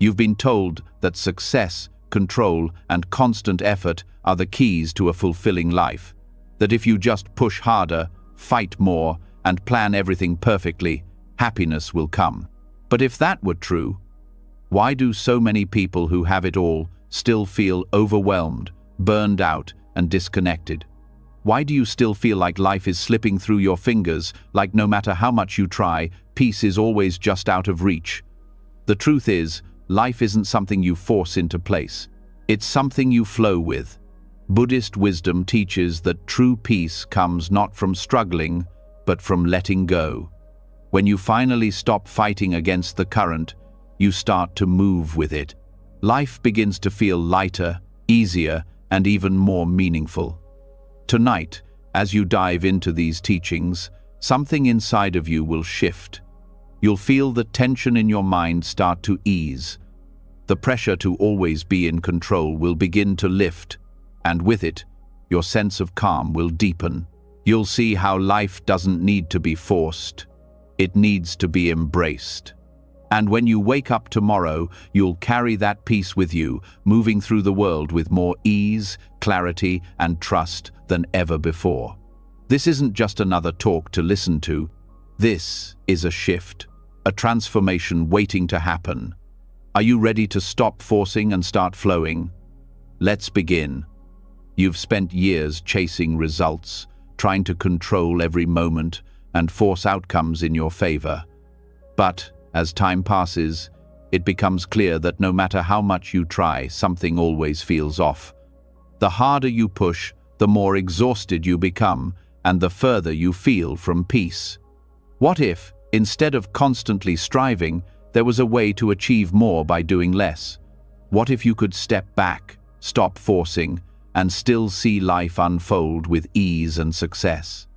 You've been told that success, control, and constant effort are the keys to a fulfilling life. That if you just push harder, fight more, and plan everything perfectly, happiness will come. But if that were true, why do so many people who have it all still feel overwhelmed, burned out, and disconnected? Why do you still feel like life is slipping through your fingers, like no matter how much you try, peace is always just out of reach? The truth is, life isn't something you force into place. It's something you flow with. Buddhist wisdom teaches that true peace comes not from struggling, but from letting go. When you finally stop fighting against the current, you start to move with it. Life begins to feel lighter, easier, and even more meaningful. Tonight, as you dive into these teachings, something inside of you will shift. You'll feel the tension in your mind start to ease. The pressure to always be in control will begin to lift, and with it, your sense of calm will deepen. You'll see how life doesn't need to be forced. It needs to be embraced. And when you wake up tomorrow, you'll carry that peace with you, moving through the world with more ease, clarity, and trust than ever before. This isn't just another talk to listen to. This is a shift, a transformation waiting to happen. Are you ready to stop forcing and start flowing? Let's begin. You've spent years chasing results, trying to control every moment and force outcomes in your favor. But as time passes, it becomes clear that no matter how much you try, something always feels off. The harder you push, the more exhausted you become, and the further you feel from peace. What if, instead of constantly striving, there was a way to achieve more by doing less? What if you could step back, stop forcing, and still see life unfold with ease and success?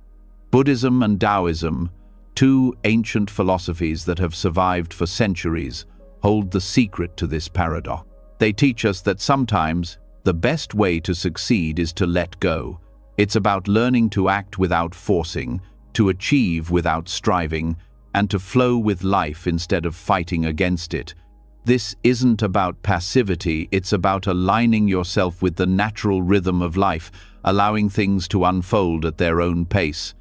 Buddhism and Taoism, two ancient philosophies that have survived for centuries, hold the secret to this paradox. They teach us that sometimes the best way to succeed is to let go. It's about learning to act without forcing, to achieve without striving, and to flow with life instead of fighting against it. This isn't about passivity, it's about aligning yourself with the natural rhythm of life, allowing things to unfold at their own pace.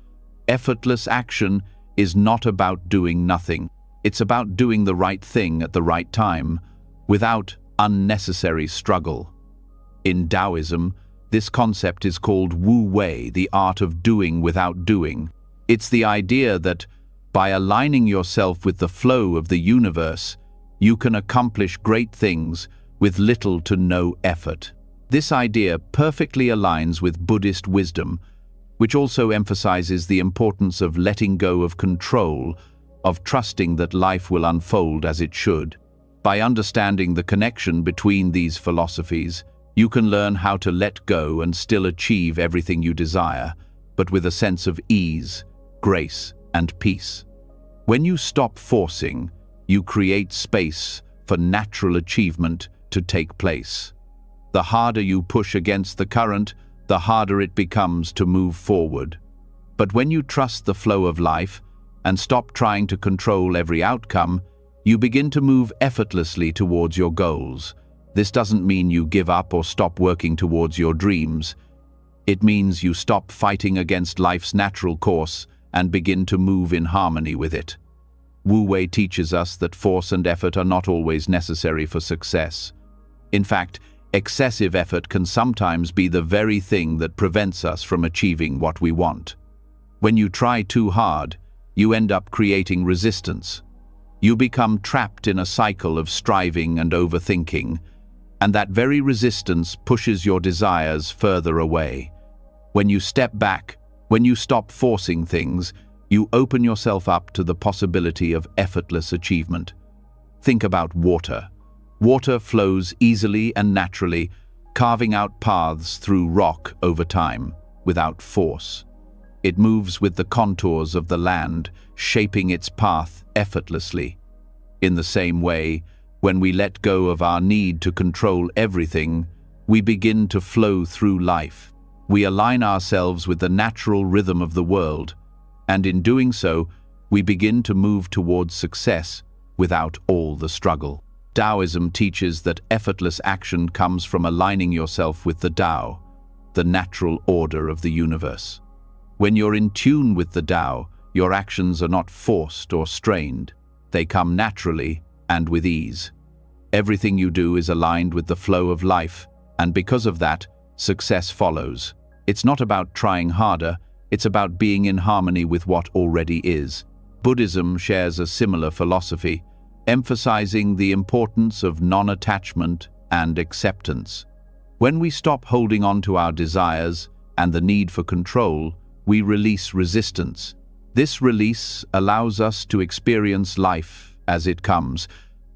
Effortless action is not about doing nothing. It's about doing the right thing at the right time, without unnecessary struggle. In Taoism, this concept is called Wu Wei, the art of doing without doing. It's the idea that by aligning yourself with the flow of the universe, you can accomplish great things with little to no effort. This idea perfectly aligns with Buddhist wisdom, which also emphasizes the importance of letting go of control, of trusting that life will unfold as it should. By understanding the connection between these philosophies, you can learn how to let go and still achieve everything you desire, but with a sense of ease, grace, and peace. When you stop forcing, you create space for natural achievement to take place. The harder you push against the current, the harder it becomes to move forward. But when you trust the flow of life and stop trying to control every outcome, you begin to move effortlessly towards your goals. This doesn't mean you give up or stop working towards your dreams. It means you stop fighting against life's natural course and begin to move in harmony with it. Wu Wei teaches us that force and effort are not always necessary for success. In fact, excessive effort can sometimes be the very thing that prevents us from achieving what we want. When you try too hard, you end up creating resistance. You become trapped in a cycle of striving and overthinking, and that very resistance pushes your desires further away. When you step back, when you stop forcing things, you open yourself up to the possibility of effortless achievement. Think about water. Water flows easily and naturally, carving out paths through rock over time, without force. It moves with the contours of the land, shaping its path effortlessly. In the same way, when we let go of our need to control everything, we begin to flow through life. We align ourselves with the natural rhythm of the world, and in doing so, we begin to move towards success without all the struggle. Taoism teaches that effortless action comes from aligning yourself with the Tao, the natural order of the universe. When you're in tune with the Tao, your actions are not forced or strained. They come naturally and with ease. Everything you do is aligned with the flow of life, and because of that, success follows. It's not about trying harder, it's about being in harmony with what already is. Buddhism shares a similar philosophy, emphasizing the importance of non-attachment and acceptance. When we stop holding on to our desires and the need for control, we release resistance. This release allows us to experience life as it comes,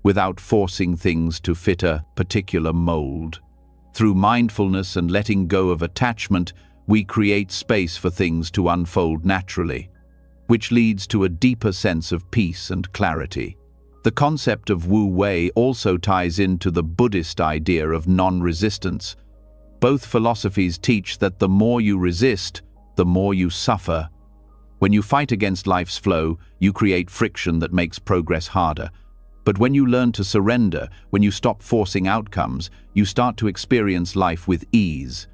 without forcing things to fit a particular mold. Through mindfulness and letting go of attachment, we create space for things to unfold naturally, which leads to a deeper sense of peace and clarity. The concept of Wu Wei also ties into the Buddhist idea of non-resistance. Both philosophies teach that the more you resist, the more you suffer. When you fight against life's flow, you create friction that makes progress harder. But when you learn to surrender, when you stop forcing outcomes, you start to experience life with ease.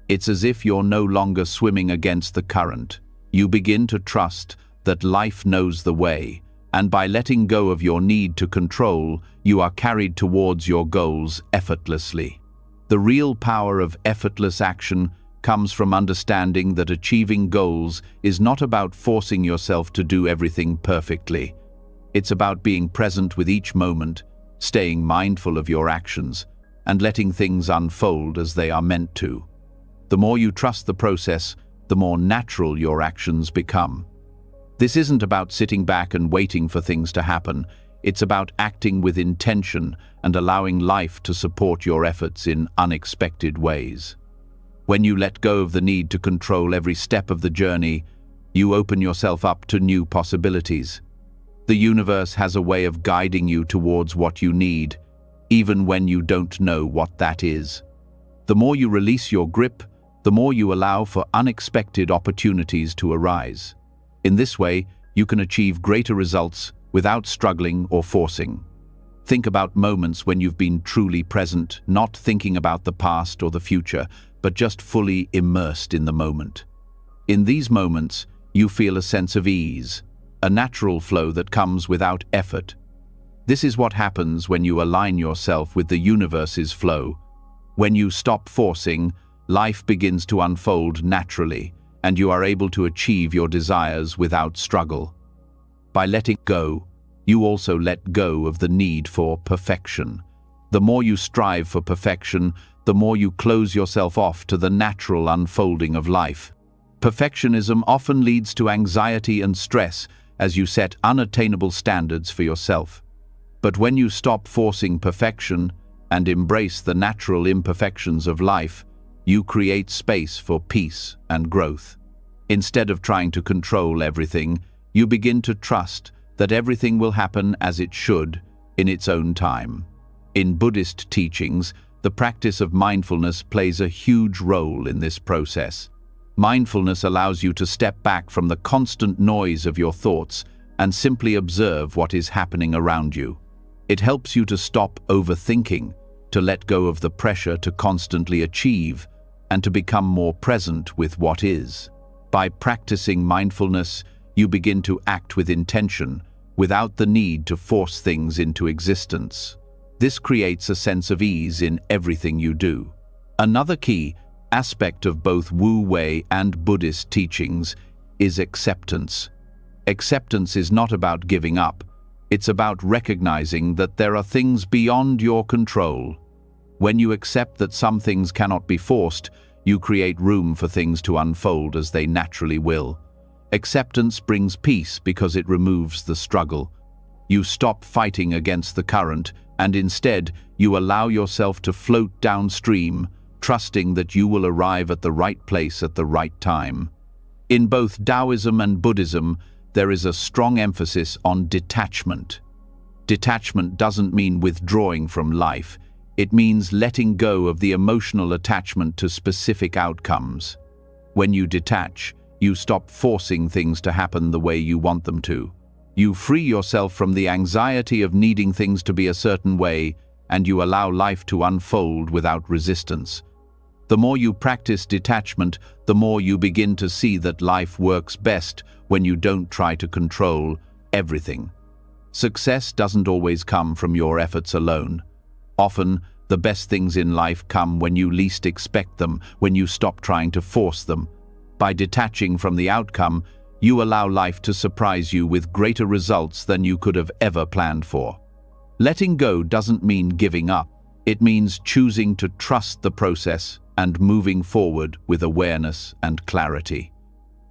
It's as if you're no longer swimming against the current. You begin to trust that life knows the way, and by letting go of your need to control, you are carried towards your goals effortlessly. The real power of effortless action comes from understanding that achieving goals is not about forcing yourself to do everything perfectly. It's about being present with each moment, staying mindful of your actions, and letting things unfold as they are meant to. The more you trust the process, the more natural your actions become. This isn't about sitting back and waiting for things to happen. It's about acting with intention and allowing life to support your efforts in unexpected ways. When you let go of the need to control every step of the journey, you open yourself up to new possibilities. The universe has a way of guiding you towards what you need, even when you don't know what that is. The more you release your grip, the more you allow for unexpected opportunities to arise. In this way, you can achieve greater results without struggling or forcing. Think about moments when you've been truly present, not thinking about the past or the future, but just fully immersed in the moment. In these moments, you feel a sense of ease, a natural flow that comes without effort. This is what happens when you align yourself with the universe's flow. When you stop forcing, life begins to unfold naturally, and you are able to achieve your desires without struggle. By letting go, you also let go of the need for perfection. The more you strive for perfection, the more you close yourself off to the natural unfolding of life. Perfectionism often leads to anxiety and stress as you set unattainable standards for yourself. But when you stop forcing perfection and embrace the natural imperfections of life, you create space for peace and growth. Instead of trying to control everything, you begin to trust that everything will happen as it should in its own time. In Buddhist teachings, the practice of mindfulness plays a huge role in this process. Mindfulness allows you to step back from the constant noise of your thoughts and simply observe what is happening around you. It helps you to stop overthinking, to let go of the pressure to constantly achieve, and to become more present with what is. By practicing mindfulness, you begin to act with intention, without the need to force things into existence. This creates a sense of ease in everything you do. Another key aspect of both Wu Wei and Buddhist teachings is acceptance. Acceptance is not about giving up. It's about recognizing that there are things beyond your control. When you accept that some things cannot be forced, you create room for things to unfold as they naturally will. Acceptance brings peace because it removes the struggle. You stop fighting against the current, and instead, you allow yourself to float downstream, trusting that you will arrive at the right place at the right time. In both Taoism and Buddhism, there is a strong emphasis on detachment. Detachment doesn't mean withdrawing from life. It means letting go of the emotional attachment to specific outcomes. When you detach, you stop forcing things to happen the way you want them to. You free yourself from the anxiety of needing things to be a certain way, and you allow life to unfold without resistance. The more you practice detachment, the more you begin to see that life works best when you don't try to control everything. Success doesn't always come from your efforts alone. Often, the best things in life come when you least expect them, when you stop trying to force them. By detaching from the outcome, you allow life to surprise you with greater results than you could have ever planned for. Letting go doesn't mean giving up. It means choosing to trust the process and moving forward with awareness and clarity.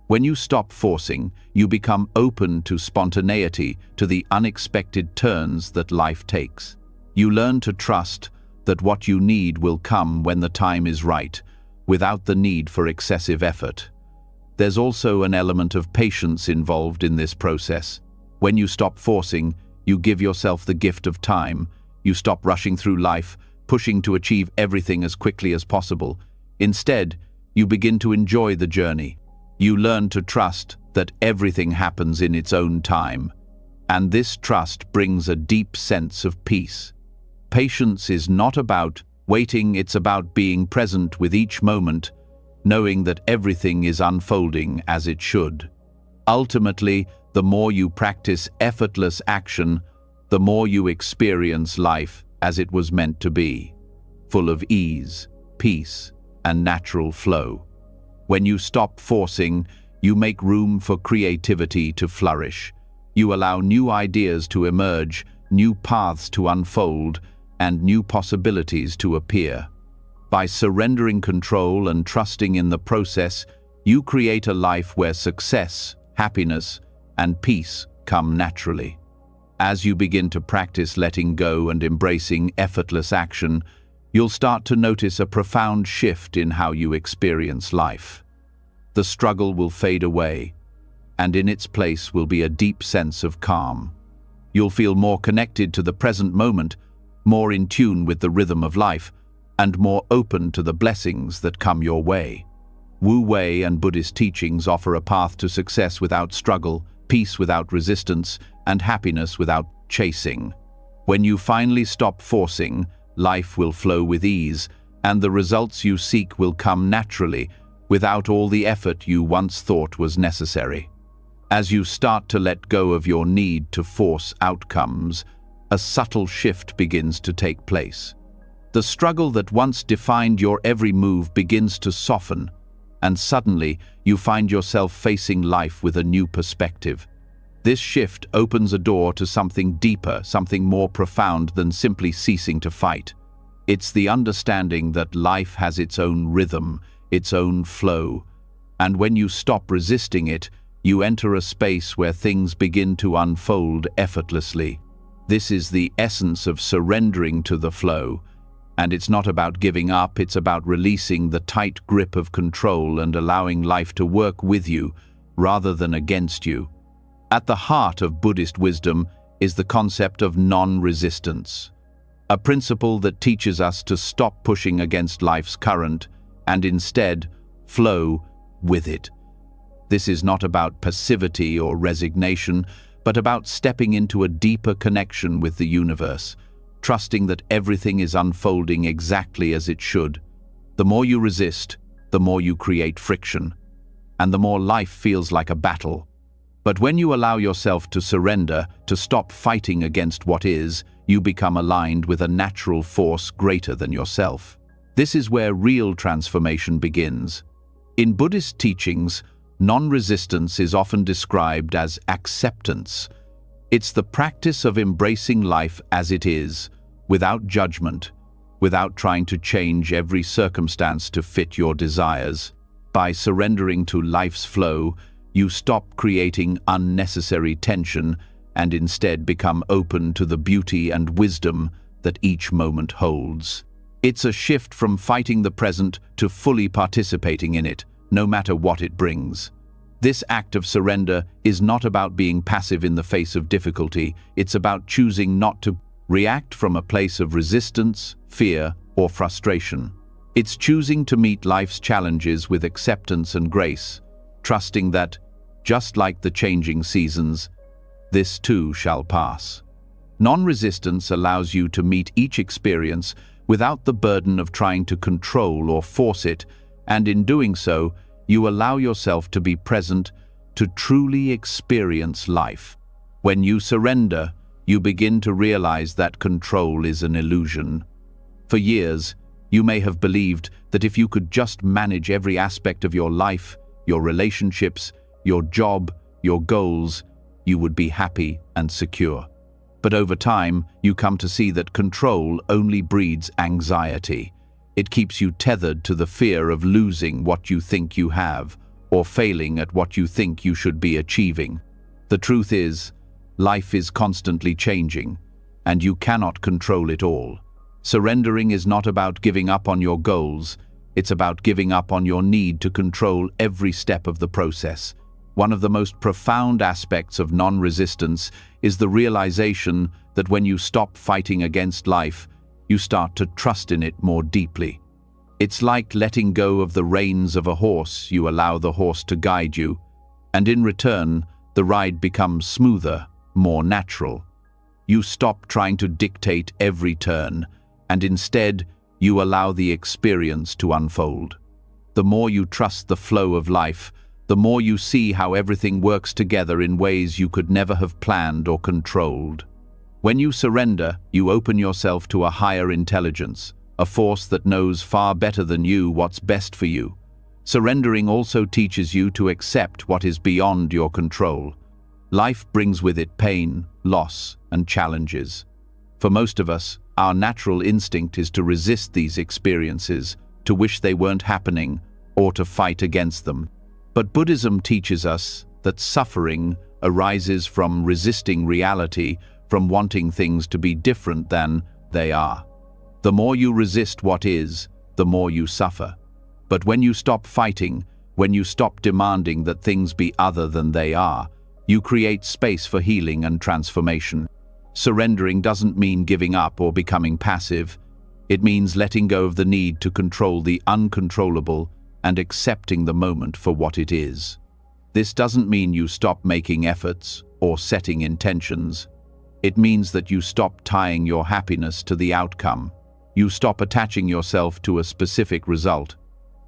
When you stop forcing, you become open to spontaneity, to the unexpected turns that life takes. You learn to trust that what you need will come when the time is right, without the need for excessive effort. There's also an element of patience involved in this process. When you stop forcing, you give yourself the gift of time. You stop rushing through life, pushing to achieve everything as quickly as possible. Instead, you begin to enjoy the journey. You learn to trust that everything happens in its own time. And this trust brings a deep sense of peace. Patience is not about waiting, it's about being present with each moment, knowing that everything is unfolding as it should. Ultimately, the more you practice effortless action, the more you experience life as it was meant to be, full of ease, peace, and natural flow. When you stop forcing, you make room for creativity to flourish. You allow new ideas to emerge, new paths to unfold, and new possibilities to appear. By surrendering control and trusting in the process, you create a life where success, happiness, and peace come naturally. As you begin to practice letting go and embracing effortless action, you'll start to notice a profound shift in how you experience life. The struggle will fade away, and in its place will be a deep sense of calm. You'll feel more connected to the present moment, more in tune with the rhythm of life, and more open to the blessings that come your way. Wu Wei and Buddhist teachings offer a path to success without struggle, peace without resistance, and happiness without chasing. When you finally stop forcing, life will flow with ease, and the results you seek will come naturally, without all the effort you once thought was necessary. As you start to let go of your need to force outcomes, a subtle shift begins to take place. The struggle that once defined your every move begins to soften, and suddenly you find yourself facing life with a new perspective. This shift opens a door to something deeper, something more profound than simply ceasing to fight. It's the understanding that life has its own rhythm, its own flow, and when you stop resisting it, you enter a space where things begin to unfold effortlessly. This is the essence of surrendering to the flow, and it's not about giving up, it's about releasing the tight grip of control and allowing life to work with you rather than against you. At the heart of Buddhist wisdom is the concept of non-resistance, a principle that teaches us to stop pushing against life's current and instead flow with it. This is not about passivity or resignation, but about stepping into a deeper connection with the universe, trusting that everything is unfolding exactly as it should. The more you resist, the more you create friction, and the more life feels like a battle. But when you allow yourself to surrender, to stop fighting against what is, you become aligned with a natural force greater than yourself. This is where real transformation begins. In Buddhist teachings, non-resistance is often described as acceptance. It's the practice of embracing life as it is, without judgment, without trying to change every circumstance to fit your desires. By surrendering to life's flow, you stop creating unnecessary tension and instead become open to the beauty and wisdom that each moment holds. It's a shift from fighting the present to fully participating in it, no matter what it brings. This act of surrender is not about being passive in the face of difficulty, it's about choosing not to react from a place of resistance, fear, or frustration. It's choosing to meet life's challenges with acceptance and grace, trusting that, just like the changing seasons, This too shall pass. Non-resistance allows you to meet each experience without the burden of trying to control or force it, and in doing so, you allow yourself to be present, to truly experience life. When you surrender, you begin to realize that control is an illusion. For years, you may have believed that if you could just manage every aspect of your life, your relationships, your job, your goals, you would be happy and secure. But over time, you come to see that control only breeds anxiety. It keeps you tethered to the fear of losing what you think you have, or failing at what you think you should be achieving. The truth is, life is constantly changing, and you cannot control it all. Surrendering is not about giving up on your goals, it's about giving up on your need to control every step of the process. One of the most profound aspects of non-resistance is the realization that when you stop fighting against life, you start to trust in it more deeply. It's like letting go of the reins of a horse. You allow the horse to guide you, and in return, the ride becomes smoother, more natural. You stop trying to dictate every turn, and instead, you allow the experience to unfold. The more you trust the flow of life, the more you see how everything works together in ways you could never have planned or controlled. When you surrender, you open yourself to a higher intelligence, a force that knows far better than you what's best for you. Surrendering also teaches you to accept what is beyond your control. Life brings with it pain, loss, and challenges. For most of us, our natural instinct is to resist these experiences, to wish they weren't happening, or to fight against them. But Buddhism teaches us that suffering arises from resisting reality, from wanting things to be different than they are. The more you resist what is, the more you suffer. But when you stop fighting, when you stop demanding that things be other than they are, you create space for healing and transformation. Surrendering doesn't mean giving up or becoming passive. It means letting go of the need to control the uncontrollable and accepting the moment for what it is. This doesn't mean you stop making efforts or setting intentions. It means that you stop tying your happiness to the outcome. You stop attaching yourself to a specific result.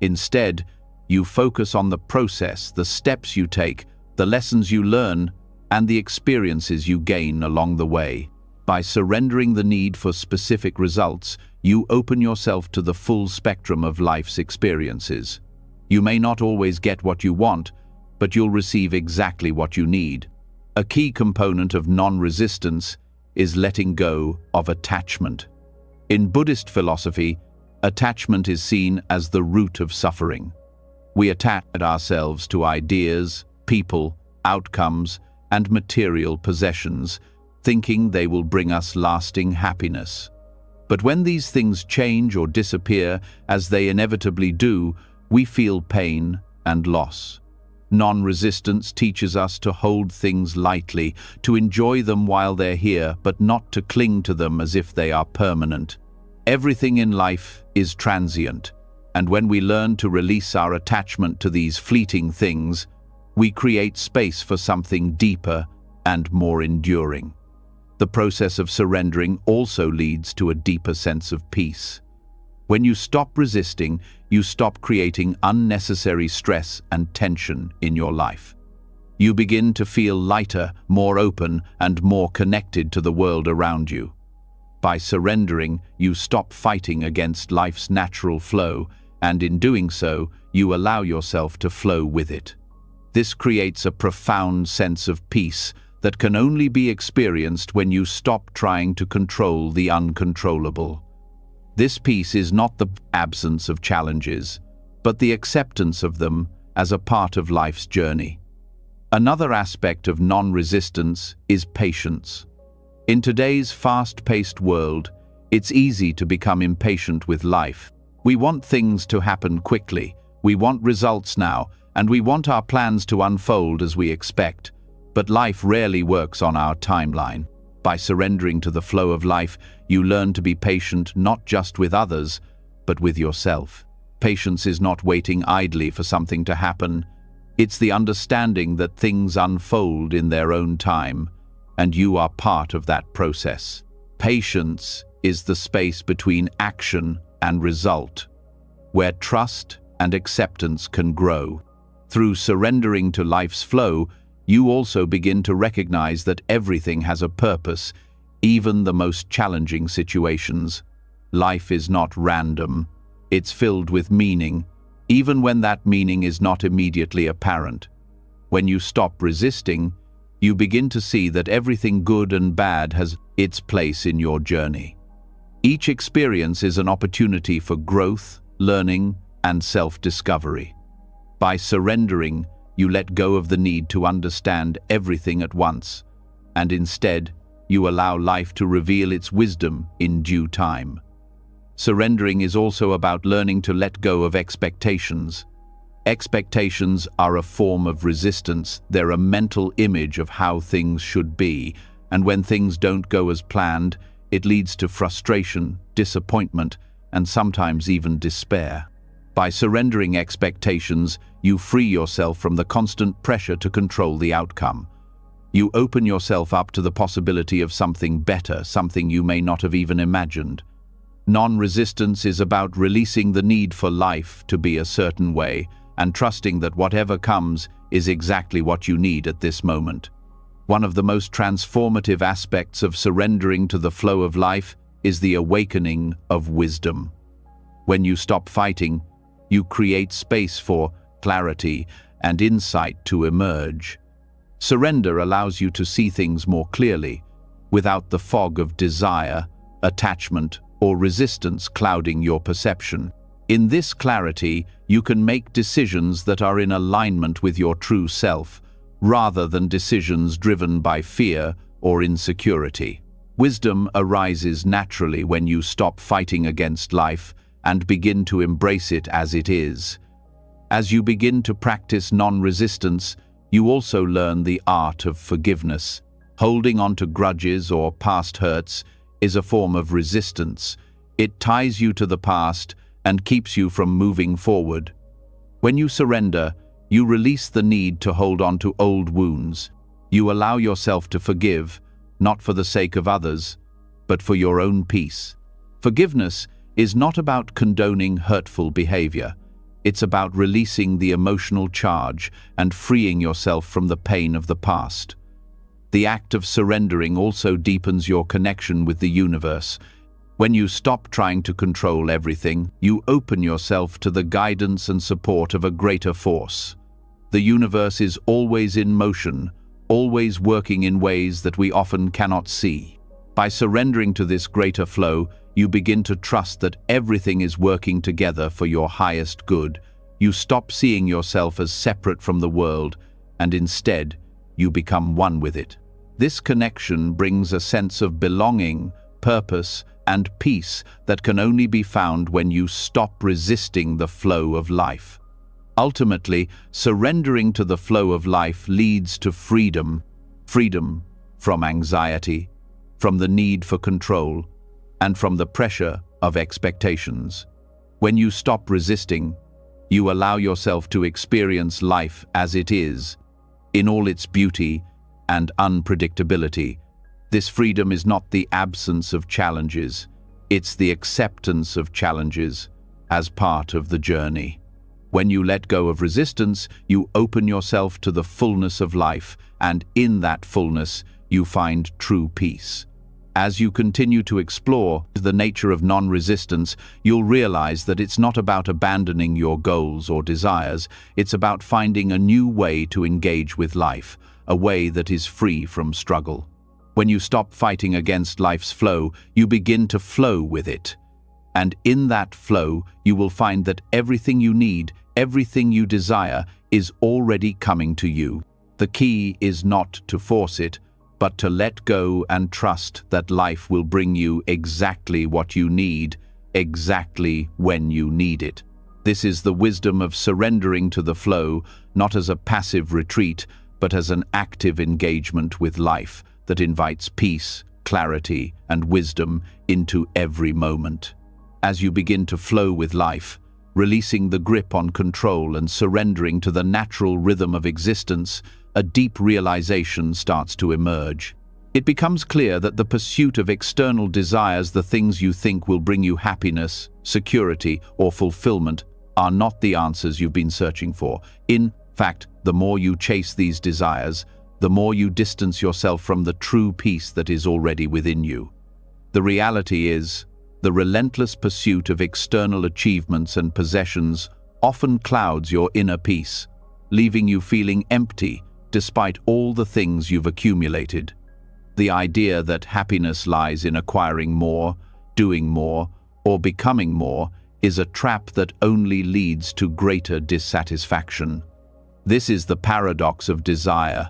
Instead, you focus on the process, the steps you take, the lessons you learn, and the experiences you gain along the way. By surrendering the need for specific results, you open yourself to the full spectrum of life's experiences. You may not always get what you want, but you'll receive exactly what you need. A key component of non-resistance is letting go of attachment. In Buddhist philosophy, attachment is seen as the root of suffering. We attach ourselves to ideas, people, outcomes, and material possessions, thinking they will bring us lasting happiness. But when these things change or disappear, as they inevitably do, we feel pain and loss. Non-resistance teaches us to hold things lightly, to enjoy them while they're here, but not to cling to them as if they are permanent. Everything in life is transient, and when we learn to release our attachment to these fleeting things, we create space for something deeper and more enduring. The process of surrendering also leads to a deeper sense of peace. When you stop resisting, you stop creating unnecessary stress and tension in your life. You begin to feel lighter, more open, and more connected to the world around you. By surrendering, you stop fighting against life's natural flow, and in doing so, you allow yourself to flow with it. This creates a profound sense of peace that can only be experienced when you stop trying to control the uncontrollable. This peace is not the absence of challenges, but the acceptance of them as a part of life's journey. Another aspect of non-resistance is patience. In today's fast-paced world, it's easy to become impatient with life. We want things to happen quickly, we want results now, and we want our plans to unfold as we expect. But life rarely works on our timeline. By surrendering to the flow of life, you learn to be patient not just with others, but with yourself. Patience is not waiting idly for something to happen. It's the understanding that things unfold in their own time, and you are part of that process. Patience is the space between action and result, where trust and acceptance can grow. Through surrendering to life's flow, you also begin to recognize that everything has a purpose, even the most challenging situations. Life is not random. It's filled with meaning, even when that meaning is not immediately apparent. When you stop resisting, you begin to see that everything good and bad has its place in your journey. Each experience is an opportunity for growth, learning, and self-discovery. By surrendering, you let go of the need to understand everything at once, and instead, you allow life to reveal its wisdom in due time. Surrendering is also about learning to let go of expectations. Expectations are a form of resistance. They're a mental image of how things should be, and when things don't go as planned, it leads to frustration, disappointment, and sometimes even despair. By surrendering expectations, you free yourself from the constant pressure to control the outcome. You open yourself up to the possibility of something better, something you may not have even imagined. Non-resistance is about releasing the need for life to be a certain way and trusting that whatever comes is exactly what you need at this moment. One of the most transformative aspects of surrendering to the flow of life is the awakening of wisdom. When you stop fighting, you create space for clarity and insight to emerge. Surrender allows you to see things more clearly, without the fog of desire, attachment, or resistance clouding your perception. In this clarity, you can make decisions that are in alignment with your true self, rather than decisions driven by fear or insecurity. Wisdom arises naturally when you stop fighting against life and begin to embrace it as it is. As you begin to practice non-resistance, you also learn the art of forgiveness. Holding on to grudges or past hurts is a form of resistance. It ties you to the past and keeps you from moving forward. When you surrender, you release the need to hold on to old wounds. You allow yourself to forgive, not for the sake of others, but for your own peace. Forgiveness is not about condoning hurtful behavior. It's about releasing the emotional charge and freeing yourself from the pain of the past. The act of surrendering also deepens your connection with the universe. When you stop trying to control everything, you open yourself to the guidance and support of a greater force. The universe is always in motion, always working in ways that we often cannot see. By surrendering to this greater flow, you begin to trust that everything is working together for your highest good. You stop seeing yourself as separate from the world, and instead, you become one with it. This connection brings a sense of belonging, purpose, and peace that can only be found when you stop resisting the flow of life. Ultimately, surrendering to the flow of life leads to freedom. Freedom from anxiety, from the need for control, and from the pressure of expectations. When you stop resisting, you allow yourself to experience life as it is, in all its beauty and unpredictability. This freedom is not the absence of challenges, it's the acceptance of challenges as part of the journey. When you let go of resistance, you open yourself to the fullness of life, and in that fullness, you find true peace. As you continue to explore the nature of non-resistance, you'll realize that it's not about abandoning your goals or desires, it's about finding a new way to engage with life, a way that is free from struggle. When you stop fighting against life's flow, you begin to flow with it. And in that flow, you will find that everything you need, everything you desire, is already coming to you. The key is not to force it, but to let go and trust that life will bring you exactly what you need, exactly when you need it. This is the wisdom of surrendering to the flow, not as a passive retreat, but as an active engagement with life that invites peace, clarity, and wisdom into every moment. As you begin to flow with life, releasing the grip on control and surrendering to the natural rhythm of existence, a deep realization starts to emerge. It becomes clear that the pursuit of external desires, the things you think will bring you happiness, security, or fulfillment, are not the answers you've been searching for. In fact, the more you chase these desires, the more you distance yourself from the true peace that is already within you. The reality is, the relentless pursuit of external achievements and possessions often clouds your inner peace, leaving you feeling empty despite all the things you've accumulated. The idea that happiness lies in acquiring more, doing more, or becoming more is a trap that only leads to greater dissatisfaction. This is the paradox of desire.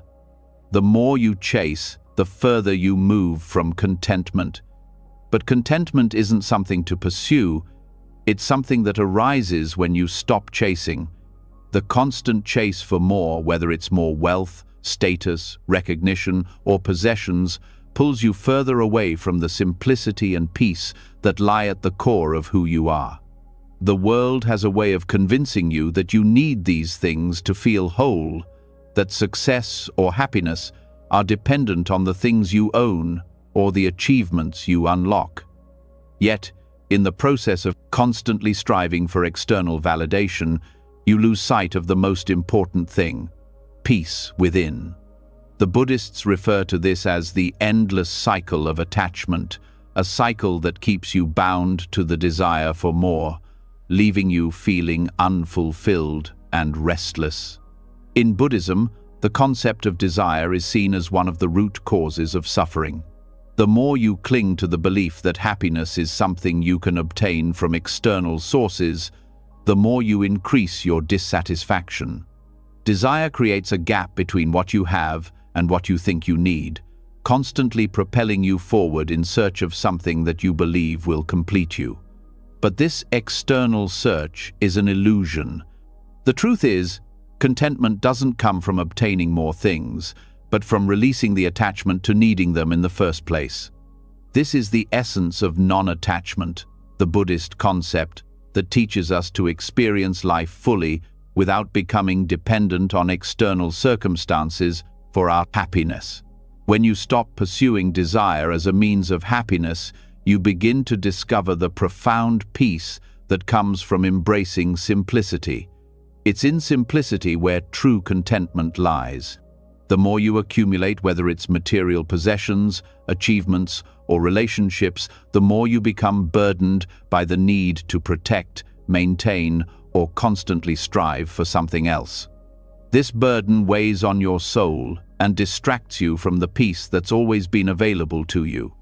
The more you chase, the further you move from contentment. But contentment isn't something to pursue, it's something that arises when you stop chasing. The constant chase for more, whether it's more wealth, status, recognition, or possessions, pulls you further away from the simplicity and peace that lie at the core of who you are. The world has a way of convincing you that you need these things to feel whole, that success or happiness are dependent on the things you own or the achievements you unlock. Yet, in the process of constantly striving for external validation, you lose sight of the most important thing: peace within. The Buddhists refer to this as the endless cycle of attachment, a cycle that keeps you bound to the desire for more, leaving you feeling unfulfilled and restless. In Buddhism, the concept of desire is seen as one of the root causes of suffering. The more you cling to the belief that happiness is something you can obtain from external sources, the more you increase your dissatisfaction. Desire creates a gap between what you have and what you think you need, constantly propelling you forward in search of something that you believe will complete you. But this external search is an illusion. The truth is, contentment doesn't come from obtaining more things, but from releasing the attachment to needing them in the first place. This is the essence of non-attachment, the Buddhist concept that teaches us to experience life fully without becoming dependent on external circumstances for our happiness. When you stop pursuing desire as a means of happiness, you begin to discover the profound peace that comes from embracing simplicity. It's in simplicity where true contentment lies. The more you accumulate, whether it's material possessions, achievements, or relationships, the more you become burdened by the need to protect, maintain, or constantly strive for something else. This burden weighs on your soul and distracts you from the peace that's always been available to you.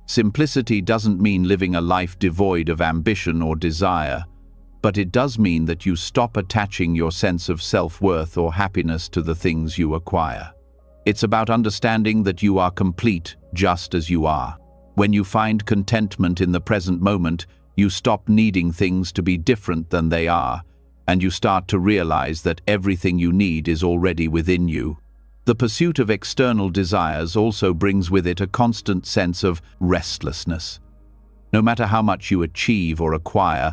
Simplicity doesn't mean living a life devoid of ambition or desire, but it does mean that you stop attaching your sense of self-worth or happiness to the things you acquire. It's about understanding that you are complete just as you are. When you find contentment in the present moment, you stop needing things to be different than they are, and you start to realize that everything you need is already within you. The pursuit of external desires also brings with it a constant sense of restlessness. No matter how much you achieve or acquire,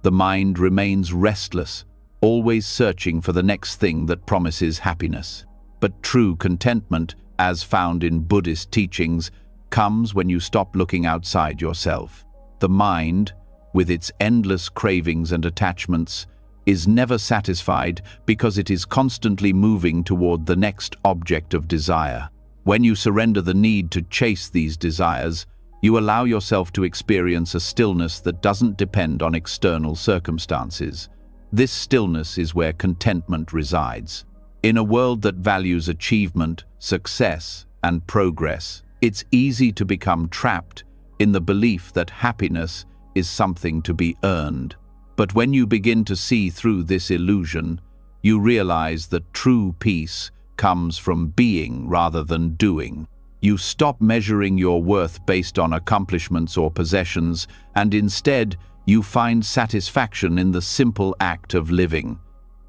the mind remains restless, always searching for the next thing that promises happiness. But true contentment, as found in Buddhist teachings, comes when you stop looking outside yourself. The mind, with its endless cravings and attachments, is never satisfied because it is constantly moving toward the next object of desire. When you surrender the need to chase these desires, you allow yourself to experience a stillness that doesn't depend on external circumstances. This stillness is where contentment resides. In a world that values achievement, success, and progress, it's easy to become trapped in the belief that happiness is something to be earned. But when you begin to see through this illusion, you realize that true peace comes from being rather than doing. You stop measuring your worth based on accomplishments or possessions, and instead, you find satisfaction in the simple act of living.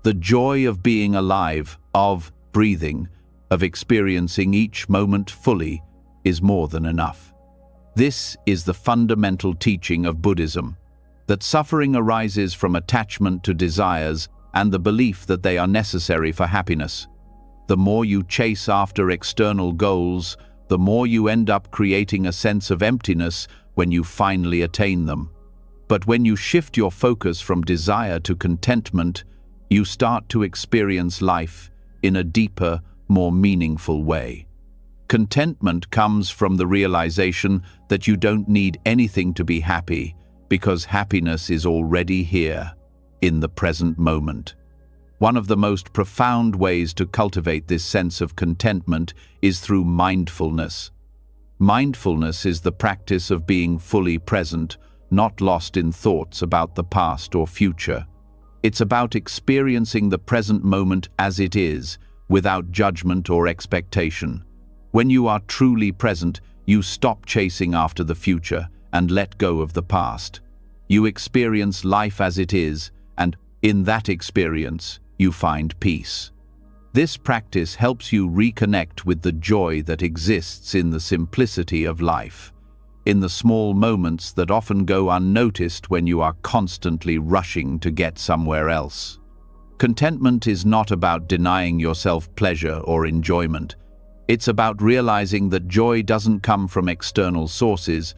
The joy of being alive, of breathing, of experiencing each moment fully, is more than enough. This is the fundamental teaching of Buddhism, that suffering arises from attachment to desires and the belief that they are necessary for happiness. The more you chase after external goals, the more you end up creating a sense of emptiness when you finally attain them. But when you shift your focus from desire to contentment, you start to experience life in a deeper, more meaningful way. Contentment comes from the realization that you don't need anything to be happy, because happiness is already here, in the present moment. One of the most profound ways to cultivate this sense of contentment is through mindfulness. Mindfulness is the practice of being fully present, not lost in thoughts about the past or future. It's about experiencing the present moment as it is, without judgment or expectation. When you are truly present, you stop chasing after the future and let go of the past. You experience life as it is, and in that experience, you find peace. This practice helps you reconnect with the joy that exists in the simplicity of life, in the small moments that often go unnoticed when you are constantly rushing to get somewhere else. Contentment is not about denying yourself pleasure or enjoyment. It's about realizing that joy doesn't come from external sources,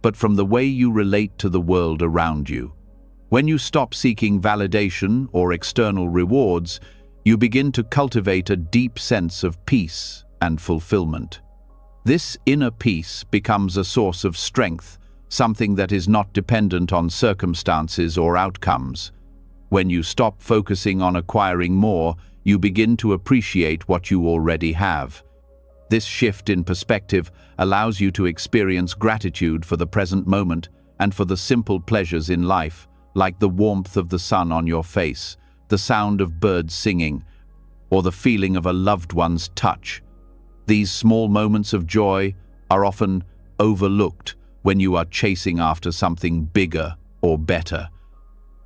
but from the way you relate to the world around you. When you stop seeking validation or external rewards, you begin to cultivate a deep sense of peace and fulfillment. This inner peace becomes a source of strength, something that is not dependent on circumstances or outcomes. When you stop focusing on acquiring more, you begin to appreciate what you already have. This shift in perspective allows you to experience gratitude for the present moment and for the simple pleasures in life, like the warmth of the sun on your face, the sound of birds singing, or the feeling of a loved one's touch. These small moments of joy are often overlooked when you are chasing after something bigger or better.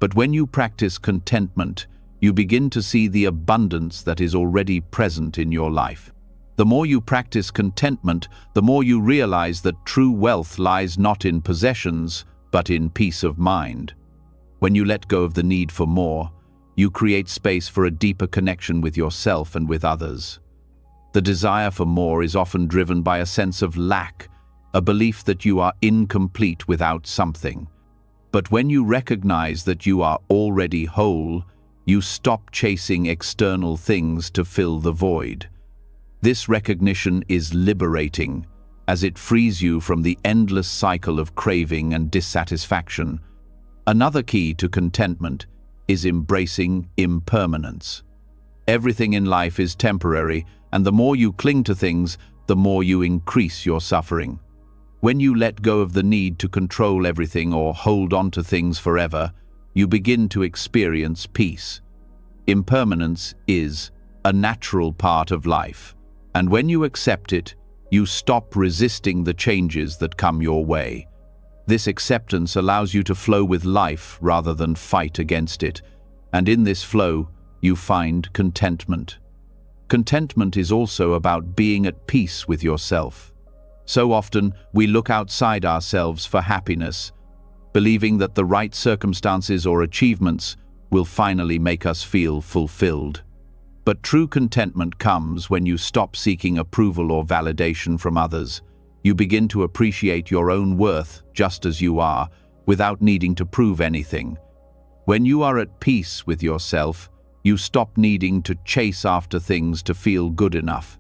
But when you practice contentment, you begin to see the abundance that is already present in your life. The more you practice contentment, the more you realize that true wealth lies not in possessions, but in peace of mind. When you let go of the need for more, you create space for a deeper connection with yourself and with others. The desire for more is often driven by a sense of lack, a belief that you are incomplete without something. But when you recognize that you are already whole, you stop chasing external things to fill the void. This recognition is liberating, as it frees you from the endless cycle of craving and dissatisfaction. Another key to contentment is embracing impermanence. Everything in life is temporary, and the more you cling to things, the more you increase your suffering. When you let go of the need to control everything or hold on to things forever, you begin to experience peace. Impermanence is a natural part of life, and when you accept it, you stop resisting the changes that come your way. This acceptance allows you to flow with life rather than fight against it, and in this flow, you find contentment. Contentment is also about being at peace with yourself. So often, we look outside ourselves for happiness, believing that the right circumstances or achievements will finally make us feel fulfilled. But true contentment comes when you stop seeking approval or validation from others. You begin to appreciate your own worth just as you are, without needing to prove anything. When you are at peace with yourself, you stop needing to chase after things to feel good enough.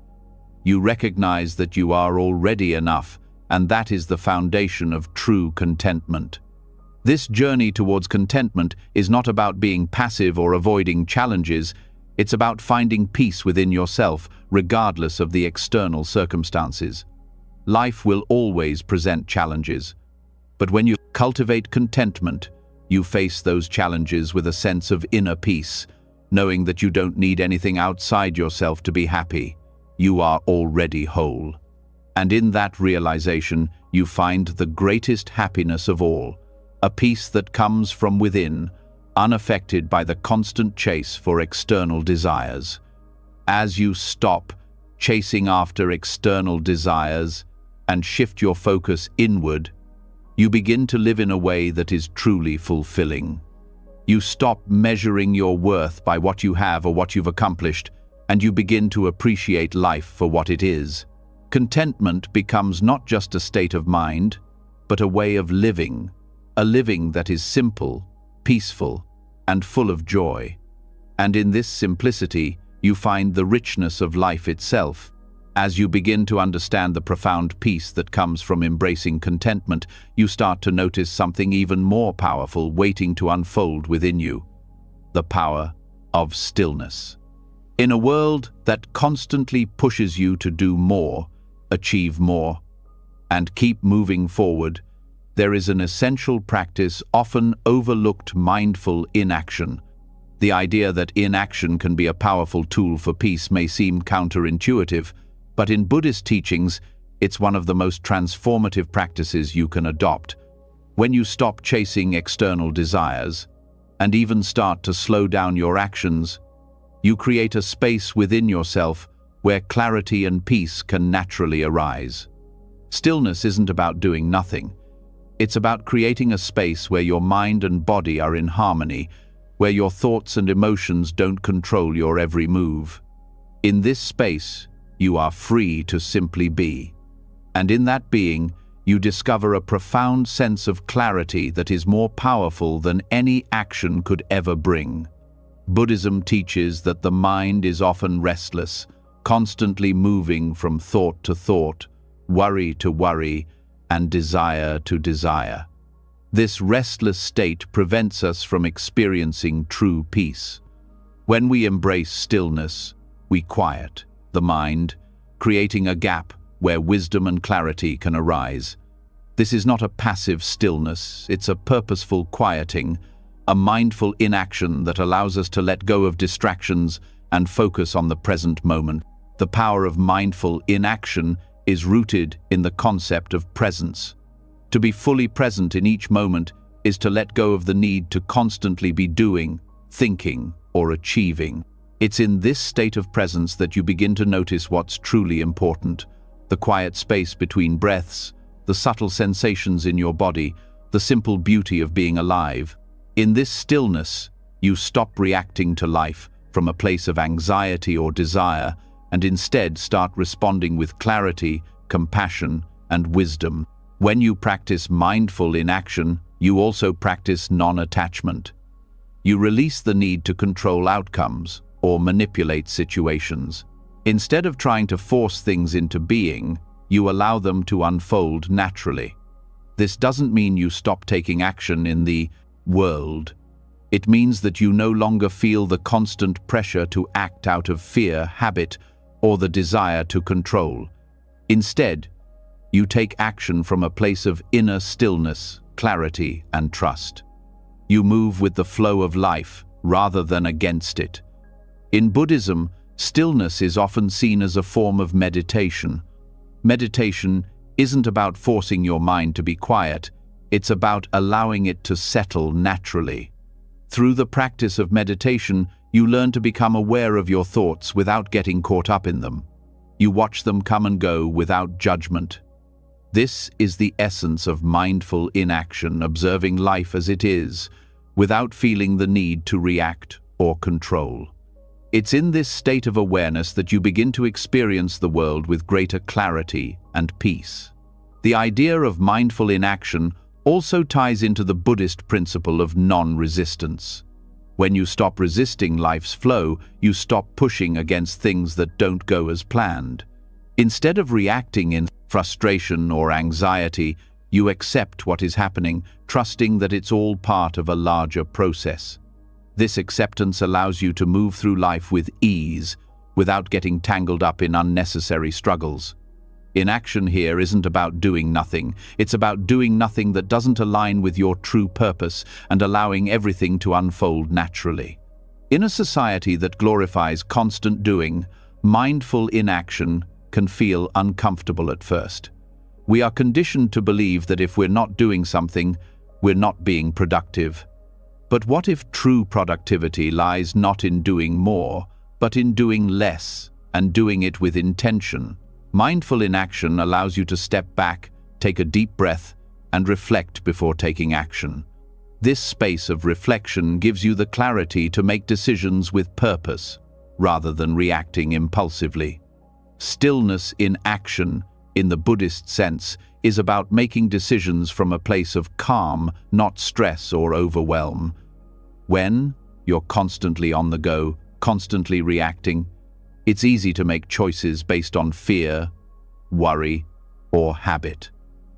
You recognize that you are already enough, and that is the foundation of true contentment. This journey towards contentment is not about being passive or avoiding challenges. It's about finding peace within yourself, regardless of the external circumstances. Life will always present challenges, but when you cultivate contentment, you face those challenges with a sense of inner peace, knowing that you don't need anything outside yourself to be happy. You are already whole. And in that realization, you find the greatest happiness of all, a peace that comes from within, unaffected by the constant chase for external desires. As you stop chasing after external desires and shift your focus inward, you begin to live in a way that is truly fulfilling. You stop measuring your worth by what you have or what you've accomplished, and you begin to appreciate life for what it is. Contentment becomes not just a state of mind, but a way of living, a living that is simple, peaceful, and full of joy. And in this simplicity, you find the richness of life itself. As you begin to understand the profound peace that comes from embracing contentment, you start to notice something even more powerful waiting to unfold within you: the power of stillness. In a world that constantly pushes you to do more, achieve more, and keep moving forward, there is an essential practice often overlooked: mindful inaction. The idea that inaction can be a powerful tool for peace may seem counterintuitive, but in Buddhist teachings, it's one of the most transformative practices you can adopt. When you stop chasing external desires, and even start to slow down your actions, you create a space within yourself where clarity and peace can naturally arise. Stillness isn't about doing nothing. It's about creating a space where your mind and body are in harmony, where your thoughts and emotions don't control your every move. In this space, you are free to simply be. And in that being, you discover a profound sense of clarity that is more powerful than any action could ever bring. Buddhism teaches that the mind is often restless, constantly moving from thought to thought, worry to worry, and desire to desire. This restless state prevents us from experiencing true peace. When we embrace stillness, we quiet the mind, creating a gap where wisdom and clarity can arise. This is not a passive stillness, it's a purposeful quieting, a mindful inaction that allows us to let go of distractions and focus on the present moment. The power of mindful inaction is rooted in the concept of presence. To be fully present in each moment is to let go of the need to constantly be doing, thinking, or achieving. It's in this state of presence that you begin to notice what's truly important: the quiet space between breaths, the subtle sensations in your body, the simple beauty of being alive. In this stillness, you stop reacting to life from a place of anxiety or desire, and instead start responding with clarity, compassion, and wisdom. When you practice mindful inaction, you also practice non-attachment. You release the need to control outcomes or manipulate situations. Instead of trying to force things into being, you allow them to unfold naturally. This doesn't mean you stop taking action in the world. It means that you no longer feel the constant pressure to act out of fear, habit, or the desire to control. Instead, you take action from a place of inner stillness, clarity, and trust. You move with the flow of life rather than against it. In Buddhism, stillness is often seen as a form of meditation. Meditation isn't about forcing your mind to be quiet, it's about allowing it to settle naturally. Through the practice of meditation, you learn to become aware of your thoughts without getting caught up in them. You watch them come and go without judgment. This is the essence of mindful inaction, observing life as it is, without feeling the need to react or control. It's in this state of awareness that you begin to experience the world with greater clarity and peace. The idea of mindful inaction also ties into the Buddhist principle of non-resistance. When you stop resisting life's flow, you stop pushing against things that don't go as planned. Instead of reacting in frustration or anxiety, you accept what is happening, trusting that it's all part of a larger process. This acceptance allows you to move through life with ease, without getting tangled up in unnecessary struggles. Inaction here isn't about doing nothing. It's about doing nothing that doesn't align with your true purpose and allowing everything to unfold naturally. In a society that glorifies constant doing, mindful inaction can feel uncomfortable at first. We are conditioned to believe that if we're not doing something, we're not being productive. But what if true productivity lies not in doing more, but in doing less, and doing it with intention? Mindful inaction allows you to step back, take a deep breath, and reflect before taking action. This space of reflection gives you the clarity to make decisions with purpose, rather than reacting impulsively. Stillness in action, in the Buddhist sense, is about making decisions from a place of calm, not stress or overwhelm. When you're constantly on the go, constantly reacting, it's easy to make choices based on fear, worry, or habit.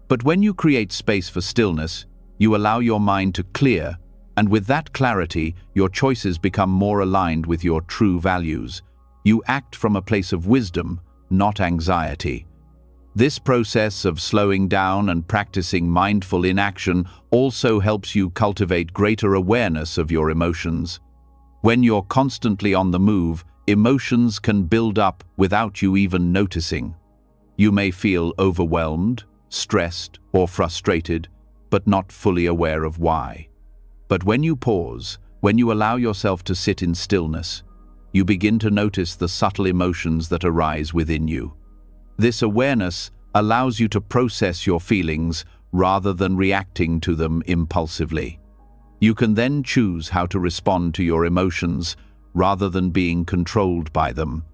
But when you create space for stillness, you allow your mind to clear, and with that clarity, your choices become more aligned with your true values. You act from a place of wisdom, not anxiety. This process of slowing down and practicing mindful inaction also helps you cultivate greater awareness of your emotions. When you're constantly on the move, emotions can build up without you even noticing. You may feel overwhelmed, stressed, or frustrated, but not fully aware of why. But when you pause, when you allow yourself to sit in stillness, you begin to notice the subtle emotions that arise within you. This awareness allows you to process your feelings rather than reacting to them impulsively. You can then choose how to respond to your emotions rather than being controlled by them.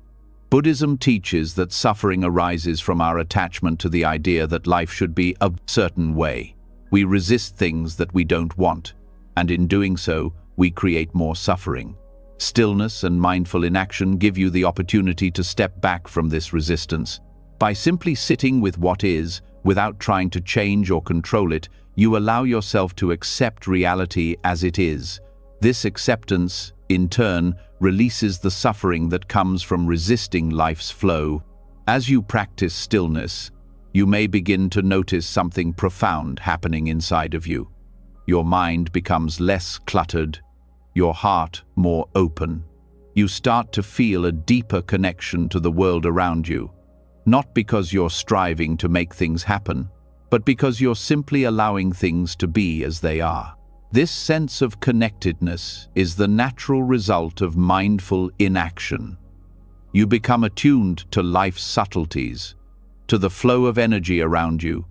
Buddhism teaches that suffering arises from our attachment to the idea that life should be a certain way. We resist things that we don't want, and in doing so, we create more suffering. Stillness and mindful inaction give you the opportunity to step back from this resistance. By simply sitting with what is, without trying to change or control it, you allow yourself to accept reality as it is. This acceptance, in turn, releases the suffering that comes from resisting life's flow. As you practice stillness, you may begin to notice something profound happening inside of you. Your mind becomes less cluttered, your heart more open. You start to feel a deeper connection to the world around you, not because you're striving to make things happen, but because you're simply allowing things to be as they are. This sense of connectedness is the natural result of mindful inaction. You become attuned to life's subtleties, to the flow of energy around you,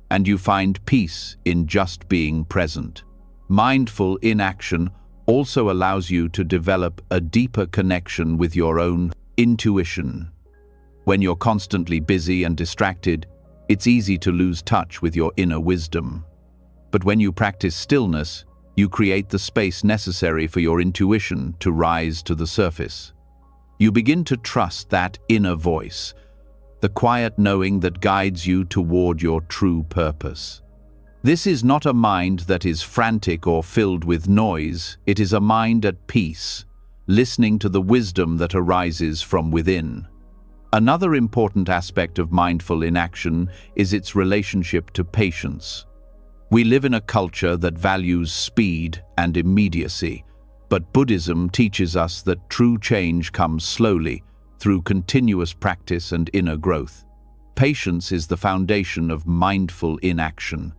and you find peace in just being present. Mindful inaction also allows you to develop a deeper connection with your own intuition. When you're constantly busy and distracted, it's easy to lose touch with your inner wisdom. But when you practice stillness, you create the space necessary for your intuition to rise to the surface. You begin to trust that inner voice, the quiet knowing that guides you toward your true purpose. This is not a mind that is frantic or filled with noise. It is a mind at peace, listening to the wisdom that arises from within. Another important aspect of mindful inaction is its relationship to patience. We live in a culture that values speed and immediacy, but Buddhism teaches us that true change comes slowly, through continuous practice and inner growth. Patience is the foundation of mindful inaction.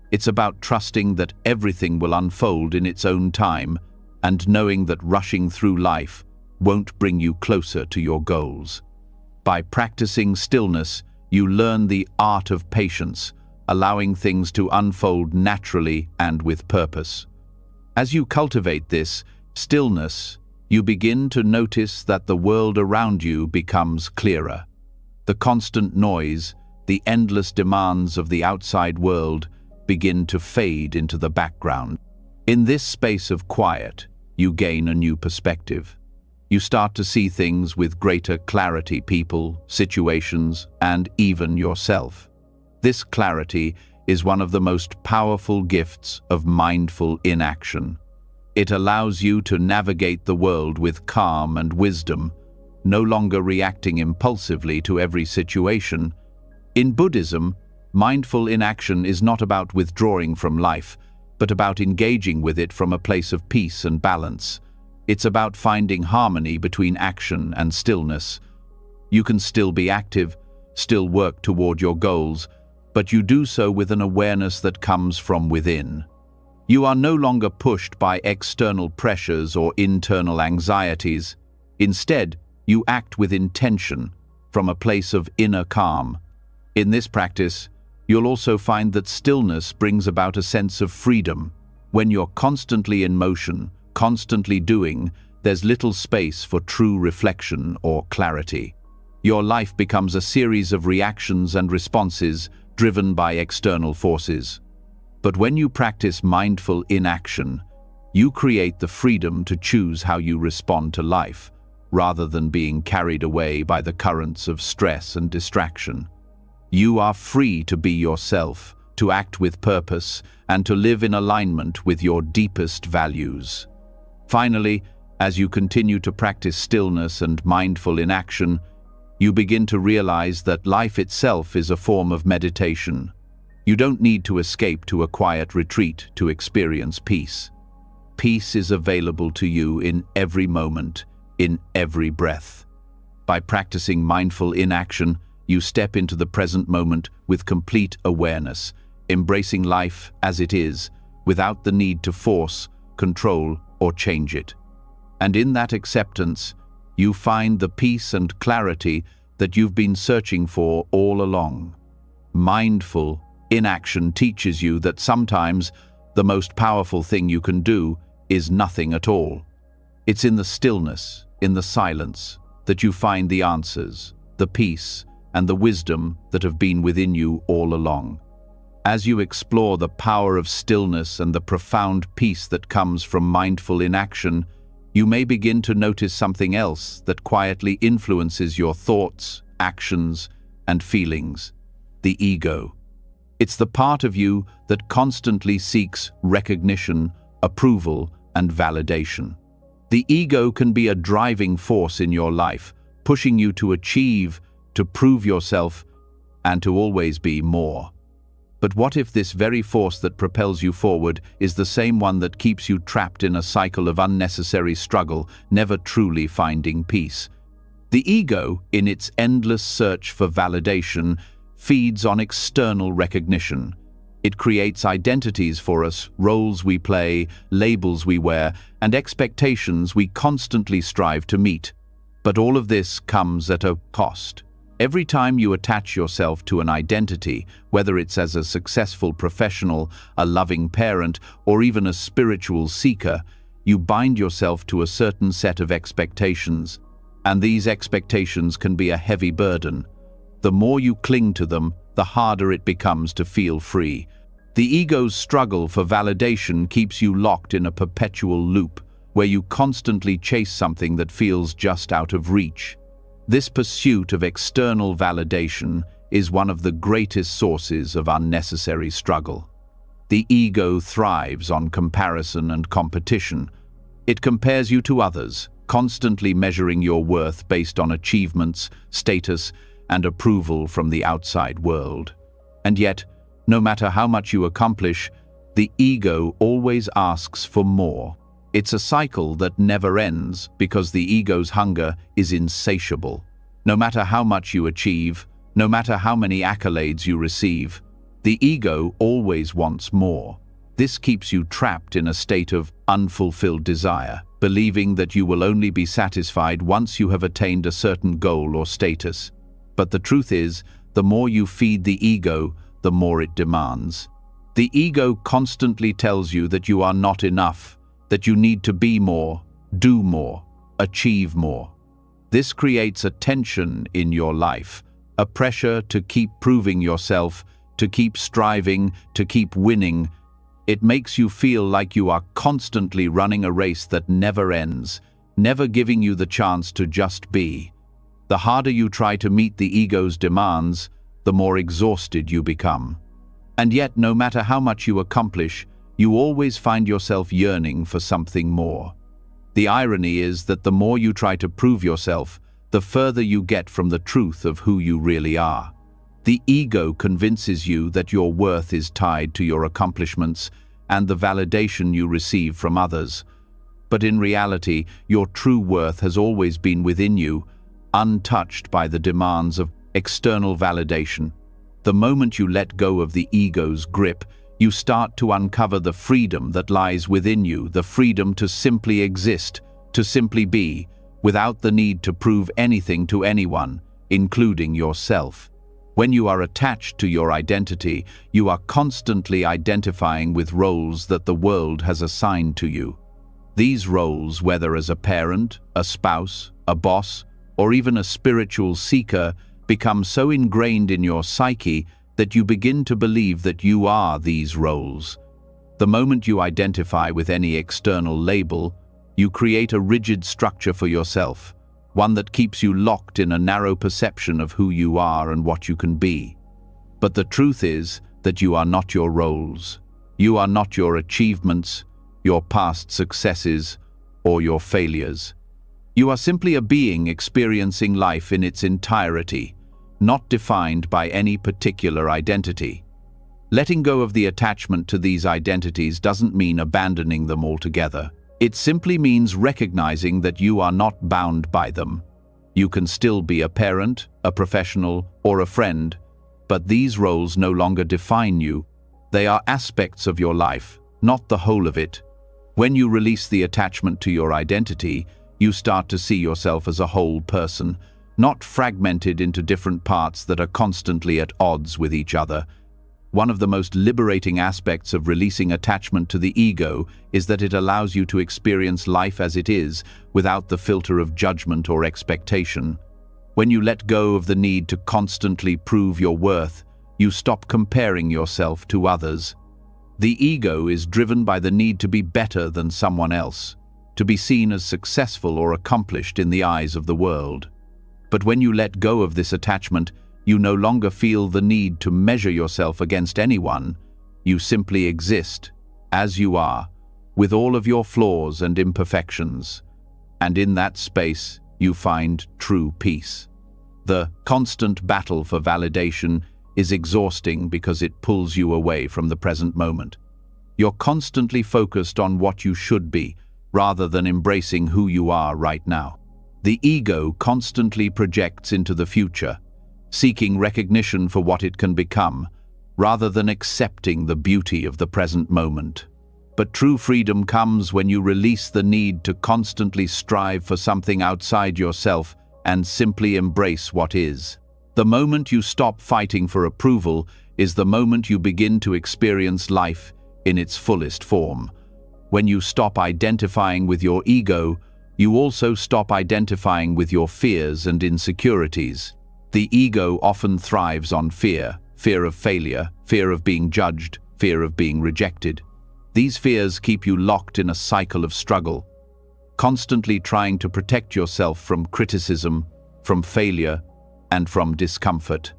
It's about trusting that everything will unfold in its own time and knowing that rushing through life won't bring you closer to your goals. By practicing stillness, you learn the art of patience, allowing things to unfold naturally and with purpose. As you cultivate this stillness, you begin to notice that the world around you becomes clearer. The constant noise, the endless demands of the outside world begin to fade into the background. In this space of quiet, you gain a new perspective. You start to see things with greater clarity, people, situations, and even yourself. This clarity is one of the most powerful gifts of mindful inaction. It allows you to navigate the world with calm and wisdom, no longer reacting impulsively to every situation. In Buddhism, mindful inaction is not about withdrawing from life, but about engaging with it from a place of peace and balance. It's about finding harmony between action and stillness. You can still be active, still work toward your goals, but you do so with an awareness that comes from within. You are no longer pushed by external pressures or internal anxieties. Instead, you act with intention, from a place of inner calm. In this practice, you'll also find that stillness brings about a sense of freedom. When you're constantly in motion, constantly doing, there's little space for true reflection or clarity. Your life becomes a series of reactions and responses driven by external forces. But when you practice mindful inaction, you create the freedom to choose how you respond to life, rather than being carried away by the currents of stress and distraction. You are free to be yourself, to act with purpose, and to live in alignment with your deepest values. Finally, as you continue to practice stillness and mindful inaction, you begin to realize that life itself is a form of meditation. You don't need to escape to a quiet retreat to experience peace. Peace is available to you in every moment, in every breath. By practicing mindful inaction, you step into the present moment with complete awareness, embracing life as it is, without the need to force, control, or change it. And in that acceptance, you find the peace and clarity that you've been searching for all along. Mindful inaction teaches you that sometimes the most powerful thing you can do is nothing at all. It's in the stillness, in the silence, that you find the answers, the peace, and the wisdom that have been within you all along. As you explore the power of stillness and the profound peace that comes from mindful inaction, you may begin to notice something else that quietly influences your thoughts, actions, and feelings: the ego. It's the part of you that constantly seeks recognition, approval, and validation. The ego can be a driving force in your life, pushing you to achieve, to prove yourself, and to always be more. But what if this very force that propels you forward is the same one that keeps you trapped in a cycle of unnecessary struggle, never truly finding peace? The ego, in its endless search for validation, feeds on external recognition. It creates identities for us, roles we play, labels we wear, and expectations we constantly strive to meet. But all of this comes at a cost. Every time you attach yourself to an identity, whether it's as a successful professional, a loving parent, or even a spiritual seeker, you bind yourself to a certain set of expectations, and these expectations can be a heavy burden. The more you cling to them, the harder it becomes to feel free. The ego's struggle for validation keeps you locked in a perpetual loop, where you constantly chase something that feels just out of reach. This pursuit of external validation is one of the greatest sources of unnecessary struggle. The ego thrives on comparison and competition. It compares you to others, constantly measuring your worth based on achievements, status, and approval from the outside world. And yet, no matter how much you accomplish, the ego always asks for more. It's a cycle that never ends because the ego's hunger is insatiable. No matter how much you achieve, no matter how many accolades you receive, the ego always wants more. This keeps you trapped in a state of unfulfilled desire, believing that you will only be satisfied once you have attained a certain goal or status. But the truth is, the more you feed the ego, the more it demands. The ego constantly tells you that you are not enough, that you need to be more, do more, achieve more. This creates a tension in your life, a pressure to keep proving yourself, to keep striving, to keep winning. It makes you feel like you are constantly running a race that never ends, never giving you the chance to just be. The harder you try to meet the ego's demands, the more exhausted you become. And yet, no matter how much you accomplish, you always find yourself yearning for something more. The irony is that the more you try to prove yourself, the further you get from the truth of who you really are. The ego convinces you that your worth is tied to your accomplishments and the validation you receive from others. But in reality, your true worth has always been within you, untouched by the demands of external validation. The moment you let go of the ego's grip, you start to uncover the freedom that lies within you, the freedom to simply exist, to simply be, without the need to prove anything to anyone, including yourself. When you are attached to your identity, you are constantly identifying with roles that the world has assigned to you. These roles, whether as a parent, a spouse, a boss, or even a spiritual seeker become so ingrained in your psyche that you begin to believe that you are these roles. The moment you identify with any external label, you create a rigid structure for yourself, one that keeps you locked in a narrow perception of who you are and what you can be. But the truth is that you are not your roles. You are not your achievements, your past successes, or your failures. You are simply a being experiencing life in its entirety, not defined by any particular identity. Letting go of the attachment to these identities doesn't mean abandoning them altogether. It simply means recognizing that you are not bound by them. You can still be a parent, a professional, or a friend, but these roles no longer define you. They are aspects of your life, not the whole of it. When you release the attachment to your identity, you start to see yourself as a whole person, not fragmented into different parts that are constantly at odds with each other. One of the most liberating aspects of releasing attachment to the ego is that it allows you to experience life as it is, without the filter of judgment or expectation. When you let go of the need to constantly prove your worth, you stop comparing yourself to others. The ego is driven by the need to be better than someone else, to be seen as successful or accomplished in the eyes of the world. But when you let go of this attachment, you no longer feel the need to measure yourself against anyone. You simply exist, as you are, with all of your flaws and imperfections. And in that space, you find true peace. The constant battle for validation is exhausting because it pulls you away from the present moment. You're constantly focused on what you should be, rather than embracing who you are right now. The ego constantly projects into the future, seeking recognition for what it can become, rather than accepting the beauty of the present moment. But true freedom comes when you release the need to constantly strive for something outside yourself and simply embrace what is. The moment you stop fighting for approval is the moment you begin to experience life in its fullest form. When you stop identifying with your ego, you also stop identifying with your fears and insecurities. The ego often thrives on fear, fear of failure, fear of being judged, fear of being rejected. These fears keep you locked in a cycle of struggle, constantly trying to protect yourself from criticism, from failure, and from discomfort.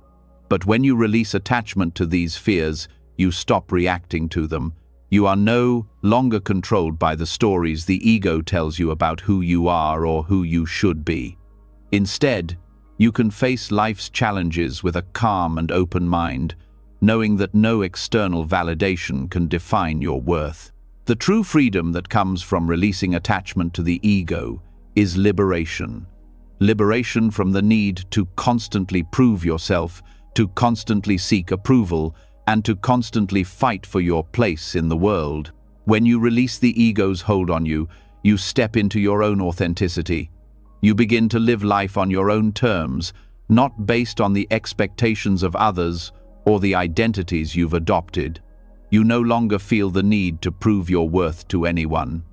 But when you release attachment to these fears, you stop reacting to them. You are no longer controlled by the stories the ego tells you about who you are or who you should be. Instead, you can face life's challenges with a calm and open mind, knowing that no external validation can define your worth. The true freedom that comes from releasing attachment to the ego is liberation. Liberation from the need to constantly prove yourself, to constantly seek approval, and to constantly fight for your place in the world. When you release the ego's hold on you, you step into your own authenticity. You begin to live life on your own terms, not based on the expectations of others or the identities you've adopted. You no longer feel the need to prove your worth to anyone.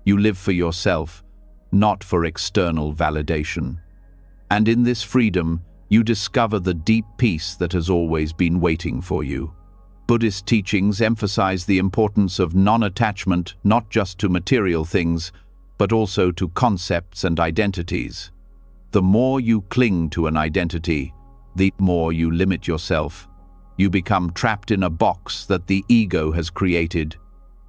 You live for yourself, not for external validation. And in this freedom, you discover the deep peace that has always been waiting for you. Buddhist teachings emphasize the importance of non-attachment, not just to material things, but also to concepts and identities. The more you cling to an identity, the more you limit yourself. You become trapped in a box that the ego has created,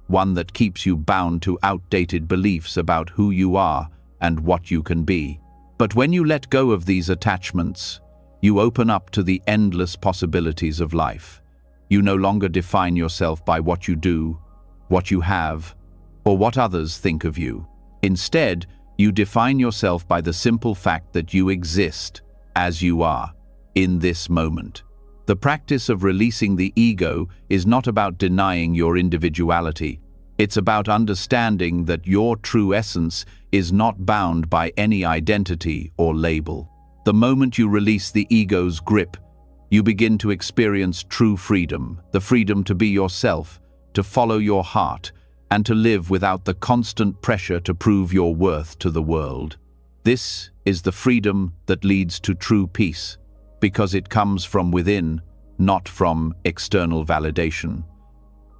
one that keeps you bound to outdated beliefs about who you are and what you can be. But when you let go of these attachments, you open up to the endless possibilities of life. You no longer define yourself by what you do, what you have, or what others think of you. Instead, you define yourself by the simple fact that you exist as you are, in this moment. The practice of releasing the ego is not about denying your individuality. It's about understanding that your true essence is not bound by any identity or label. The moment you release the ego's grip, you begin to experience true freedom, the freedom to be yourself, to follow your heart, and to live without the constant pressure to prove your worth to the world. This is the freedom that leads to true peace, because it comes from within, not from external validation.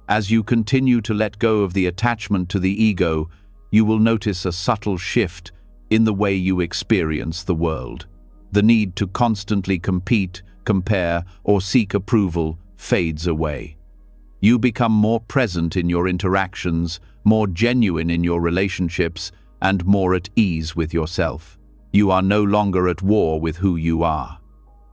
As you continue to let go of the attachment to the ego, you will notice a subtle shift in the way you experience the world. The need to constantly compete, compare, or seek approval fades away. You become more present in your interactions, more genuine in your relationships, and more at ease with yourself. You are no longer at war with who you are.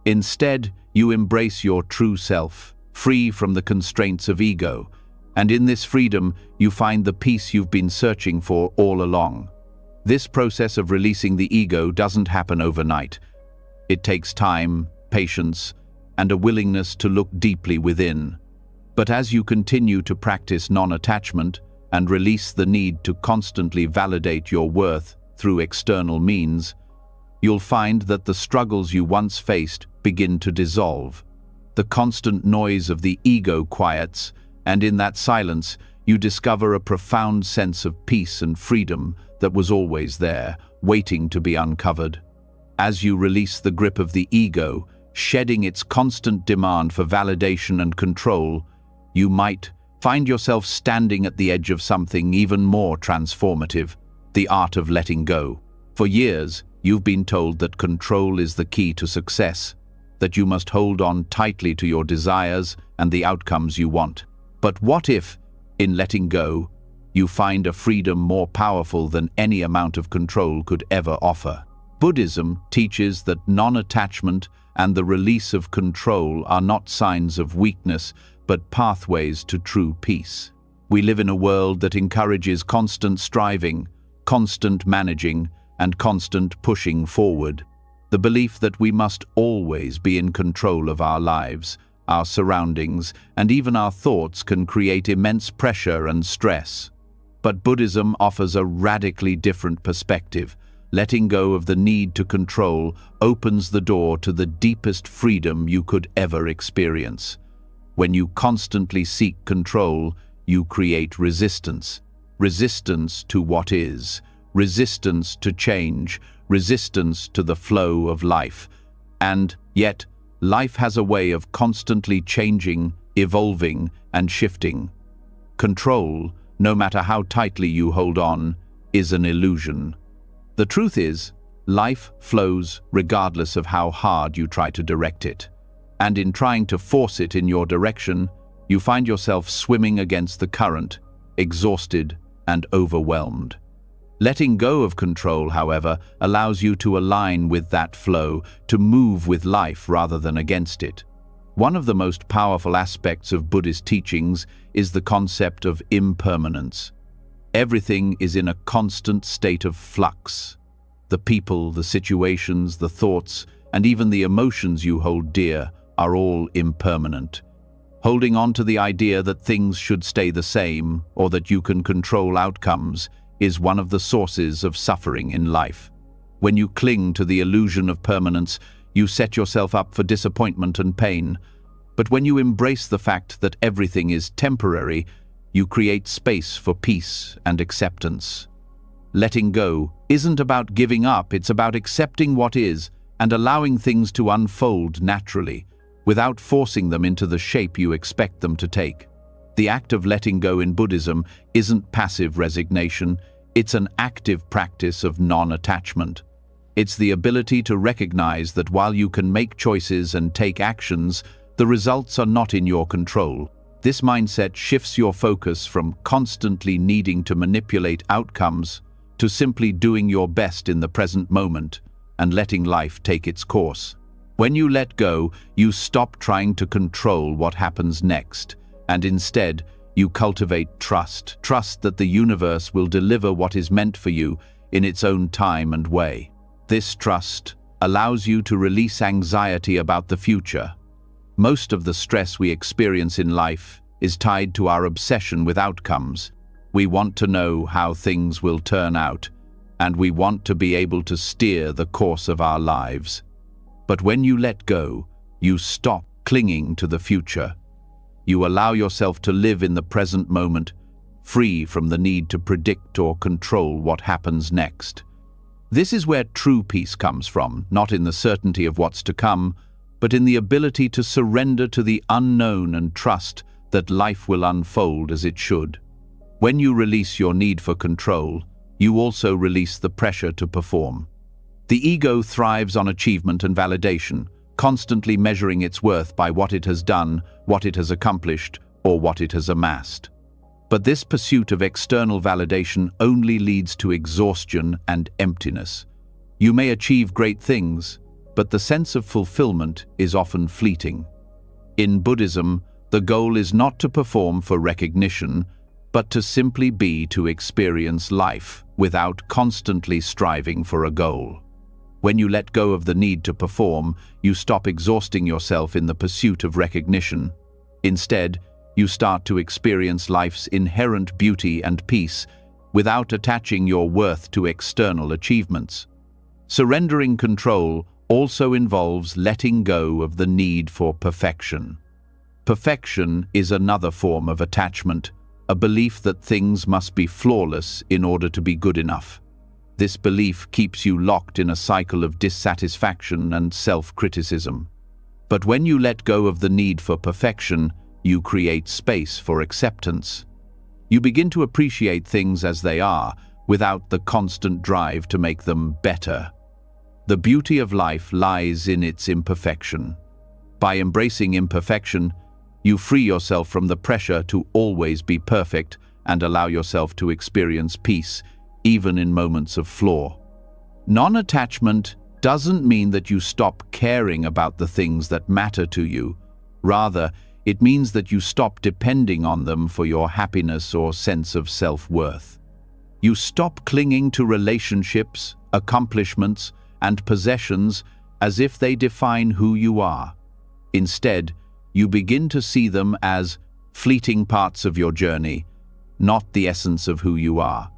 Instead, you embrace your true self, free from the constraints of ego, and in this freedom, you find the peace you've been searching for all along. This process of releasing the ego doesn't happen overnight. It takes time, patience, and a willingness to look deeply within. But as you continue to practice non-attachment and release the need to constantly validate your worth through external means, you'll find that the struggles you once faced begin to dissolve. The constant noise of the ego quiets, and in that silence, you discover a profound sense of peace and freedom that was always there, waiting to be uncovered. As you release the grip of the ego, shedding its constant demand for validation and control, you might find yourself standing at the edge of something even more transformative, the art of letting go. For years, you've been told that control is the key to success, that you must hold on tightly to your desires and the outcomes you want. But what if, in letting go, you find a freedom more powerful than any amount of control could ever offer? Buddhism teaches that non-attachment and the release of control are not signs of weakness, but pathways to true peace. We live in a world that encourages constant striving, constant managing, and constant pushing forward. The belief that we must always be in control of our lives, our surroundings, and even our thoughts can create immense pressure and stress. But Buddhism offers a radically different perspective. Letting go of the need to control opens the door to the deepest freedom you could ever experience. When you constantly seek control, you create resistance. Resistance to what is, resistance to change, resistance to the flow of life. And yet, life has a way of constantly changing, evolving, and shifting. Control, no matter how tightly you hold on, is an illusion. The truth is, life flows regardless of how hard you try to direct it. And in trying to force it in your direction, you find yourself swimming against the current, exhausted and overwhelmed. Letting go of control, however, allows you to align with that flow, to move with life rather than against it. One of the most powerful aspects of Buddhist teachings is the concept of impermanence. Everything is in a constant state of flux. The people, the situations, the thoughts, and even the emotions you hold dear are all impermanent. Holding on to the idea that things should stay the same or that you can control outcomes is one of the sources of suffering in life. When you cling to the illusion of permanence, you set yourself up for disappointment and pain. But when you embrace the fact that everything is temporary, you create space for peace and acceptance. Letting go isn't about giving up, it's about accepting what is and allowing things to unfold naturally, without forcing them into the shape you expect them to take. The act of letting go in Buddhism isn't passive resignation, it's an active practice of non-attachment. It's the ability to recognize that while you can make choices and take actions, the results are not in your control. This mindset shifts your focus from constantly needing to manipulate outcomes to simply doing your best in the present moment and letting life take its course. When you let go, you stop trying to control what happens next, and instead, you cultivate trust that the universe will deliver what is meant for you in its own time and way. This trust allows you to release anxiety about the future. Most of the stress we experience in life is tied to our obsession with outcomes. We want to know how things will turn out, and we want to be able to steer the course of our lives. But when you let go, you stop clinging to the future. You allow yourself to live in the present moment, free from the need to predict or control what happens next. This is where true peace comes from, not in the certainty of what's to come, but in the ability to surrender to the unknown and trust that life will unfold as it should. When you release your need for control, you also release the pressure to perform. The ego thrives on achievement and validation, constantly measuring its worth by what it has done, what it has accomplished, or what it has amassed. But this pursuit of external validation only leads to exhaustion and emptiness. You may achieve great things, but the sense of fulfillment is often fleeting. In Buddhism, the goal is not to perform for recognition, but to simply be to experience life without constantly striving for a goal. When you let go of the need to perform, you stop exhausting yourself in the pursuit of recognition. Instead, you start to experience life's inherent beauty and peace without attaching your worth to external achievements. Surrendering control also involves letting go of the need for perfection. Perfection is another form of attachment, a belief that things must be flawless in order to be good enough. This belief keeps you locked in a cycle of dissatisfaction and self-criticism. But when you let go of the need for perfection, you create space for acceptance. You begin to appreciate things as they are, without the constant drive to make them better. The beauty of life lies in its imperfection. By embracing imperfection, you free yourself from the pressure to always be perfect and allow yourself to experience peace, even in moments of flaw. Non-attachment doesn't mean that you stop caring about the things that matter to you. Rather, it means that you stop depending on them for your happiness or sense of self-worth. You stop clinging to relationships, accomplishments, and possessions as if they define who you are. Instead, you begin to see them as fleeting parts of your journey, not the essence of who you are.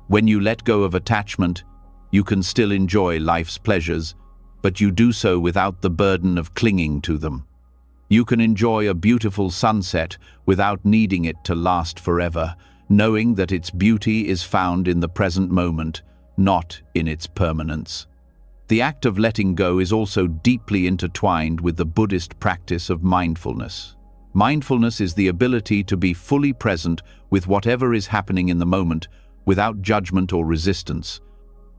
When you let go of attachment, you can still enjoy life's pleasures, but you do so without the burden of clinging to them. You can enjoy a beautiful sunset without needing it to last forever, knowing that its beauty is found in the present moment, not in its permanence. The act of letting go is also deeply intertwined with the Buddhist practice of mindfulness. Mindfulness is the ability to be fully present with whatever is happening in the moment, without judgment or resistance.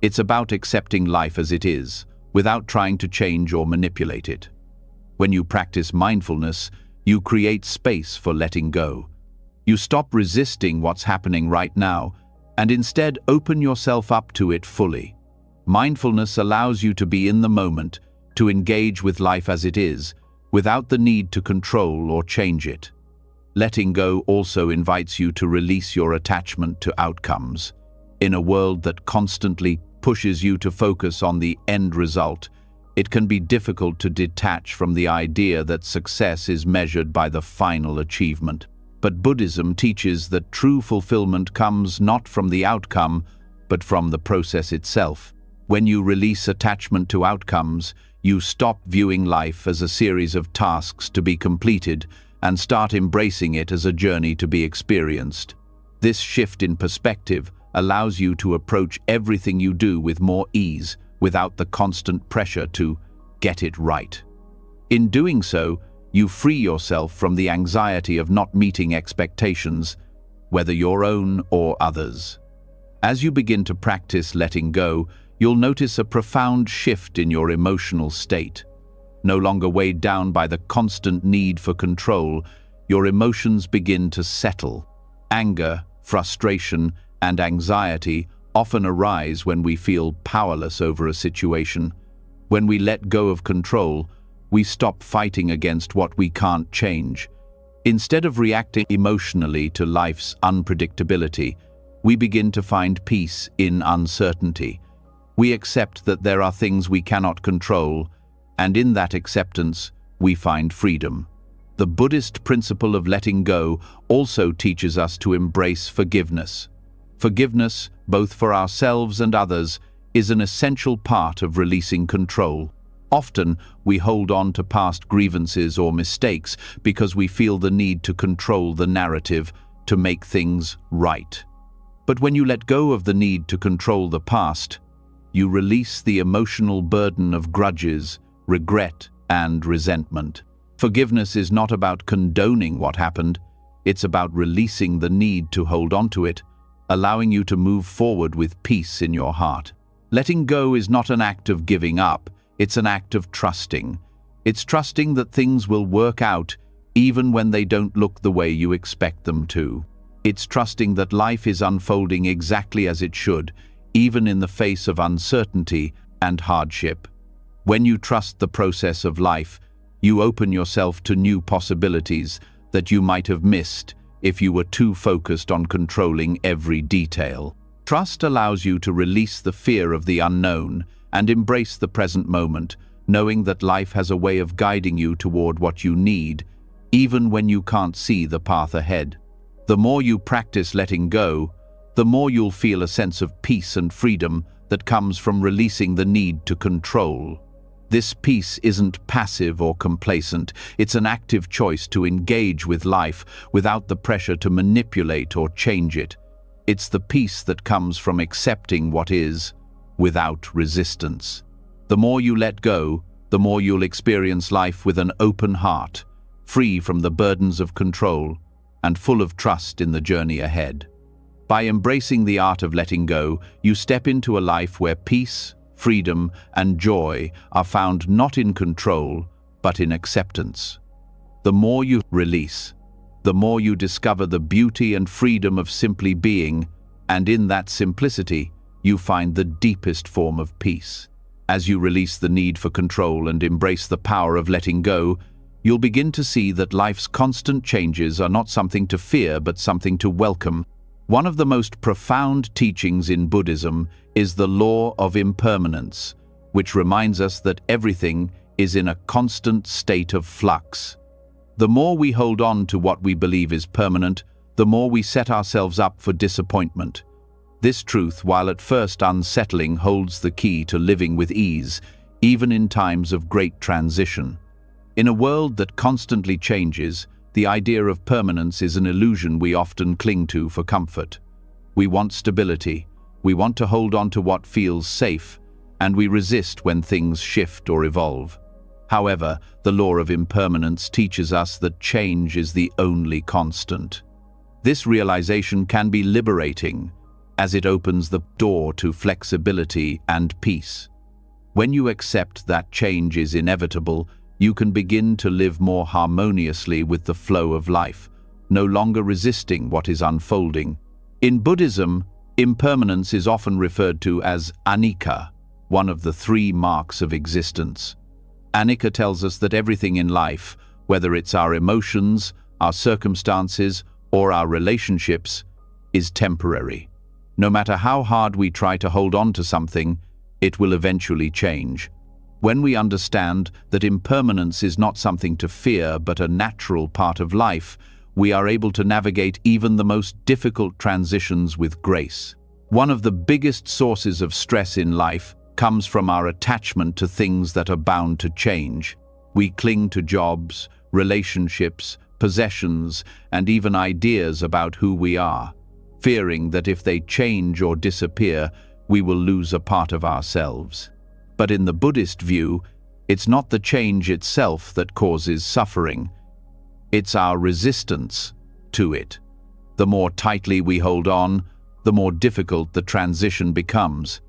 It's about accepting life as it is, without trying to change or manipulate it. When you practice mindfulness, you create space for letting go. You stop resisting what's happening right now, and instead open yourself up to it fully. Mindfulness allows you to be in the moment, to engage with life as it is, without the need to control or change it. Letting go also invites you to release your attachment to outcomes. In a world that constantly pushes you to focus on the end result, it can be difficult to detach from the idea that success is measured by the final achievement. But Buddhism teaches that true fulfillment comes not from the outcome, but from the process itself. When you release attachment to outcomes, you stop viewing life as a series of tasks to be completed and start embracing it as a journey to be experienced. This shift in perspective allows you to approach everything you do with more ease, without the constant pressure to get it right. In doing so, you free yourself from the anxiety of not meeting expectations, whether your own or others. As you begin to practice letting go, you'll notice a profound shift in your emotional state. No longer weighed down by the constant need for control, your emotions begin to settle. Anger, frustration, and anxiety often arise when we feel powerless over a situation. When we let go of control, we stop fighting against what we can't change. Instead of reacting emotionally to life's unpredictability, we begin to find peace in uncertainty. We accept that there are things we cannot control, and in that acceptance, we find freedom. The Buddhist principle of letting go also teaches us to embrace forgiveness. Forgiveness, both for ourselves and others, is an essential part of releasing control. Often, we hold on to past grievances or mistakes because we feel the need to control the narrative, to make things right. But when you let go of the need to control the past, you release the emotional burden of grudges, regret, and resentment. Forgiveness is not about condoning what happened, it's about releasing the need to hold on to it, allowing you to move forward with peace in your heart. Letting go is not an act of giving up, it's an act of trusting. It's trusting that things will work out even when they don't look the way you expect them to. It's trusting that life is unfolding exactly as it should, even in the face of uncertainty and hardship. When you trust the process of life, you open yourself to new possibilities that you might have missed if you were too focused on controlling every detail. Trust allows you to release the fear of the unknown and embrace the present moment, knowing that life has a way of guiding you toward what you need, even when you can't see the path ahead. The more you practice letting go, the more you'll feel a sense of peace and freedom that comes from releasing the need to control. This peace isn't passive or complacent, it's an active choice to engage with life without the pressure to manipulate or change it. It's the peace that comes from accepting what is, without resistance. The more you let go, the more you'll experience life with an open heart, free from the burdens of control, and full of trust in the journey ahead. By embracing the art of letting go, you step into a life where peace, freedom, and joy are found not in control, but in acceptance. The more you release, the more you discover the beauty and freedom of simply being, and in that simplicity, you find the deepest form of peace. As you release the need for control and embrace the power of letting go, you'll begin to see that life's constant changes are not something to fear, but something to welcome. One of the most profound teachings in Buddhism is the law of impermanence, which reminds us that everything is in a constant state of flux. The more we hold on to what we believe is permanent, the more we set ourselves up for disappointment. This truth, while at first unsettling, holds the key to living with ease, even in times of great transition. In a world that constantly changes, the idea of permanence is an illusion we often cling to for comfort. We want stability, we want to hold on to what feels safe, and we resist when things shift or evolve. However, the law of impermanence teaches us that change is the only constant. This realization can be liberating, as it opens the door to flexibility and peace. When you accept that change is inevitable, you can begin to live more harmoniously with the flow of life, no longer resisting what is unfolding. In Buddhism, impermanence is often referred to as anicca, one of the three marks of existence. Anicca tells us that everything in life, whether it's our emotions, our circumstances, or our relationships, is temporary. No matter how hard we try to hold on to something, it will eventually change. When we understand that impermanence is not something to fear but a natural part of life, we are able to navigate even the most difficult transitions with grace. One of the biggest sources of stress in life comes from our attachment to things that are bound to change. We cling to jobs, relationships, possessions, and even ideas about who we are, fearing that if they change or disappear, we will lose a part of ourselves. But in the Buddhist view, it's not the change itself that causes suffering. It's our resistance to it. The more tightly we hold on, the more difficult the transition becomes.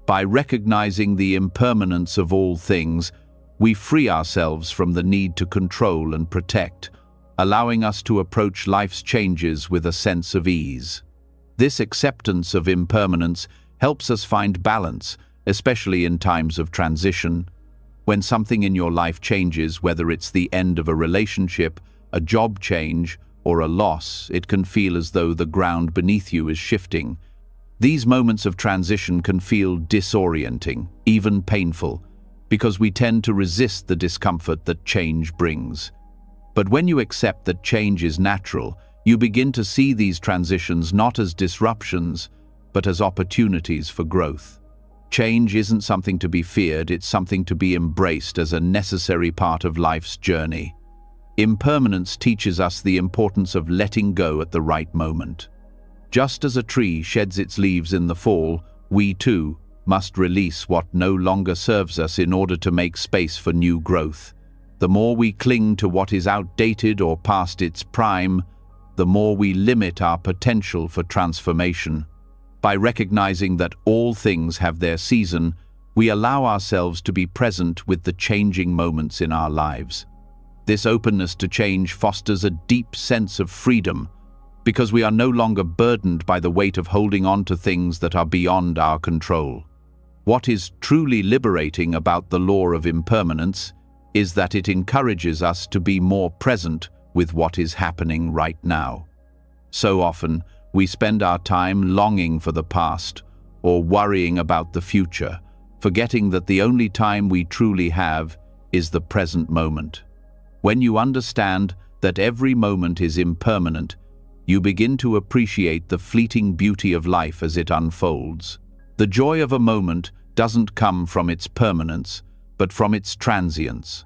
By recognizing the impermanence of all things, we free ourselves from the need to control and protect, allowing us to approach life's changes with a sense of ease. This acceptance of impermanence helps us find balance, especially in times of transition. When something in your life changes, whether it's the end of a relationship, a job change, or a loss, it can feel as though the ground beneath you is shifting. These moments of transition can feel disorienting, even painful, because we tend to resist the discomfort that change brings. But when you accept that change is natural, you begin to see these transitions not as disruptions, but as opportunities for growth. Change isn't something to be feared, it's something to be embraced as a necessary part of life's journey. Impermanence teaches us the importance of letting go at the right moment. Just as a tree sheds its leaves in the fall, we too must release what no longer serves us in order to make space for new growth. The more we cling to what is outdated or past its prime, the more we limit our potential for transformation. By recognizing that all things have their season, we allow ourselves to be present with the changing moments in our lives. This openness to change fosters a deep sense of freedom, because we are no longer burdened by the weight of holding on to things that are beyond our control. What is truly liberating about the law of impermanence is that it encourages us to be more present with what is happening right now. So often, we spend our time longing for the past or worrying about the future, forgetting that the only time we truly have is the present moment. When you understand that every moment is impermanent, you begin to appreciate the fleeting beauty of life as it unfolds. The joy of a moment doesn't come from its permanence, but from its transience.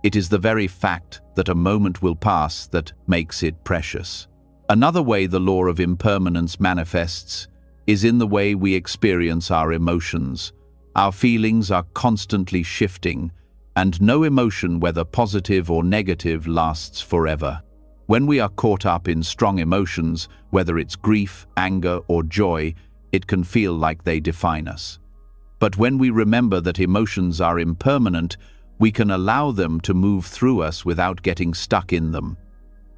It is the very fact that a moment will pass that makes it precious. Another way the law of impermanence manifests is in the way we experience our emotions. Our feelings are constantly shifting, and no emotion, whether positive or negative, lasts forever. When we are caught up in strong emotions, whether it's grief, anger, or joy, it can feel like they define us. But when we remember that emotions are impermanent, we can allow them to move through us without getting stuck in them.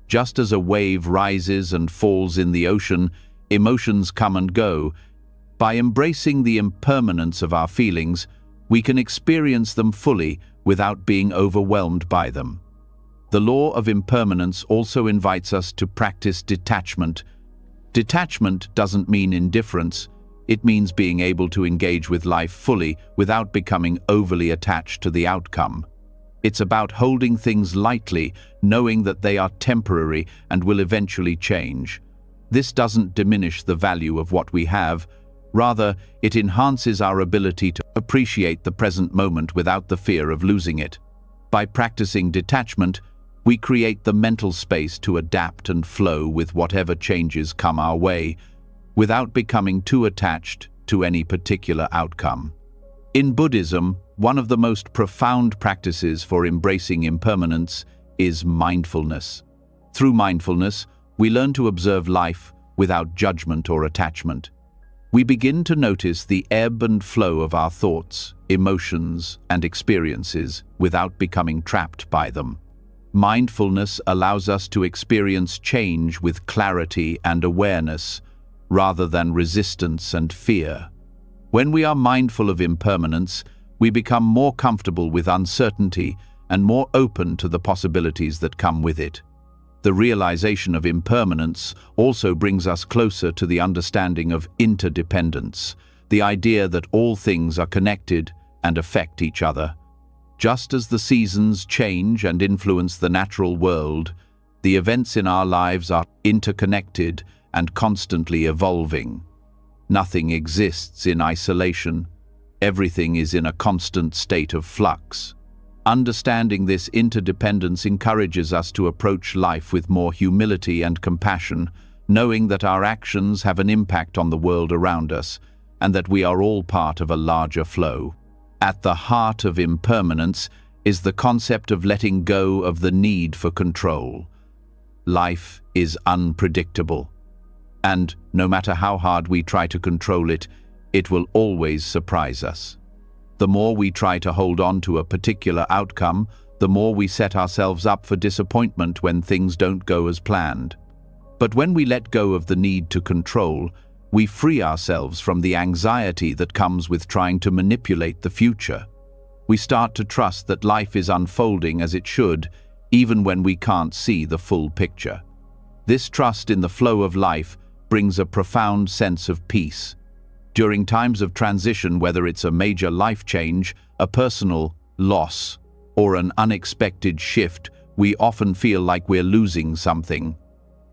Just as a wave rises and falls in the ocean, emotions come and go. By embracing the impermanence of our feelings, we can experience them fully without being overwhelmed by them. The law of impermanence also invites us to practice detachment. Detachment doesn't mean indifference. It means being able to engage with life fully without becoming overly attached to the outcome. It's about holding things lightly, knowing that they are temporary and will eventually change. This doesn't diminish the value of what we have. Rather, it enhances our ability to appreciate the present moment without the fear of losing it. By practicing detachment, we create the mental space to adapt and flow with whatever changes come our way, without becoming too attached to any particular outcome. In Buddhism, one of the most profound practices for embracing impermanence is mindfulness. Through mindfulness, we learn to observe life without judgment or attachment. We begin to notice the ebb and flow of our thoughts, emotions, and experiences without becoming trapped by them. Mindfulness allows us to experience change with clarity and awareness, rather than resistance and fear. When we are mindful of impermanence, we become more comfortable with uncertainty and more open to the possibilities that come with it. The realization of impermanence also brings us closer to the understanding of interdependence, the idea that all things are connected and affect each other. Just as the seasons change and influence the natural world, the events in our lives are interconnected and constantly evolving. Nothing exists in isolation. Everything is in a constant state of flux. Understanding this interdependence encourages us to approach life with more humility and compassion, knowing that our actions have an impact on the world around us and that we are all part of a larger flow. At the heart of impermanence is the concept of letting go of the need for control. Life is unpredictable, and no matter how hard we try to control it, it will always surprise us. The more we try to hold on to a particular outcome, the more we set ourselves up for disappointment when things don't go as planned. But when we let go of the need to control, we free ourselves from the anxiety that comes with trying to manipulate the future. We start to trust that life is unfolding as it should, even when we can't see the full picture. This trust in the flow of life brings a profound sense of peace. During times of transition, whether it's a major life change, a personal loss, or an unexpected shift, we often feel like we're losing something.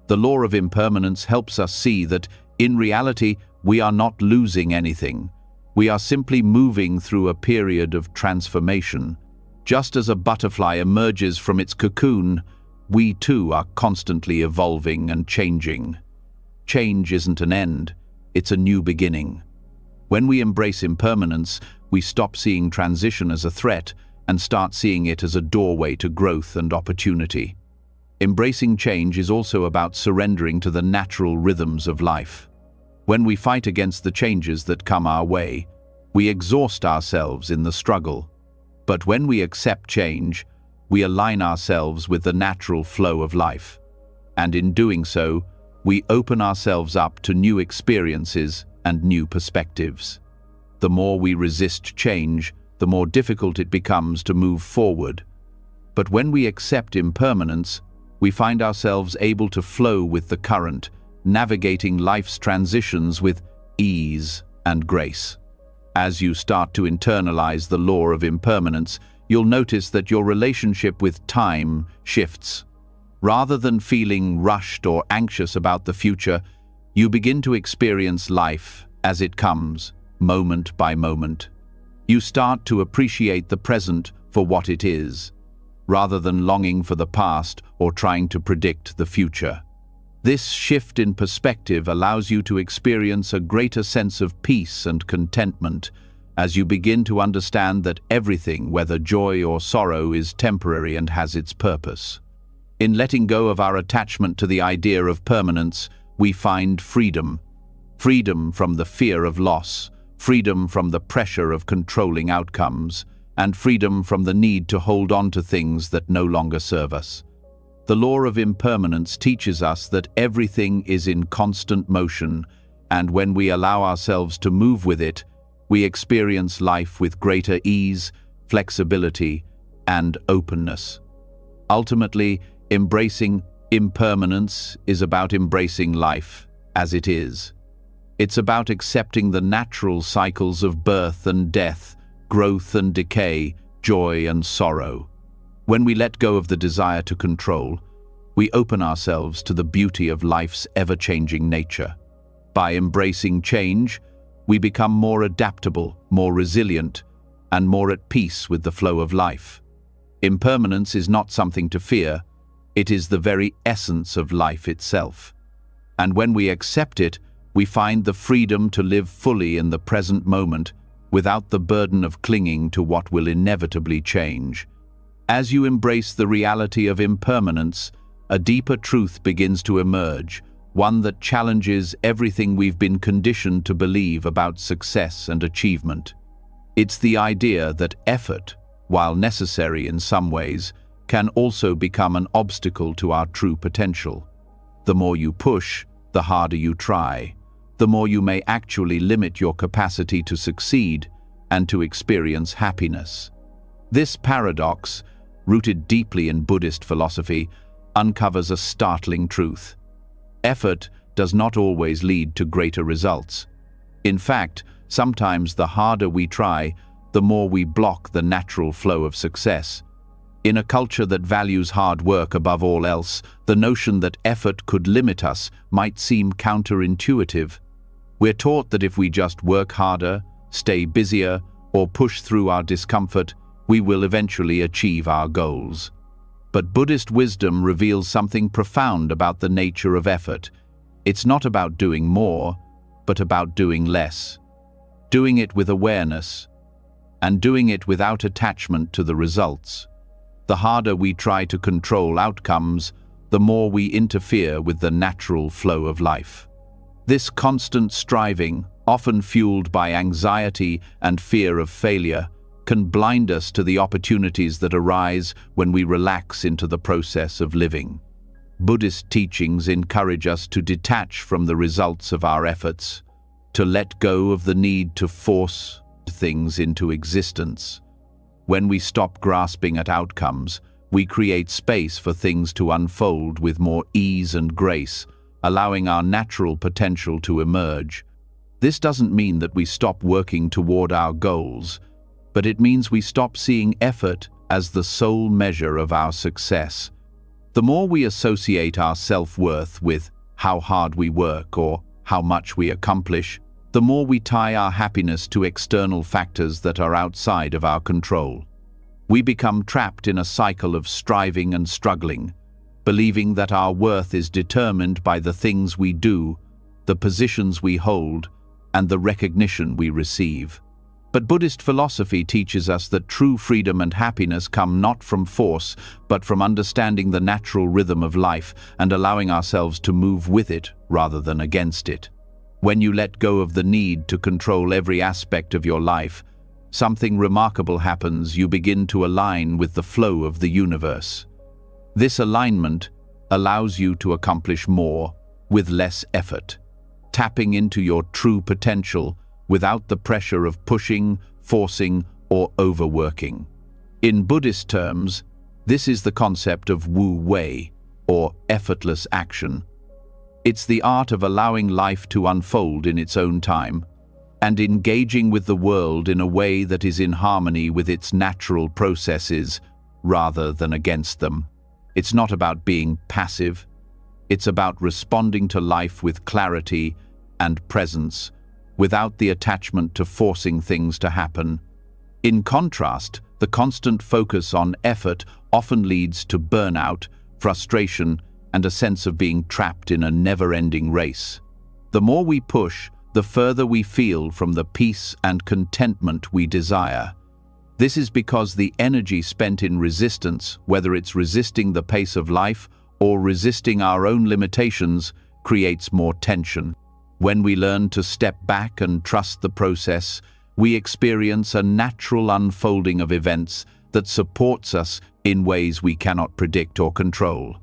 The law of impermanence helps us see that, in reality, we are not losing anything. We are simply moving through a period of transformation. Just as a butterfly emerges from its cocoon, we too are constantly evolving and changing. Change isn't an end, it's a new beginning. When we embrace impermanence, we stop seeing transition as a threat and start seeing it as a doorway to growth and opportunity. Embracing change is also about surrendering to the natural rhythms of life. When we fight against the changes that come our way, we exhaust ourselves in the struggle. But when we accept change, we align ourselves with the natural flow of life. And in doing so, we open ourselves up to new experiences and new perspectives. The more we resist change, the more difficult it becomes to move forward. But when we accept impermanence, we find ourselves able to flow with the current, navigating life's transitions with ease and grace. As you start to internalize the law of impermanence, you'll notice that your relationship with time shifts. Rather than feeling rushed or anxious about the future, you begin to experience life as it comes, moment by moment. You start to appreciate the present for what it is, rather than longing for the past or trying to predict the future. This shift in perspective allows you to experience a greater sense of peace and contentment as you begin to understand that everything, whether joy or sorrow, is temporary and has its purpose. In letting go of our attachment to the idea of permanence, we find freedom. Freedom from the fear of loss, freedom from the pressure of controlling outcomes, and freedom from the need to hold on to things that no longer serve us. The law of impermanence teaches us that everything is in constant motion, and when we allow ourselves to move with it, we experience life with greater ease, flexibility, and openness. Ultimately, embracing impermanence is about embracing life as it is. It's about accepting the natural cycles of birth and death, growth and decay, joy and sorrow. When we let go of the desire to control, we open ourselves to the beauty of life's ever-changing nature. By embracing change, we become more adaptable, more resilient, and more at peace with the flow of life. Impermanence is not something to fear, it is the very essence of life itself. And when we accept it, we find the freedom to live fully in the present moment without the burden of clinging to what will inevitably change. As you embrace the reality of impermanence, a deeper truth begins to emerge, one that challenges everything we've been conditioned to believe about success and achievement. It's the idea that effort, while necessary in some ways, can also become an obstacle to our true potential. The more you push, the harder you try. The more you may actually limit your capacity to succeed and to experience happiness. This paradox, rooted deeply in Buddhist philosophy, uncovers a startling truth. Effort does not always lead to greater results. In fact, sometimes the harder we try, the more we block the natural flow of success. In a culture that values hard work above all else, the notion that effort could limit us might seem counterintuitive. We're taught that if we just work harder, stay busier, or push through our discomfort, we will eventually achieve our goals. But Buddhist wisdom reveals something profound about the nature of effort. It's not about doing more, but about doing less. Doing it with awareness, and doing it without attachment to the results. The harder we try to control outcomes, the more we interfere with the natural flow of life. This constant striving, often fueled by anxiety and fear of failure, can blind us to the opportunities that arise when we relax into the process of living. Buddhist teachings encourage us to detach from the results of our efforts, to let go of the need to force things into existence. When we stop grasping at outcomes, we create space for things to unfold with more ease and grace, allowing our natural potential to emerge. This doesn't mean that we stop working toward our goals, but it means we stop seeing effort as the sole measure of our success. The more we associate our self-worth with how hard we work or how much we accomplish, the more we tie our happiness to external factors that are outside of our control. We become trapped in a cycle of striving and struggling, believing that our worth is determined by the things we do, the positions we hold, and the recognition we receive. But Buddhist philosophy teaches us that true freedom and happiness come not from force, but from understanding the natural rhythm of life and allowing ourselves to move with it rather than against it. When you let go of the need to control every aspect of your life, something remarkable happens. You begin to align with the flow of the universe. This alignment allows you to accomplish more with less effort, tapping into your true potential without the pressure of pushing, forcing, or overworking. In Buddhist terms, this is the concept of Wu Wei, or effortless action. It's the art of allowing life to unfold in its own time and engaging with the world in a way that is in harmony with its natural processes rather than against them. It's not about being passive. It's about responding to life with clarity and presence, without the attachment to forcing things to happen. In contrast, the constant focus on effort often leads to burnout, frustration, and a sense of being trapped in a never-ending race. The more we push, the further we feel from the peace and contentment we desire. This is because the energy spent in resistance, whether it's resisting the pace of life or resisting our own limitations, creates more tension. When we learn to step back and trust the process, we experience a natural unfolding of events that supports us in ways we cannot predict or control.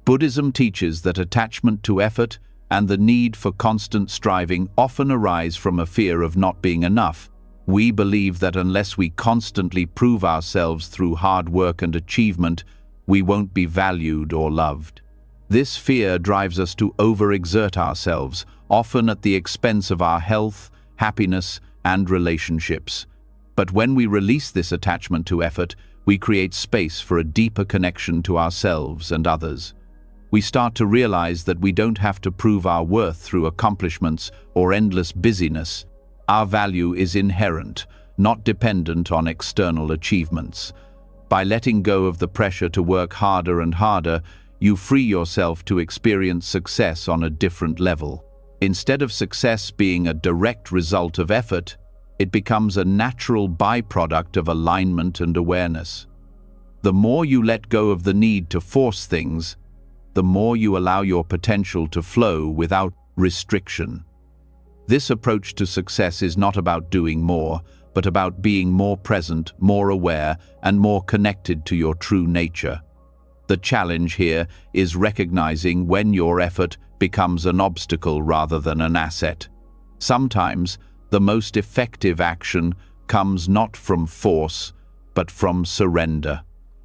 Buddhism teaches that attachment to effort and the need for constant striving often arise from a fear of not being enough. We believe that unless we constantly prove ourselves through hard work and achievement, we won't be valued or loved. This fear drives us to overexert ourselves, often at the expense of our health, happiness, and relationships. But when we release this attachment to effort, we create space for a deeper connection to ourselves and others. We start to realize that we don't have to prove our worth through accomplishments or endless busyness. Our value is inherent, not dependent on external achievements. By letting go of the pressure to work harder and harder, you free yourself to experience success on a different level. Instead of success being a direct result of effort, it becomes a natural byproduct of alignment and awareness. The more you let go of the need to force things, the more you allow your potential to flow without restriction. This approach to success is not about doing more, but about being more present, more aware, and more connected to your true nature. The challenge here is recognizing when your effort becomes an obstacle rather than an asset. Sometimes, the most effective action comes not from force, but from surrender.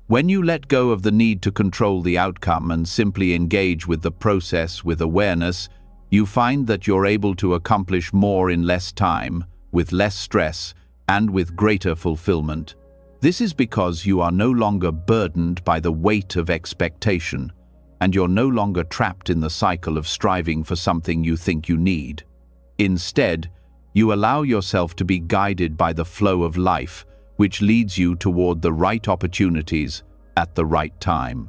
When you let go of the need to control the outcome and simply engage with the process with awareness, you find that you're able to accomplish more in less time, with less stress, and with greater fulfillment. This is because you are no longer burdened by the weight of expectation, and you're no longer trapped in the cycle of striving for something you think you need. Instead, you allow yourself to be guided by the flow of life, which leads you toward the right opportunities at the right time.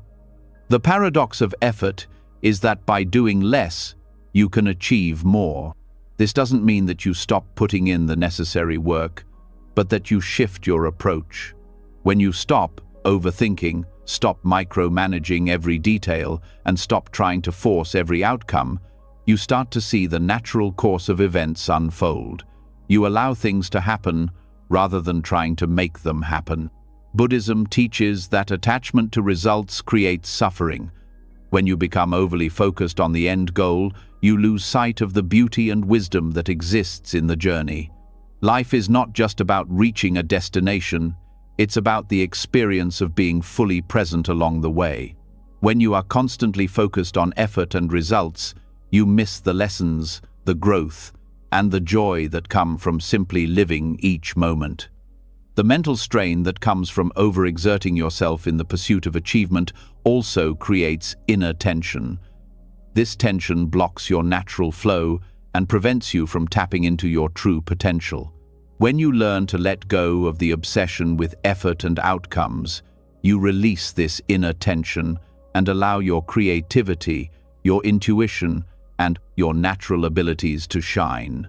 The paradox of effort is that by doing less, you can achieve more. This doesn't mean that you stop putting in the necessary work, but that you shift your approach. When you stop overthinking, stop micromanaging every detail, and stop trying to force every outcome, you start to see the natural course of events unfold. You allow things to happen rather than trying to make them happen. Buddhism teaches that attachment to results creates suffering. When you become overly focused on the end goal, you lose sight of the beauty and wisdom that exists in the journey. Life is not just about reaching a destination, it's about the experience of being fully present along the way. When you are constantly focused on effort and results, you miss the lessons, the growth, and the joy that come from simply living each moment. The mental strain that comes from overexerting yourself in the pursuit of achievement also creates inner tension. This tension blocks your natural flow and prevents you from tapping into your true potential. When you learn to let go of the obsession with effort and outcomes, you release this inner tension and allow your creativity, your intuition, and your natural abilities to shine.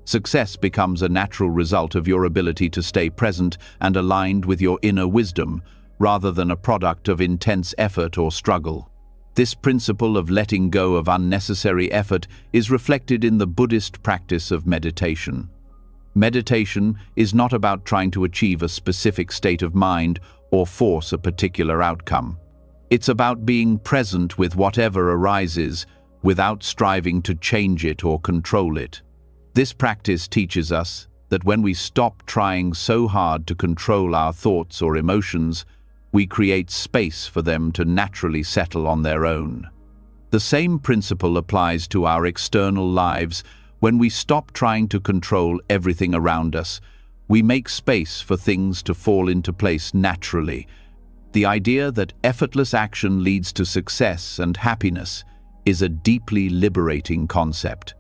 Success becomes a natural result of your ability to stay present and aligned with your inner wisdom, rather than a product of intense effort or struggle. This principle of letting go of unnecessary effort is reflected in the Buddhist practice of meditation. Meditation is not about trying to achieve a specific state of mind or force a particular outcome. It's about being present with whatever arises, without striving to change it or control it. This practice teaches us that when we stop trying so hard to control our thoughts or emotions, we create space for them to naturally settle on their own. The same principle applies to our external lives. When we stop trying to control everything around us, we make space for things to fall into place naturally. The idea that effortless action leads to success and happiness is a deeply liberating concept.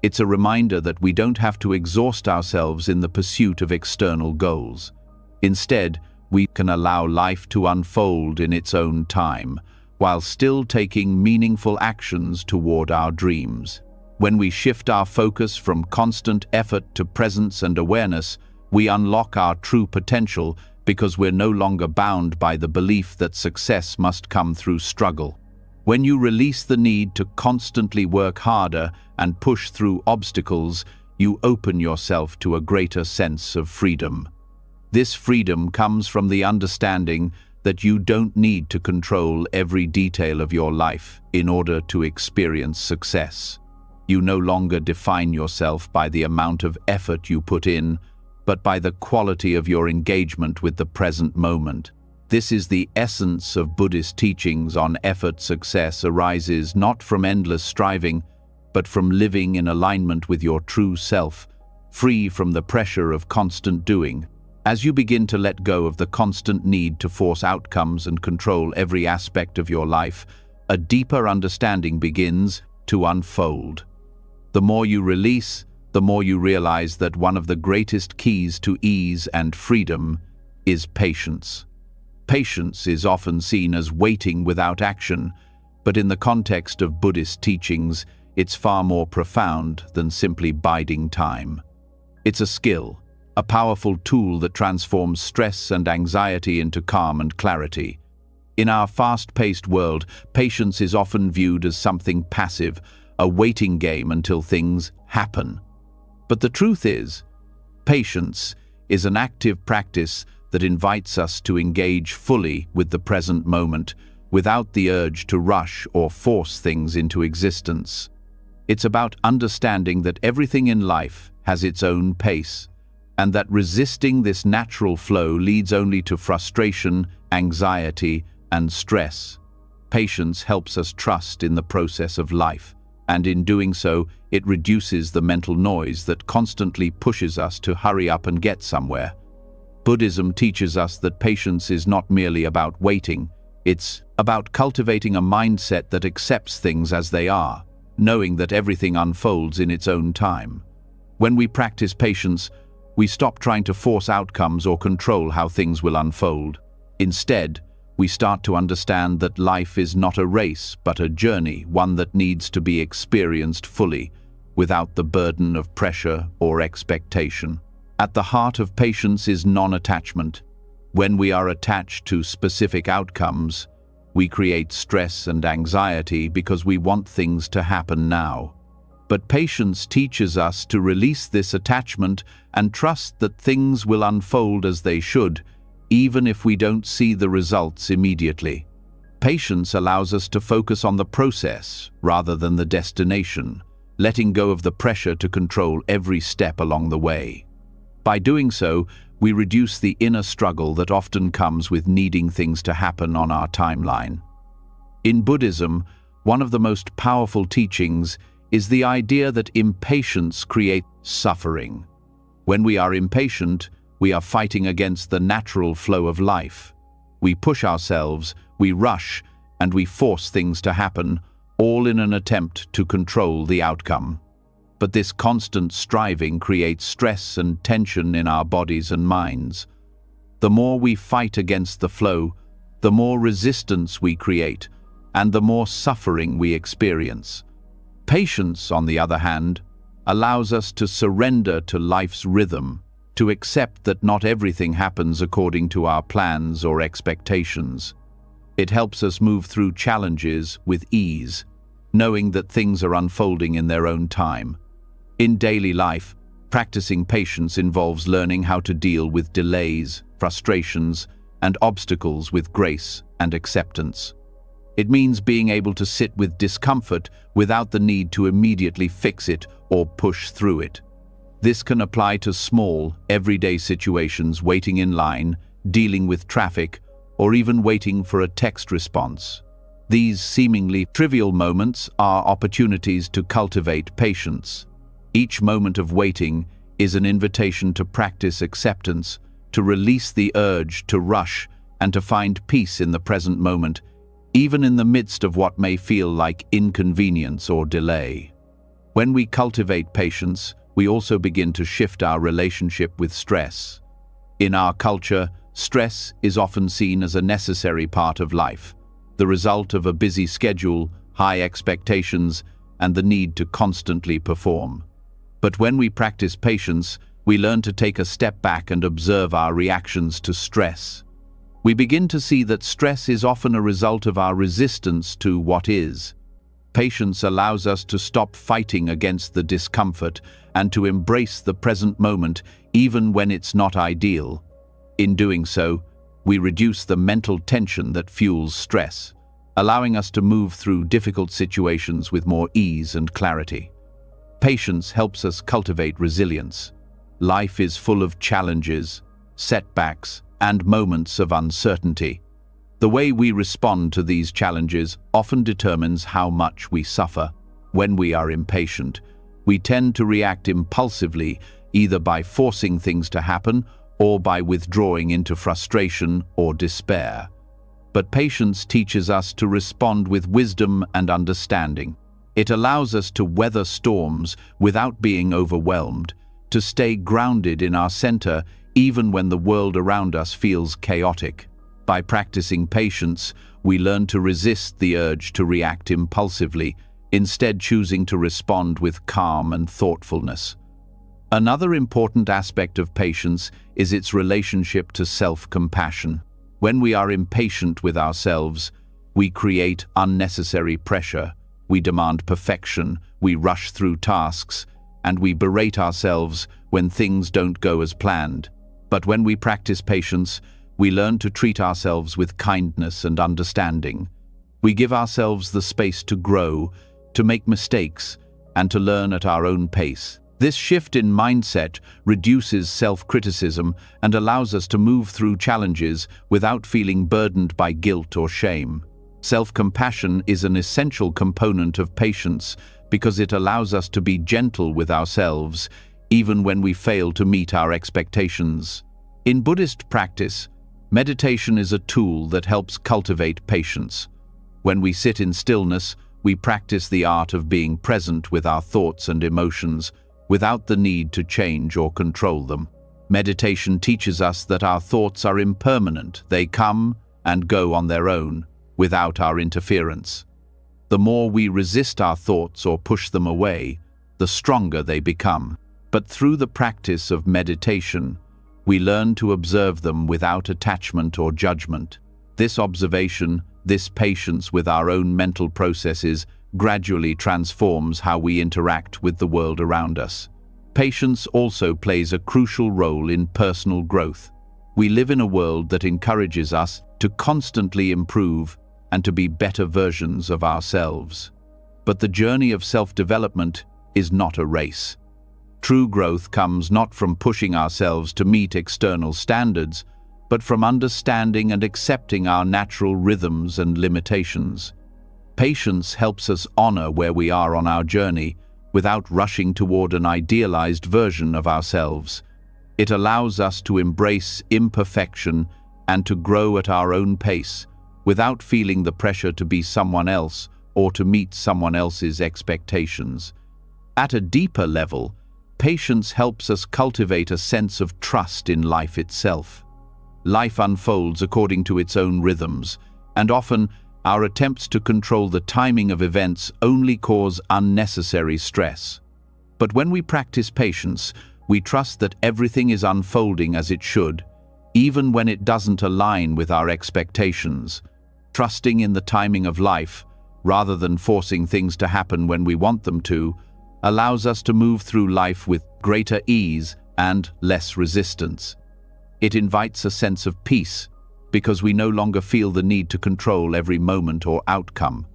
It's a reminder that we don't have to exhaust ourselves in the pursuit of external goals. Instead, we can allow life to unfold in its own time, while still taking meaningful actions toward our dreams. When we shift our focus from constant effort to presence and awareness, we unlock our true potential because we're no longer bound by the belief that success must come through struggle. When you release the need to constantly work harder and push through obstacles, you open yourself to a greater sense of freedom. This freedom comes from the understanding that you don't need to control every detail of your life in order to experience success. You no longer define yourself by the amount of effort you put in, but by the quality of your engagement with the present moment. This is the essence of Buddhist teachings on effort. Success arises not from endless striving, but from living in alignment with your true self, free from the pressure of constant doing. As you begin to let go of the constant need to force outcomes and control every aspect of your life, a deeper understanding begins to unfold. The more you release, the more you realize that one of the greatest keys to ease and freedom is patience. Patience is often seen as waiting without action, but in the context of Buddhist teachings, it's far more profound than simply biding time. It's a skill, a powerful tool that transforms stress and anxiety into calm and clarity. In our fast-paced world, patience is often viewed as something passive, a waiting game until things happen. But the truth is, patience is an active practice that invites us to engage fully with the present moment, without the urge to rush or force things into existence. It's about understanding that everything in life has its own pace, and that resisting this natural flow leads only to frustration, anxiety, and stress. Patience helps us trust in the process of life, and in doing so, it reduces the mental noise that constantly pushes us to hurry up and get somewhere. Buddhism teaches us that patience is not merely about waiting, it's about cultivating a mindset that accepts things as they are, knowing that everything unfolds in its own time. When we practice patience, we stop trying to force outcomes or control how things will unfold. Instead, we start to understand that life is not a race, but a journey, one that needs to be experienced fully, without the burden of pressure or expectation. At the heart of patience is non-attachment. When we are attached to specific outcomes, we create stress and anxiety because we want things to happen now. But patience teaches us to release this attachment and trust that things will unfold as they should, even if we don't see the results immediately. Patience allows us to focus on the process rather than the destination, letting go of the pressure to control every step along the way. By doing so, we reduce the inner struggle that often comes with needing things to happen on our timeline. In Buddhism, one of the most powerful teachings is the idea that impatience creates suffering. When we are impatient, we are fighting against the natural flow of life. We push ourselves, we rush, and we force things to happen, all in an attempt to control the outcome. But this constant striving creates stress and tension in our bodies and minds. The more we fight against the flow, the more resistance we create, and the more suffering we experience. Patience, on the other hand, allows us to surrender to life's rhythm, to accept that not everything happens according to our plans or expectations. It helps us move through challenges with ease, knowing that things are unfolding in their own time. In daily life, practicing patience involves learning how to deal with delays, frustrations, and obstacles with grace and acceptance. It means being able to sit with discomfort without the need to immediately fix it or push through it. This can apply to small, everyday situations, waiting in line, dealing with traffic, or even waiting for a text response. These seemingly trivial moments are opportunities to cultivate patience. Each moment of waiting is an invitation to practice acceptance, to release the urge to rush, and to find peace in the present moment, even in the midst of what may feel like inconvenience or delay. When we cultivate patience, we also begin to shift our relationship with stress. In our culture, stress is often seen as a necessary part of life, the result of a busy schedule, high expectations, and the need to constantly perform. But when we practice patience, we learn to take a step back and observe our reactions to stress. We begin to see that stress is often a result of our resistance to what is. Patience allows us to stop fighting against the discomfort and to embrace the present moment, even when it's not ideal. In doing so, we reduce the mental tension that fuels stress, allowing us to move through difficult situations with more ease and clarity. Patience helps us cultivate resilience. Life is full of challenges, setbacks, and moments of uncertainty. The way we respond to these challenges often determines how much we suffer. When we are impatient, we tend to react impulsively, either by forcing things to happen or by withdrawing into frustration or despair. But patience teaches us to respond with wisdom and understanding. It allows us to weather storms without being overwhelmed, to stay grounded in our center even when the world around us feels chaotic. By practicing patience, we learn to resist the urge to react impulsively, instead choosing to respond with calm and thoughtfulness. Another important aspect of patience is its relationship to self-compassion. When we are impatient with ourselves, we create unnecessary pressure, we demand perfection, we rush through tasks, and we berate ourselves when things don't go as planned. But when we practice patience, we learn to treat ourselves with kindness and understanding. We give ourselves the space to grow, to make mistakes, and to learn at our own pace. This shift in mindset reduces self-criticism and allows us to move through challenges without feeling burdened by guilt or shame. Self-compassion is an essential component of patience because it allows us to be gentle with ourselves, even when we fail to meet our expectations. In Buddhist practice, meditation is a tool that helps cultivate patience. When we sit in stillness, we practice the art of being present with our thoughts and emotions, without the need to change or control them. Meditation teaches us that our thoughts are impermanent. They come and go on their own, without our interference. The more we resist our thoughts or push them away, the stronger they become. But through the practice of meditation, we learn to observe them without attachment or judgment. This observation, this patience with our own mental processes, gradually transforms how we interact with the world around us. Patience also plays a crucial role in personal growth. We live in a world that encourages us to constantly improve and to be better versions of ourselves. But the journey of self-development is not a race. True growth comes not from pushing ourselves to meet external standards, but from understanding and accepting our natural rhythms and limitations. Patience helps us honor where we are on our journey without rushing toward an idealized version of ourselves. It allows us to embrace imperfection and to grow at our own pace, without feeling the pressure to be someone else or to meet someone else's expectations. At a deeper level, patience helps us cultivate a sense of trust in life itself. Life unfolds according to its own rhythms, and often our attempts to control the timing of events only cause unnecessary stress. But when we practice patience, we trust that everything is unfolding as it should, even when it doesn't align with our expectations. Trusting in the timing of life, rather than forcing things to happen when we want them to, allows us to move through life with greater ease and less resistance. It invites a sense of peace, because we no longer feel the need to control every moment or outcome.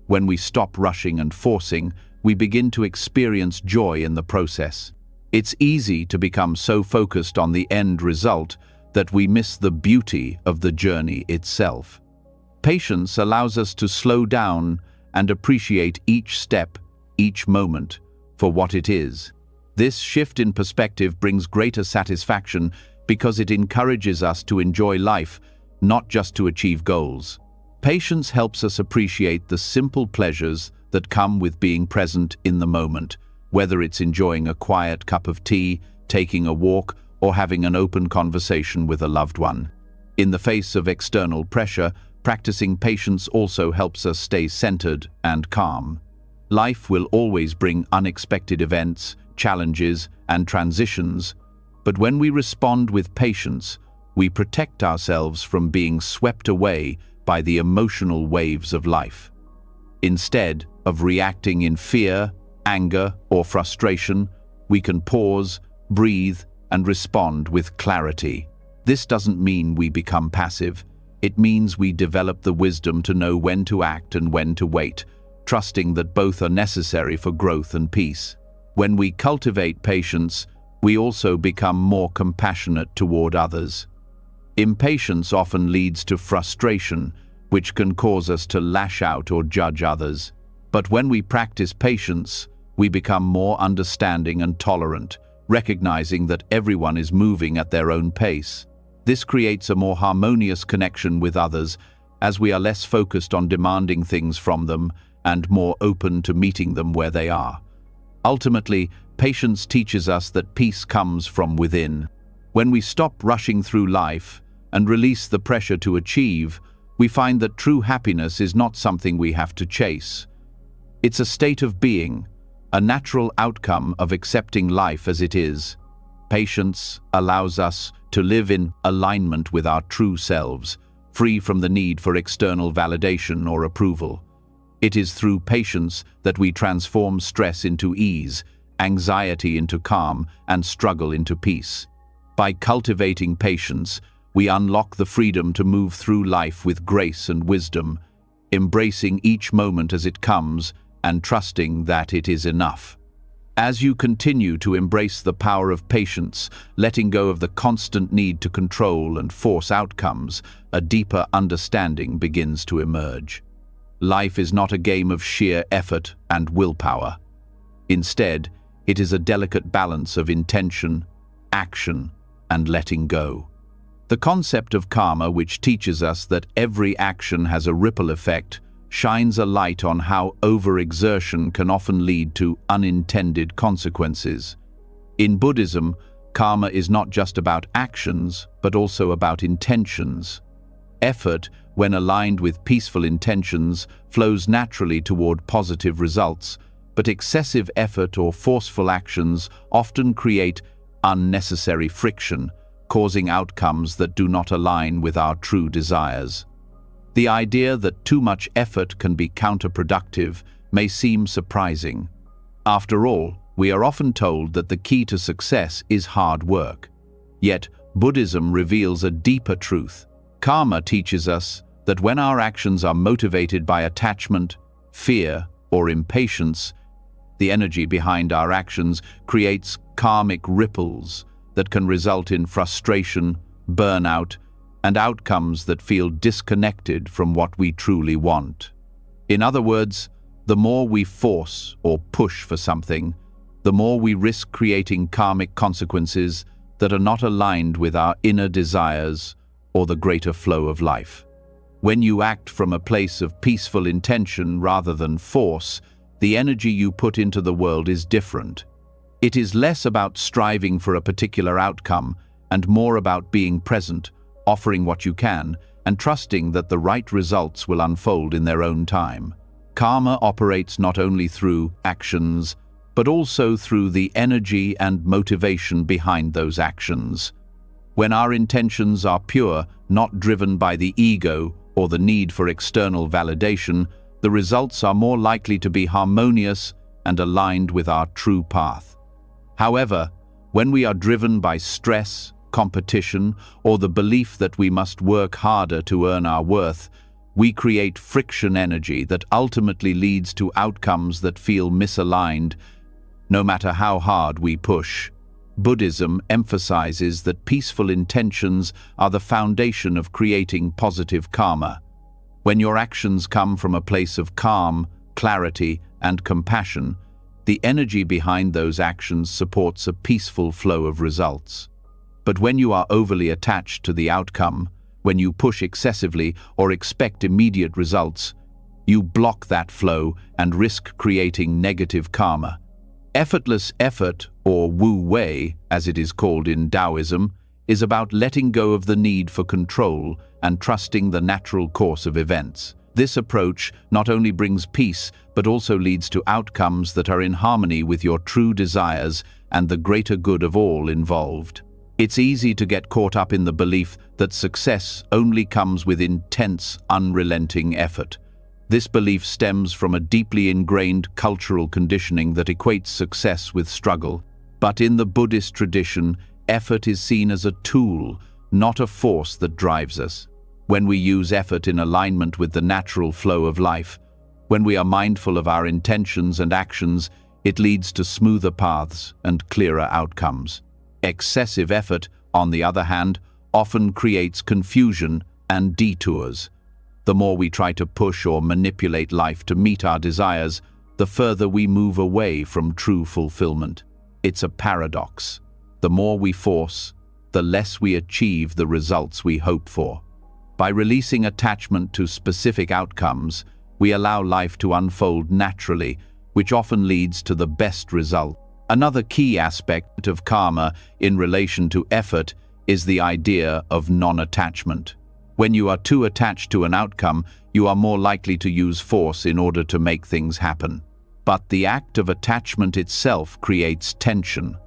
When we stop rushing and forcing, we begin to experience joy in the process. It's easy to become so focused on the end result that we miss the beauty of the journey itself. Patience allows us to slow down and appreciate each step, each moment, for what it is. This shift in perspective brings greater satisfaction because it encourages us to enjoy life, not just to achieve goals. Patience helps us appreciate the simple pleasures that come with being present in the moment, whether it's enjoying a quiet cup of tea, taking a walk, or having an open conversation with a loved one. In the face of external pressure, practicing patience also helps us stay centered and calm. Life will always bring unexpected events, challenges, and transitions, but when we respond with patience, we protect ourselves from being swept away by the emotional waves of life. Instead of reacting in fear, anger, or frustration, we can pause, breathe, and respond with clarity. This doesn't mean we become passive. It means we develop the wisdom to know when to act and when to wait, trusting that both are necessary for growth and peace. When we cultivate patience, we also become more compassionate toward others. Impatience often leads to frustration, which can cause us to lash out or judge others. But when we practice patience, we become more understanding and tolerant, recognizing that everyone is moving at their own pace. This creates a more harmonious connection with others, as we are less focused on demanding things from them and more open to meeting them where they are. Ultimately, patience teaches us that peace comes from within. When we stop rushing through life and release the pressure to achieve, we find that true happiness is not something we have to chase. It's a state of being, a natural outcome of accepting life as it is. Patience allows us to live in alignment with our true selves, free from the need for external validation or approval. It is through patience that we transform stress into ease, anxiety into calm, and struggle into peace. By cultivating patience, we unlock the freedom to move through life with grace and wisdom, embracing each moment as it comes and trusting that it is enough. As you continue to embrace the power of patience, letting go of the constant need to control and force outcomes, a deeper understanding begins to emerge. Life is not a game of sheer effort and willpower. Instead, it is a delicate balance of intention, action, and letting go. The concept of karma, which teaches us that every action has a ripple effect, shines a light on how overexertion can often lead to unintended consequences. In Buddhism, karma is not just about actions, but also about intentions. Effort, when aligned with peaceful intentions, flows naturally toward positive results, but excessive effort or forceful actions often create unnecessary friction, causing outcomes that do not align with our true desires. The idea that too much effort can be counterproductive may seem surprising. After all, we are often told that the key to success is hard work. Yet, Buddhism reveals a deeper truth. Karma teaches us that when our actions are motivated by attachment, fear, or impatience, the energy behind our actions creates karmic ripples that can result in frustration, burnout, and outcomes that feel disconnected from what we truly want. In other words, the more we force or push for something, the more we risk creating karmic consequences that are not aligned with our inner desires or the greater flow of life. When you act from a place of peaceful intention rather than force, the energy you put into the world is different. It is less about striving for a particular outcome and more about being present, offering what you can, and trusting that the right results will unfold in their own time. Karma operates not only through actions, but also through the energy and motivation behind those actions. When our intentions are pure, not driven by the ego or the need for external validation, the results are more likely to be harmonious and aligned with our true path. However, when we are driven by stress, competition, or the belief that we must work harder to earn our worth, we create friction energy that ultimately leads to outcomes that feel misaligned, no matter how hard we push. Buddhism emphasizes that peaceful intentions are the foundation of creating positive karma. When your actions come from a place of calm, clarity, and compassion, the energy behind those actions supports a peaceful flow of results. But when you are overly attached to the outcome, when you push excessively or expect immediate results, you block that flow and risk creating negative karma. Effortless effort, or Wu Wei, as it is called in Taoism, is about letting go of the need for control and trusting the natural course of events. This approach not only brings peace, but also leads to outcomes that are in harmony with your true desires and the greater good of all involved. It's easy to get caught up in the belief that success only comes with intense, unrelenting effort. This belief stems from a deeply ingrained cultural conditioning that equates success with struggle. But in the Buddhist tradition, effort is seen as a tool, not a force that drives us. When we use effort in alignment with the natural flow of life, when we are mindful of our intentions and actions, it leads to smoother paths and clearer outcomes. Excessive effort, on the other hand, often creates confusion and detours. The more we try to push or manipulate life to meet our desires, the further we move away from true fulfillment. It's a paradox. The more we force, the less we achieve the results we hope for. By releasing attachment to specific outcomes, we allow life to unfold naturally, which often leads to the best result. Another key aspect of karma in relation to effort is the idea of non-attachment. When you are too attached to an outcome, you are more likely to use force in order to make things happen. But the act of attachment itself creates tension.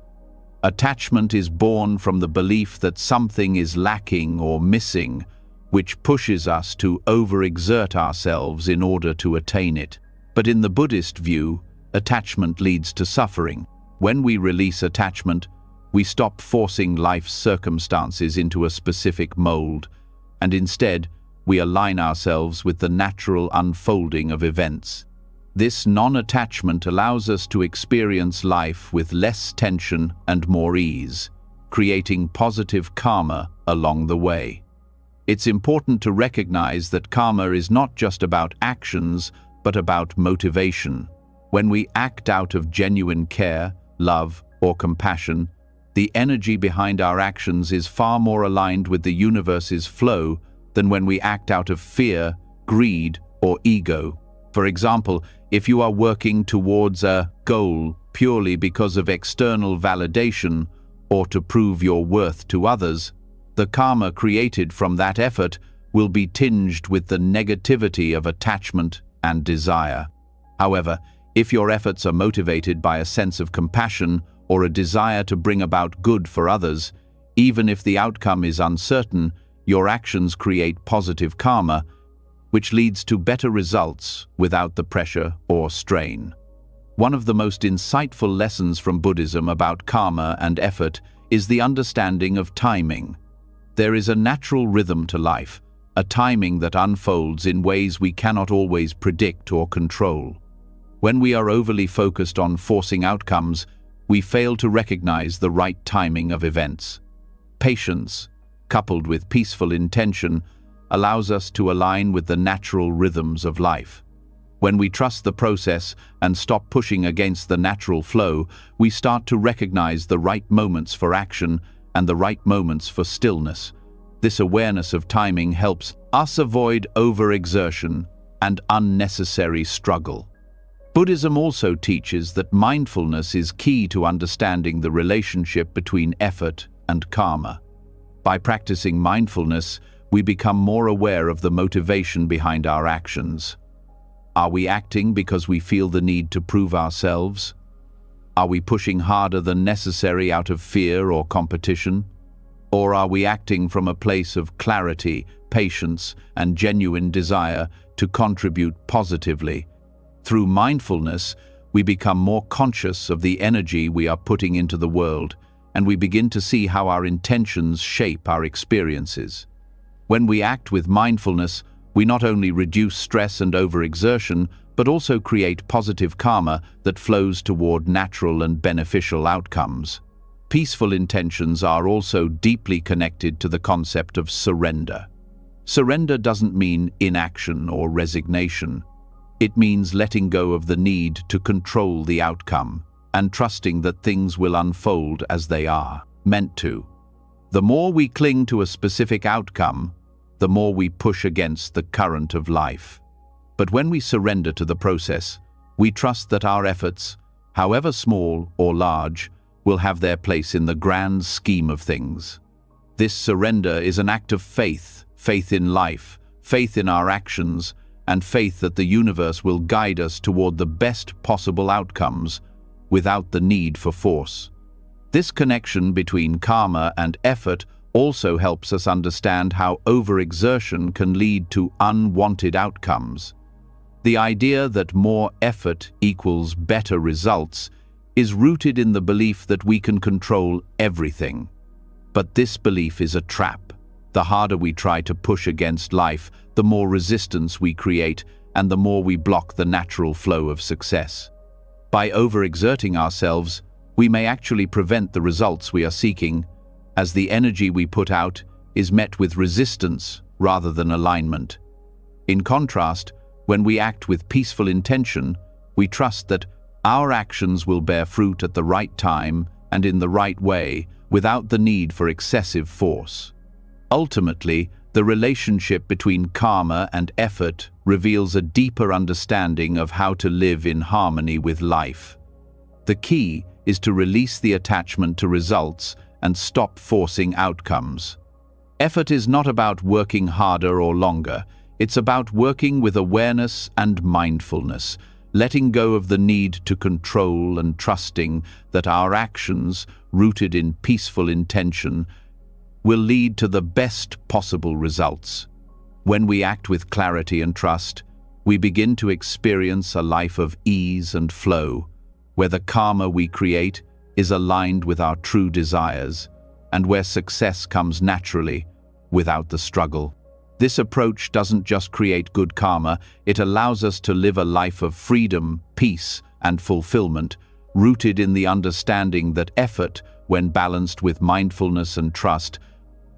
Attachment is born from the belief that something is lacking or missing, which pushes us to overexert ourselves in order to attain it. But in the Buddhist view, attachment leads to suffering. When we release attachment, we stop forcing life's circumstances into a specific mold, and instead, we align ourselves with the natural unfolding of events. This non-attachment allows us to experience life with less tension and more ease, creating positive karma along the way. It's important to recognize that karma is not just about actions, but about motivation. When we act out of genuine care, love, or compassion, the energy behind our actions is far more aligned with the universe's flow than when we act out of fear, greed, or ego. For example, if you are working towards a goal purely because of external validation or to prove your worth to others, the karma created from that effort will be tinged with the negativity of attachment and desire. However, if your efforts are motivated by a sense of compassion or a desire to bring about good for others, even if the outcome is uncertain, your actions create positive karma, which leads to better results without the pressure or strain. One of the most insightful lessons from Buddhism about karma and effort is the understanding of timing. There is a natural rhythm to life, a timing that unfolds in ways we cannot always predict or control. When we are overly focused on forcing outcomes, we fail to recognize the right timing of events. Patience, coupled with peaceful intention, allows us to align with the natural rhythms of life. When we trust the process and stop pushing against the natural flow, we start to recognize the right moments for action and the right moments for stillness. This awareness of timing helps us avoid overexertion and unnecessary struggle. Buddhism also teaches that mindfulness is key to understanding the relationship between effort and karma. By practicing mindfulness, we become more aware of the motivation behind our actions. Are we acting because we feel the need to prove ourselves? Are we pushing harder than necessary out of fear or competition? Or are we acting from a place of clarity, patience, and genuine desire to contribute positively? Through mindfulness, we become more conscious of the energy we are putting into the world, and we begin to see how our intentions shape our experiences. When we act with mindfulness, we not only reduce stress and overexertion, but also create positive karma that flows toward natural and beneficial outcomes. Peaceful intentions are also deeply connected to the concept of surrender. Surrender doesn't mean inaction or resignation. It means letting go of the need to control the outcome and trusting that things will unfold as they are meant to. The more we cling to a specific outcome, the more we push against the current of life. But when we surrender to the process, we trust that our efforts, however small or large, will have their place in the grand scheme of things. This surrender is an act of faith, faith in life, faith in our actions, and faith that the universe will guide us toward the best possible outcomes without the need for force. This connection between karma and effort also helps us understand how overexertion can lead to unwanted outcomes. The idea that more effort equals better results is rooted in the belief that we can control everything. But this belief is a trap. The harder we try to push against life, the more resistance we create, and the more we block the natural flow of success. By overexerting ourselves, we may actually prevent the results we are seeking, as the energy we put out is met with resistance rather than alignment. In contrast, when we act with peaceful intention, we trust that our actions will bear fruit at the right time and in the right way, without the need for excessive force. Ultimately, the relationship between karma and effort reveals a deeper understanding of how to live in harmony with life. The key is to release the attachment to results and stop forcing outcomes. Effort is not about working harder or longer. It's about working with awareness and mindfulness, letting go of the need to control and trusting that our actions, rooted in peaceful intention, will lead to the best possible results. When we act with clarity and trust, we begin to experience a life of ease and flow, where the karma we create is aligned with our true desires, and where success comes naturally, without the struggle. This approach doesn't just create good karma, it allows us to live a life of freedom, peace, and fulfillment, rooted in the understanding that effort, when balanced with mindfulness and trust,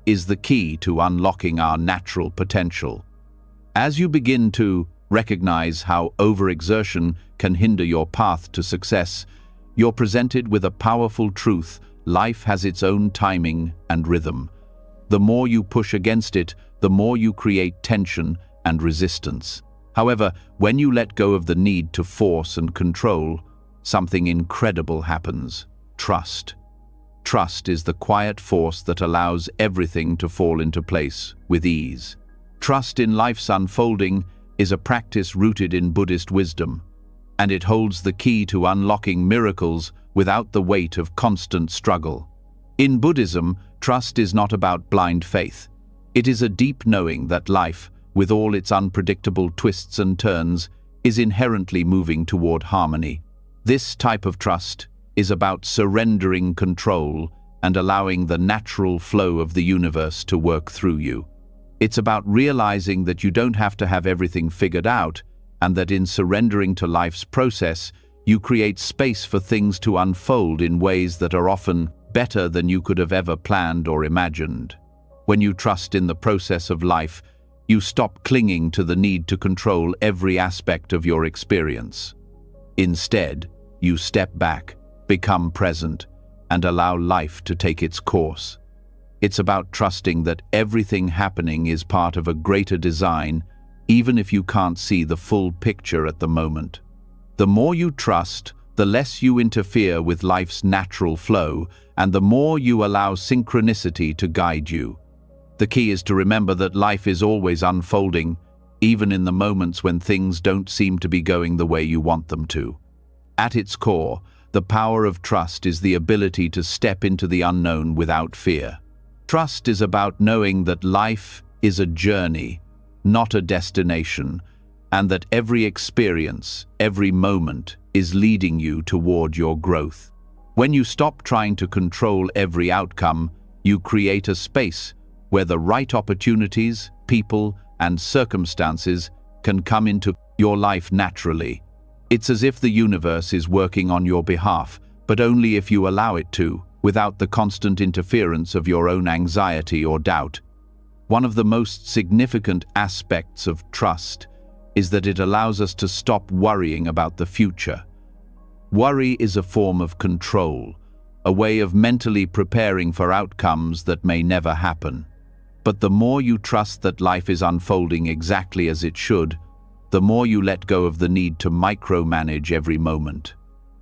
is the key to unlocking our natural potential. As you begin to recognize how overexertion can hinder your path to success, you're presented with a powerful truth: life has its own timing and rhythm. The more you push against it, the more you create tension and resistance. However, when you let go of the need to force and control, something incredible happens: trust. Trust is the quiet force that allows everything to fall into place with ease. Trust in life's unfolding is a practice rooted in Buddhist wisdom, and it holds the key to unlocking miracles without the weight of constant struggle. In Buddhism, trust is not about blind faith. It is a deep knowing that life, with all its unpredictable twists and turns, is inherently moving toward harmony. This type of trust is about surrendering control and allowing the natural flow of the universe to work through you. It's about realizing that you don't have to have everything figured out, and that in surrendering to life's process, you create space for things to unfold in ways that are often better than you could have ever planned or imagined. When you trust in the process of life, you stop clinging to the need to control every aspect of your experience. Instead, you step back, become present, and allow life to take its course. It's about trusting that everything happening is part of a greater design, even if you can't see the full picture at the moment. The more you trust, the less you interfere with life's natural flow, and the more you allow synchronicity to guide you. The key is to remember that life is always unfolding, even in the moments when things don't seem to be going the way you want them to. At its core, The power of trust is the ability to step into the unknown without fear. Trust is about knowing that life is a journey, not a destination, and that every experience, every moment, is leading you toward your growth. When you stop trying to control every outcome, you create a space where the right opportunities, people, and circumstances can come into your life naturally. It's as if the universe is working on your behalf, but only if you allow it to, without the constant interference of your own anxiety or doubt. One of the most significant aspects of trust is that it allows us to stop worrying about the future. Worry is a form of control, a way of mentally preparing for outcomes that may never happen. But the more you trust that life is unfolding exactly as it should, the more you let go of the need to micromanage every moment.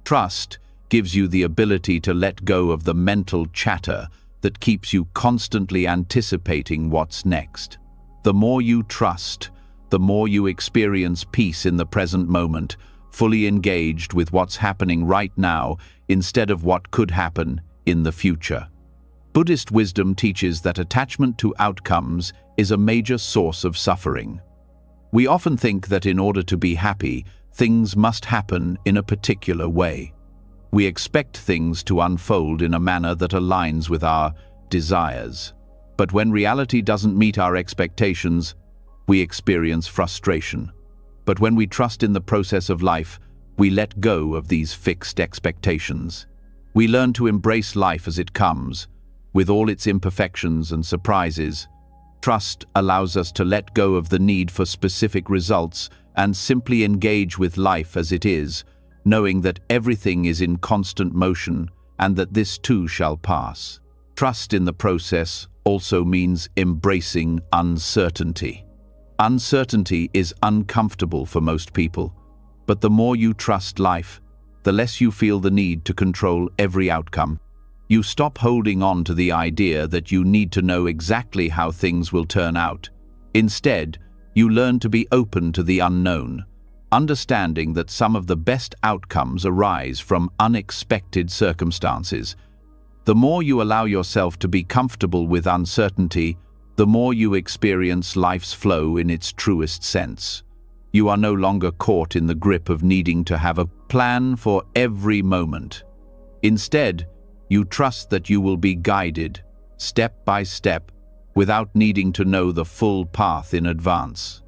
Trust gives you the ability to let go of the mental chatter that keeps you constantly anticipating what's next. The more you trust, the more you experience peace in the present moment, fully engaged with what's happening right now instead of what could happen in the future. Buddhist wisdom teaches that attachment to outcomes is a major source of suffering. We often think that in order to be happy, things must happen in a particular way. We expect things to unfold in a manner that aligns with our desires. But when reality doesn't meet our expectations, we experience frustration. But when we trust in the process of life, we let go of these fixed expectations. We learn to embrace life as it comes, with all its imperfections and surprises. Trust allows us to let go of the need for specific results and simply engage with life as it is, knowing that everything is in constant motion and that this too shall pass. Trust in the process also means embracing uncertainty. Uncertainty is uncomfortable for most people, but the more you trust life, the less you feel the need to control every outcome. You stop holding on to the idea that you need to know exactly how things will turn out. Instead, you learn to be open to the unknown, understanding that some of the best outcomes arise from unexpected circumstances. The more you allow yourself to be comfortable with uncertainty, the more you experience life's flow in its truest sense. You are no longer caught in the grip of needing to have a plan for every moment. Instead, you trust that you will be guided, step by step, without needing to know the full path in advance.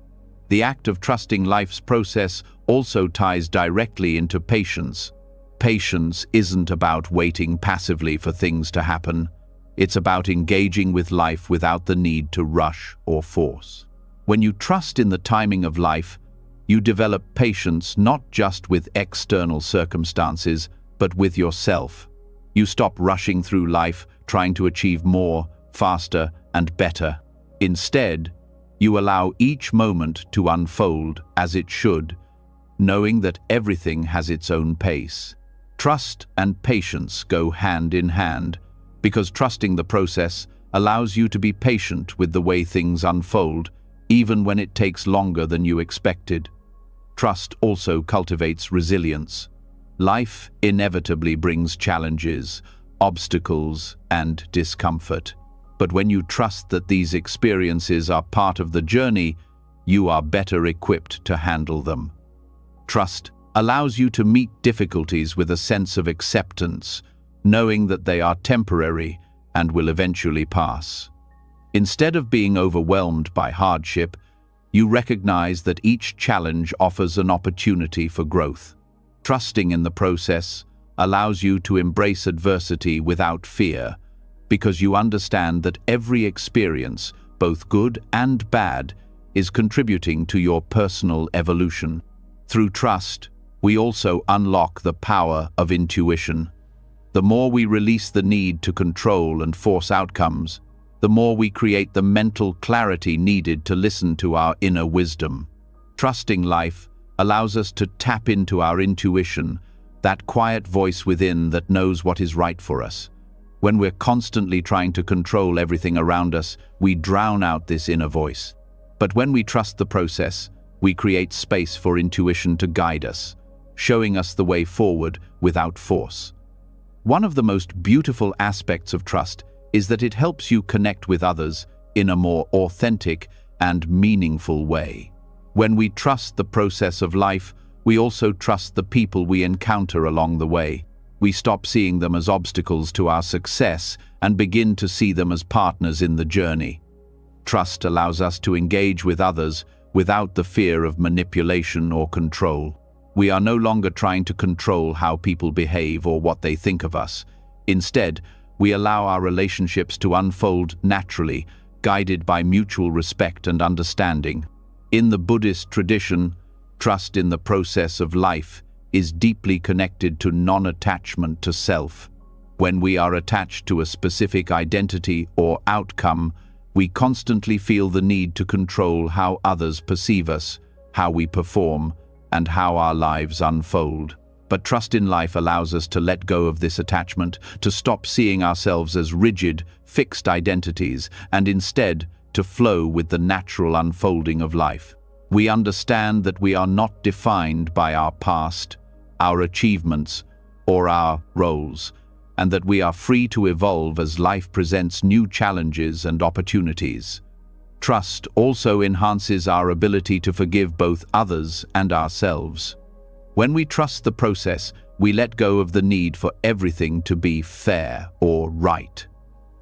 The act of trusting life's process also ties directly into patience. Patience isn't about waiting passively for things to happen. It's about engaging with life without the need to rush or force. When you trust in the timing of life, you develop patience not just with external circumstances, but with yourself. You stop rushing through life trying to achieve more, faster, and better. Instead, you allow each moment to unfold as it should, knowing that everything has its own pace. Trust and patience go hand in hand, because trusting the process allows you to be patient with the way things unfold, even when it takes longer than you expected. Trust also cultivates resilience. Life inevitably brings challenges, obstacles, and discomfort. But when you trust that these experiences are part of the journey, you are better equipped to handle them. Trust allows you to meet difficulties with a sense of acceptance, knowing that they are temporary and will eventually pass. Instead of being overwhelmed by hardship, you recognize that each challenge offers an opportunity for growth. Trusting in the process allows you to embrace adversity without fear, because you understand that every experience, both good and bad, is contributing to your personal evolution. Through trust, we also unlock the power of intuition. The more we release the need to control and force outcomes, the more we create the mental clarity needed to listen to our inner wisdom. Trusting life allows us to tap into our intuition, that quiet voice within that knows what is right for us. When we're constantly trying to control everything around us, we drown out this inner voice. But when we trust the process, we create space for intuition to guide us. showing us the way forward without force. One of the most beautiful aspects of trust is that it helps you connect with others in a more authentic and meaningful way. When we trust the process of life, we also trust the people we encounter along the way. We stop seeing them as obstacles to our success and begin to see them as partners in the journey. Trust allows us to engage with others without the fear of manipulation or control. We are no longer trying to control how people behave or what they think of us. Instead, we allow our relationships to unfold naturally, guided by mutual respect and understanding. In the Buddhist tradition, trust in the process of life is deeply connected to non-attachment to self. When we are attached to a specific identity or outcome, we constantly feel the need to control how others perceive us, how we perform, and how our lives unfold. But trust in life allows us to let go of this attachment, to stop seeing ourselves as rigid, fixed identities, and instead to flow with the natural unfolding of life. We understand that we are not defined by our past, our achievements, or our roles, and that we are free to evolve as life presents new challenges and opportunities. Trust also enhances our ability to forgive both others and ourselves. When we trust the process, we let go of the need for everything to be fair or right.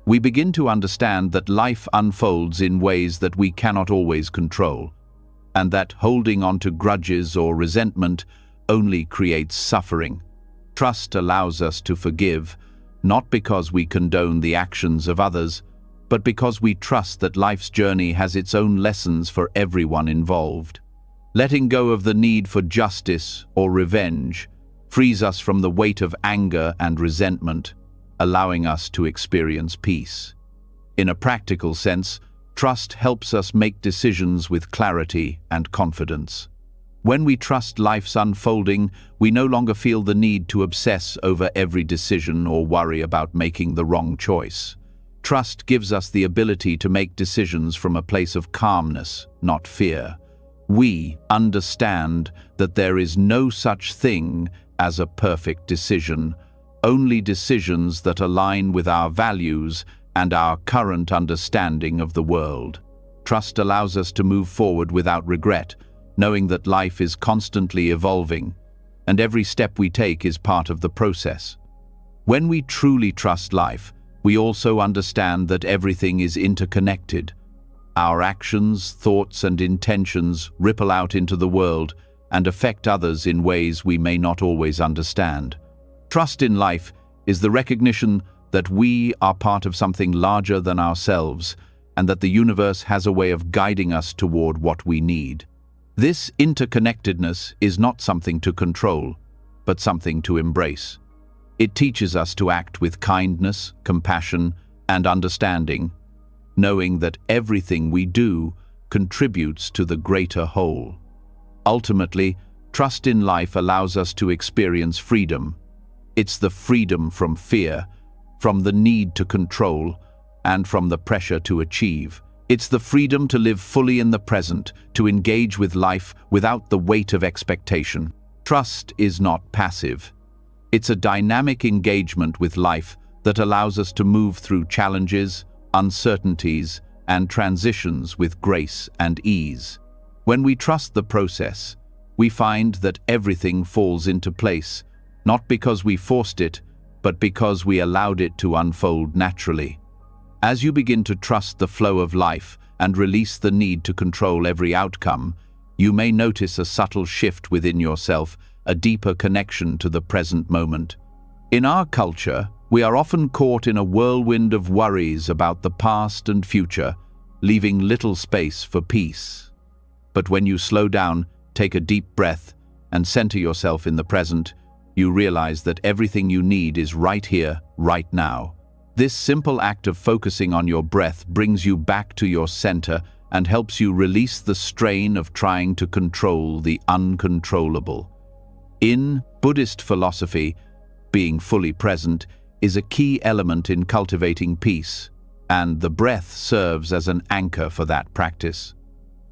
We begin to understand that life unfolds in ways that we cannot always control, and that holding on to grudges or resentment only creates suffering. Trust allows us to forgive, not because we condone the actions of others, but because we trust that life's journey has its own lessons for everyone involved. Letting go of the need for justice or revenge frees us from the weight of anger and resentment, allowing us to experience peace. In a practical sense, trust helps us make decisions with clarity and confidence. When we trust life's unfolding, we no longer feel the need to obsess over every decision or worry about making the wrong choice. Trust gives us the ability to make decisions from a place of calmness, not fear. We understand that there is no such thing as a perfect decision, only decisions that align with our values and our current understanding of the world. Trust allows us to move forward without regret, knowing that life is constantly evolving, and every step we take is part of the process. When we truly trust life, we also understand that everything is interconnected. Our actions, thoughts, and intentions ripple out into the world and affect others in ways we may not always understand. Trust in life is the recognition that we are part of something larger than ourselves, and that the universe has a way of guiding us toward what we need. This interconnectedness is not something to control, but something to embrace. It teaches us to act with kindness, compassion, and understanding, knowing that everything we do contributes to the greater whole. Ultimately, trust in life allows us to experience freedom. It's the freedom from fear, from the need to control, and from the pressure to achieve. It's the freedom to live fully in the present, to engage with life without the weight of expectation. Trust is not passive. It's a dynamic engagement with life that allows us to move through challenges, uncertainties, and transitions with grace and ease. When we trust the process, we find that everything falls into place, not because we forced it, but because we allowed it to unfold naturally. As you begin to trust the flow of life and release the need to control every outcome, you may notice a subtle shift within yourself, a deeper connection to the present moment. In our culture, we are often caught in a whirlwind of worries about the past and future, leaving little space for peace. But when you slow down, take a deep breath, and center yourself in the present, you realize that everything you need is right here, right now. This simple act of focusing on your breath brings you back to your center and helps you release the strain of trying to control the uncontrollable. In Buddhist philosophy, being fully present is a key element in cultivating peace, and the breath serves as an anchor for that practice.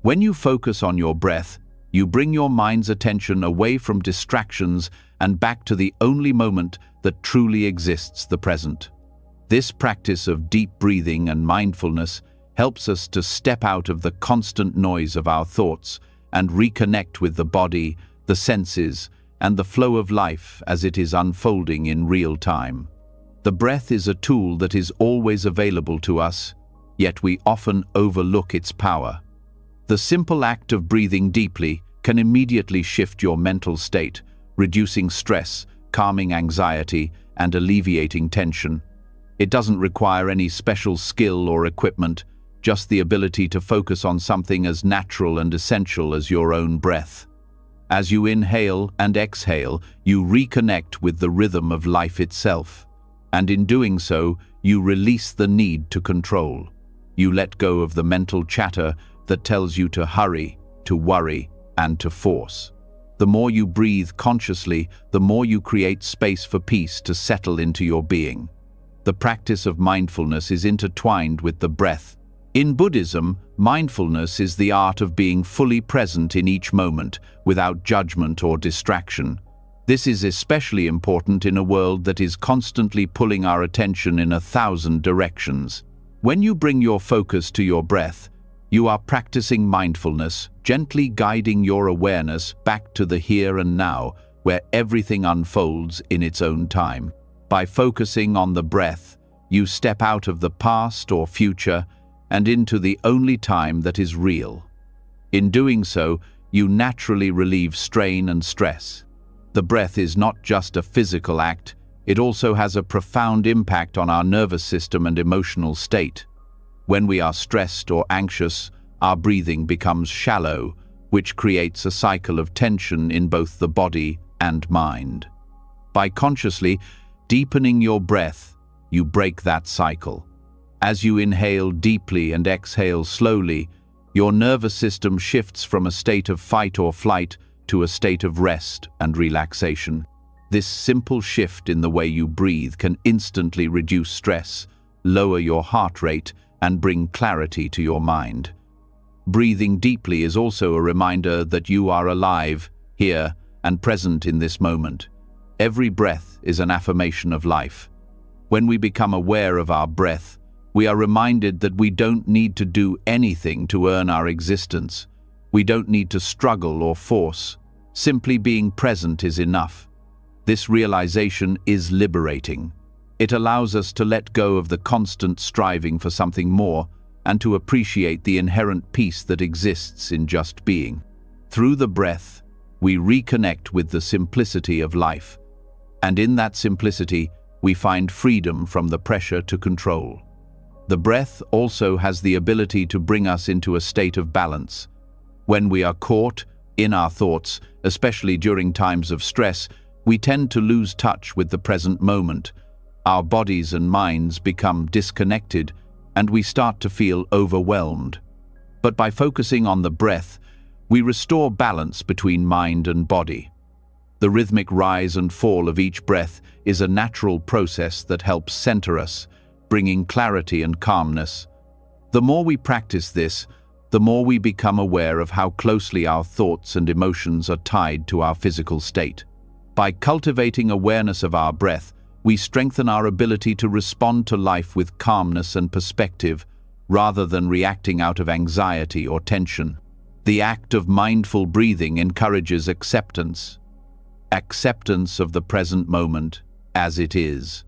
When you focus on your breath, You bring your mind's attention away from distractions and back to the only moment that truly exists, the present. This practice of deep breathing and mindfulness helps us to step out of the constant noise of our thoughts and reconnect with the body, the senses, and the flow of life as it is unfolding in real time. The breath is a tool that is always available to us, yet we often overlook its power. The simple act of breathing deeply can immediately shift your mental state, reducing stress, calming anxiety, and alleviating tension. It doesn't require any special skill or equipment, just the ability to focus on something as natural and essential as your own breath. As you inhale and exhale, you reconnect with the rhythm of life itself. And in doing so, you release the need to control. You let go of the mental chatter that tells you to hurry, to worry, and to force. The more you breathe consciously, the more you create space for peace to settle into your being. The practice of mindfulness is intertwined with the breath. In Buddhism, mindfulness is the art of being fully present in each moment, without judgment or distraction. This is especially important in a world that is constantly pulling our attention in 1,000 directions. When you bring your focus to your breath, you are practicing mindfulness, gently guiding your awareness back to the here and now, where everything unfolds in its own time. By focusing on the breath, you step out of the past or future and into the only time that is real. In doing so, you naturally relieve strain and stress. The breath is not just a physical act, it also has a profound impact on our nervous system and emotional state. When we are stressed or anxious, our breathing becomes shallow, which creates a cycle of tension in both the body and mind. By consciously deepening your breath, you break that cycle. As you inhale deeply and exhale slowly, your nervous system shifts from a state of fight or flight to a state of rest and relaxation. This simple shift in the way you breathe can instantly reduce stress, lower your heart rate, and bring clarity to your mind. Breathing deeply is also a reminder that you are alive, here, and present in this moment. Every breath is an affirmation of life. When we become aware of our breath, we are reminded that we don't need to do anything to earn our existence. We don't need to struggle or force. Simply being present is enough. This realization is liberating. It allows us to let go of the constant striving for something more and to appreciate the inherent peace that exists in just being. Through the breath, we reconnect with the simplicity of life. And in that simplicity, we find freedom from the pressure to control. The breath also has the ability to bring us into a state of balance. When we are caught in our thoughts, especially during times of stress, we tend to lose touch with the present moment. Our bodies and minds become disconnected, and we start to feel overwhelmed. But by focusing on the breath, we restore balance between mind and body. The rhythmic rise and fall of each breath is a natural process that helps center us, bringing clarity and calmness. The more we practice this, the more we become aware of how closely our thoughts and emotions are tied to our physical state. By cultivating awareness of our breath, we strengthen our ability to respond to life with calmness and perspective, rather than reacting out of anxiety or tension. The act of mindful breathing encourages acceptance of the present moment as it is.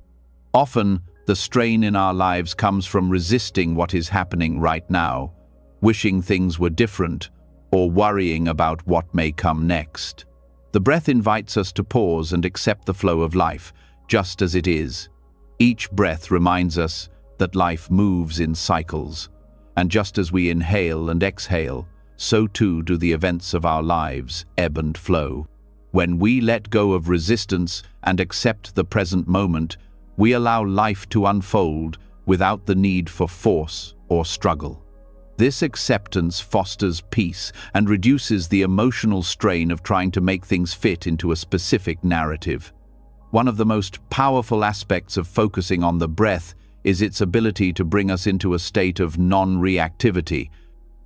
Often, the strain in our lives comes from resisting what is happening right now, wishing things were different, or worrying about what may come next. The breath invites us to pause and accept the flow of life, just as it is. Each breath reminds us that life moves in cycles, and just as we inhale and exhale, so too do the events of our lives ebb and flow. When we let go of resistance and accept the present moment, we allow life to unfold without the need for force or struggle. This acceptance fosters peace and reduces the emotional strain of trying to make things fit into a specific narrative. One of the most powerful aspects of focusing on the breath is its ability to bring us into a state of non-reactivity.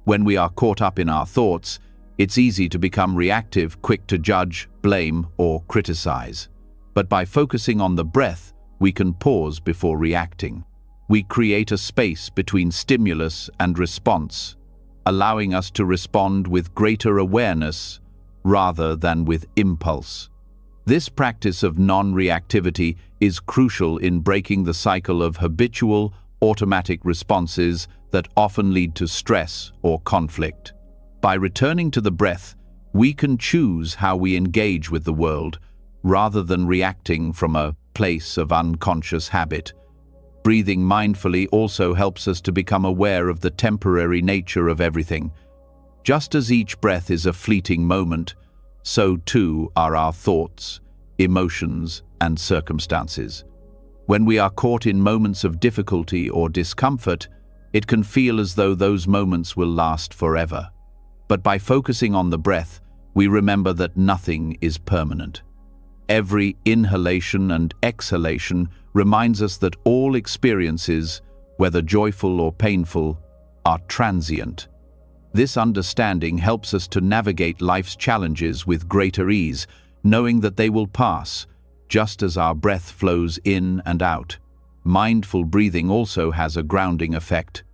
When we are caught up in our thoughts, It's easy to become reactive, quick to judge, blame, or criticize. But by focusing on the breath, we can pause before reacting. We create a space between stimulus and response, allowing us to respond with greater awareness rather than with impulse. This practice of non-reactivity is crucial in breaking the cycle of habitual, automatic responses that often lead to stress or conflict. By returning to the breath, we can choose how we engage with the world, rather than reacting from a place of unconscious habit. Breathing mindfully also helps us to become aware of the temporary nature of everything. Just as each breath is a fleeting moment, so too are our thoughts, emotions, and circumstances. When we are caught in moments of difficulty or discomfort, it can feel as though those moments will last forever. But by focusing on the breath, we remember that nothing is permanent. Every inhalation and exhalation reminds us that all experiences, whether joyful or painful, are transient. This understanding helps us to navigate life's challenges with greater ease, knowing that they will pass, just as our breath flows in and out. Mindful breathing also has a grounding effect.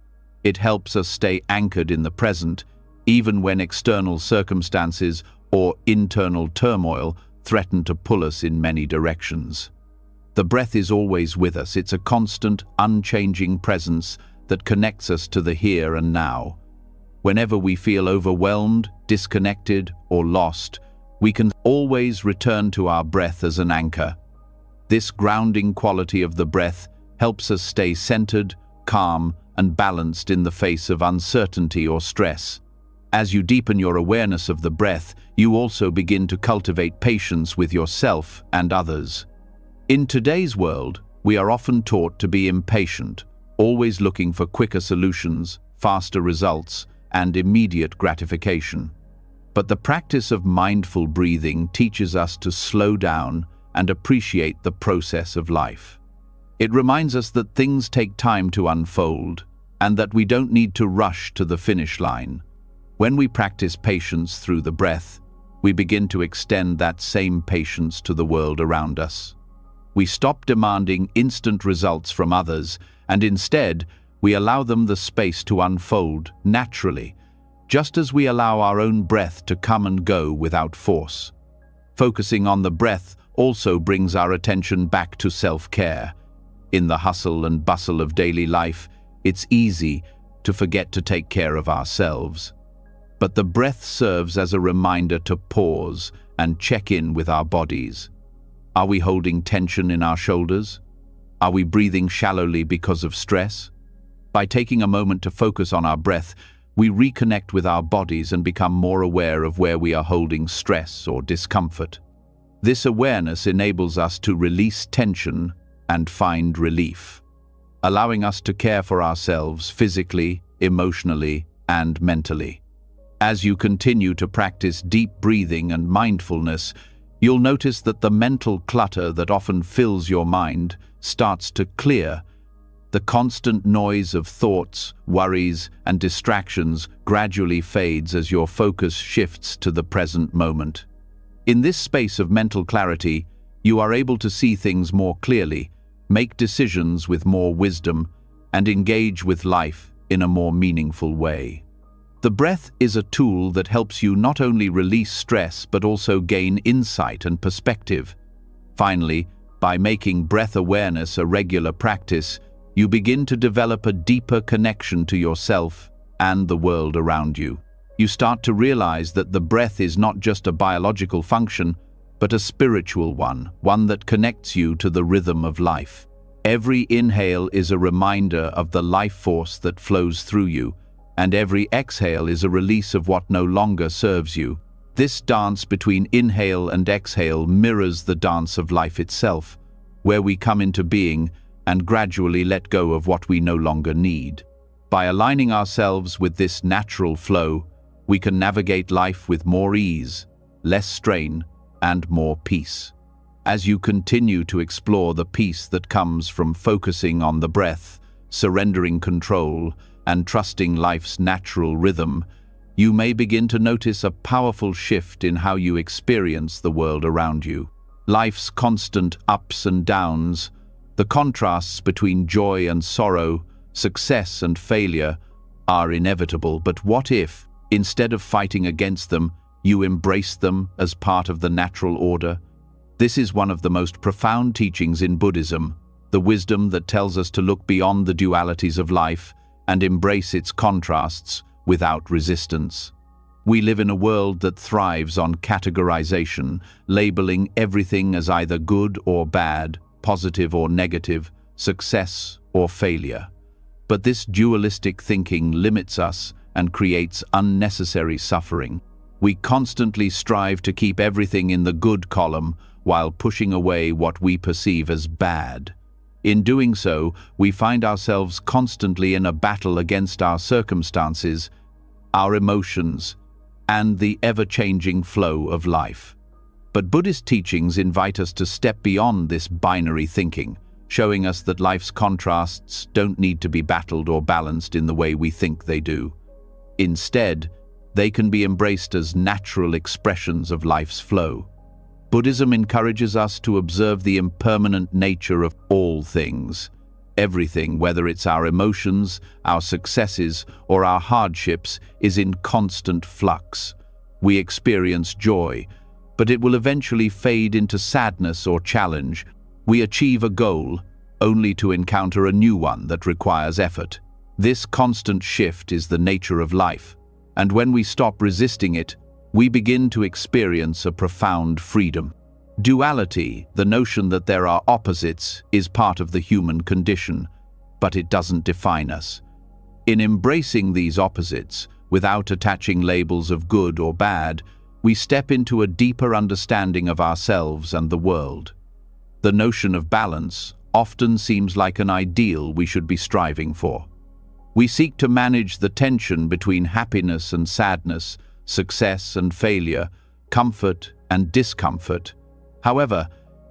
It helps us stay anchored in the present, even when external circumstances or internal turmoil threaten to pull us in many directions. The breath is always with us. It's a constant, unchanging presence that connects us to the here and now. Whenever we feel overwhelmed, disconnected, or lost, we can always return to our breath as an anchor. This grounding quality of the breath helps us stay centered, calm, and balanced in the face of uncertainty or stress. As you deepen your awareness of the breath, you also begin to cultivate patience with yourself and others. In today's world, we are often taught to be impatient, always looking for quicker solutions, faster results, and immediate gratification. But the practice of mindful breathing teaches us to slow down and appreciate the process of life. It reminds us that things take time to unfold, and that we don't need to rush to the finish line. When we practice patience through the breath, we begin to extend that same patience to the world around us. We stop demanding instant results from others, and instead, we allow them the space to unfold naturally, just as we allow our own breath to come and go without force. Focusing on the breath also brings our attention back to self-care. In the hustle and bustle of daily life, it's easy to forget to take care of ourselves. But the breath serves as a reminder to pause and check in with our bodies. Are we holding tension in our shoulders? Are we breathing shallowly because of stress? By taking a moment to focus on our breath, we reconnect with our bodies and become more aware of where we are holding stress or discomfort. This awareness enables us to release tension and find relief, allowing us to care for ourselves physically, emotionally, and mentally. As you continue to practice deep breathing and mindfulness, you'll notice that the mental clutter that often fills your mind starts to clear. The constant noise of thoughts, worries, and distractions gradually fades as your focus shifts to the present moment. In this space of mental clarity, you are able to see things more clearly, make decisions with more wisdom, and engage with life in a more meaningful way. The breath is a tool that helps you not only release stress but also gain insight and perspective. Finally, by making breath awareness a regular practice, you begin to develop a deeper connection to yourself and the world around you. You start to realize that the breath is not just a biological function, but a spiritual one that connects you to the rhythm of life. Every inhale is a reminder of the life force that flows through you, and every exhale is a release of what no longer serves you. This dance between inhale and exhale mirrors the dance of life itself, where we come into being and gradually let go of what we no longer need. By aligning ourselves with this natural flow, we can navigate life with more ease, less strain, and more peace. As you continue to explore the peace that comes from focusing on the breath, surrendering control, and trusting life's natural rhythm, you may begin to notice a powerful shift in how you experience the world around you. Life's constant ups and downs, the contrasts between joy and sorrow, success and failure, are inevitable. But what if, instead of fighting against them, you embrace them as part of the natural order? This is one of the most profound teachings in Buddhism, the wisdom that tells us to look beyond the dualities of life and embrace its contrasts without resistance. We live in a world that thrives on categorization, labeling everything as either good or bad, positive or negative, success or failure. But this dualistic thinking limits us and creates unnecessary suffering. We constantly strive to keep everything in the good column while pushing away what we perceive as bad. In doing so, we find ourselves constantly in a battle against our circumstances, our emotions, and the ever-changing flow of life. But Buddhist teachings invite us to step beyond this binary thinking, showing us that life's contrasts don't need to be battled or balanced in the way we think they do. Instead, they can be embraced as natural expressions of life's flow. Buddhism encourages us to observe the impermanent nature of all things. Everything, whether it's our emotions, our successes, or our hardships, is in constant flux. We experience joy, but it will eventually fade into sadness or challenge. We achieve a goal, only to encounter a new one that requires effort. This constant shift is the nature of life, and when we stop resisting it, we begin to experience a profound freedom. Duality, the notion that there are opposites, is part of the human condition, but it doesn't define us. In embracing these opposites, without attaching labels of good or bad, we step into a deeper understanding of ourselves and the world. The notion of balance often seems like an ideal we should be striving for. We seek to manage the tension between happiness and sadness, success and failure, comfort and discomfort. However,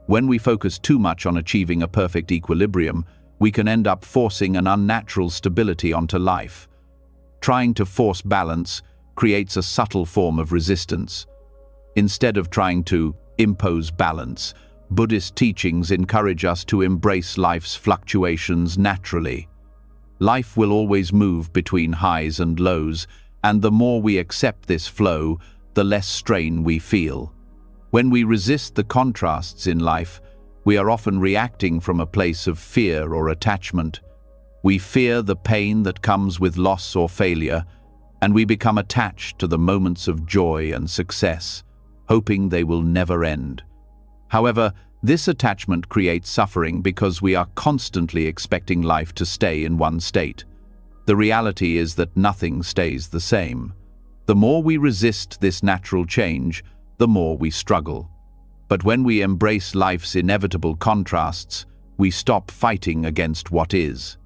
when we focus too much on achieving a perfect equilibrium, we can end up forcing an unnatural stability onto life. Trying to force balance creates a subtle form of resistance. Instead of trying to impose balance, Buddhist teachings encourage us to embrace life's fluctuations naturally. Life will always move between highs and lows, and the more we accept this flow, the less strain we feel. When we resist the contrasts in life, we are often reacting from a place of fear or attachment. We fear the pain that comes with loss or failure, and we become attached to the moments of joy and success, hoping they will never end. However, this attachment creates suffering because we are constantly expecting life to stay in one state. The reality is that nothing stays the same. The more we resist this natural change, the more we struggle. But when we embrace life's inevitable contrasts, we stop fighting against what is.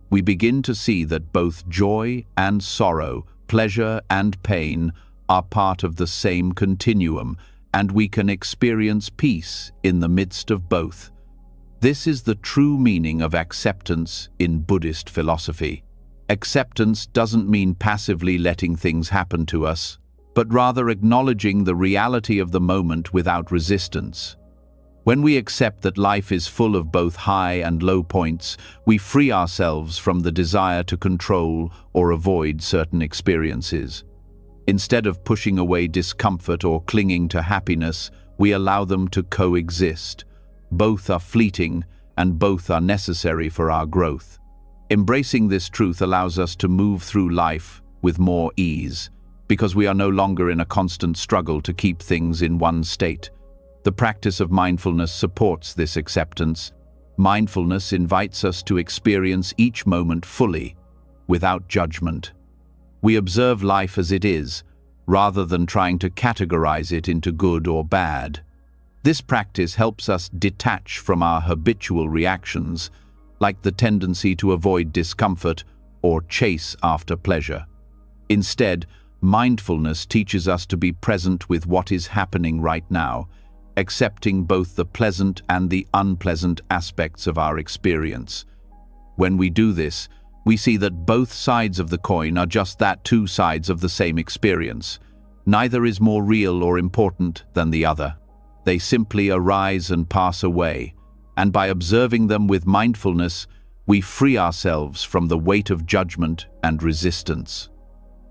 We begin to see that both joy and sorrow, pleasure and pain, are part of the same continuum, and we can experience peace in the midst of both. This is the true meaning of acceptance in Buddhist philosophy. Acceptance doesn't mean passively letting things happen to us, but rather acknowledging the reality of the moment without resistance. When we accept that life is full of both high and low points, we free ourselves from the desire to control or avoid certain experiences. Instead of pushing away discomfort or clinging to happiness, we allow them to coexist. Both are fleeting, and both are necessary for our growth. Embracing this truth allows us to move through life with more ease, because we are no longer in a constant struggle to keep things in one state. The practice of mindfulness supports this acceptance. Mindfulness invites us to experience each moment fully, without judgment. We observe life as it is, rather than trying to categorize it into good or bad. This practice helps us detach from our habitual reactions, like the tendency to avoid discomfort or chase after pleasure. Instead, mindfulness teaches us to be present with what is happening right now, accepting both the pleasant and the unpleasant aspects of our experience. When we do this, we see that both sides of the coin are just that, two sides of the same experience. Neither is more real or important than the other. They simply arise and pass away, and by observing them with mindfulness, we free ourselves from the weight of judgment and resistance.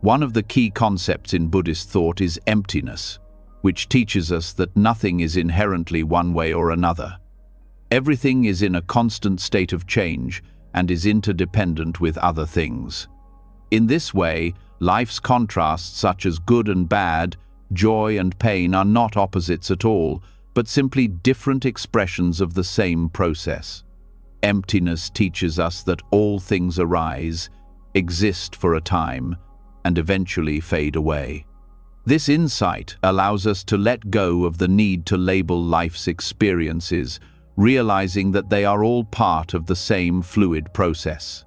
One of the key concepts in Buddhist thought is emptiness, which teaches us that nothing is inherently one way or another. Everything is in a constant state of change and is interdependent with other things. In this way, life's contrasts such as good and bad, joy and pain are not opposites at all, but simply different expressions of the same process. Emptiness teaches us that all things arise, exist for a time, and eventually fade away. This insight allows us to let go of the need to label life's experiences, realizing that they are all part of the same fluid process.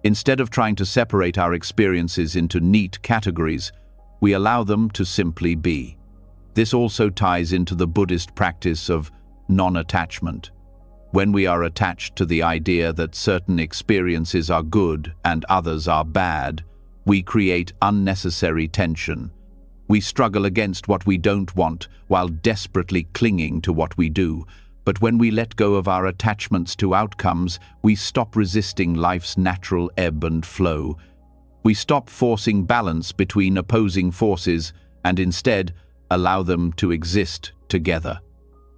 Instead of trying to separate our experiences into neat categories, we allow them to simply be. This also ties into the Buddhist practice of non-attachment. When we are attached to the idea that certain experiences are good and others are bad, we create unnecessary tension. We struggle against what we don't want while desperately clinging to what we do. But when we let go of our attachments to outcomes, we stop resisting life's natural ebb and flow. We stop forcing balance between opposing forces and instead allow them to exist together.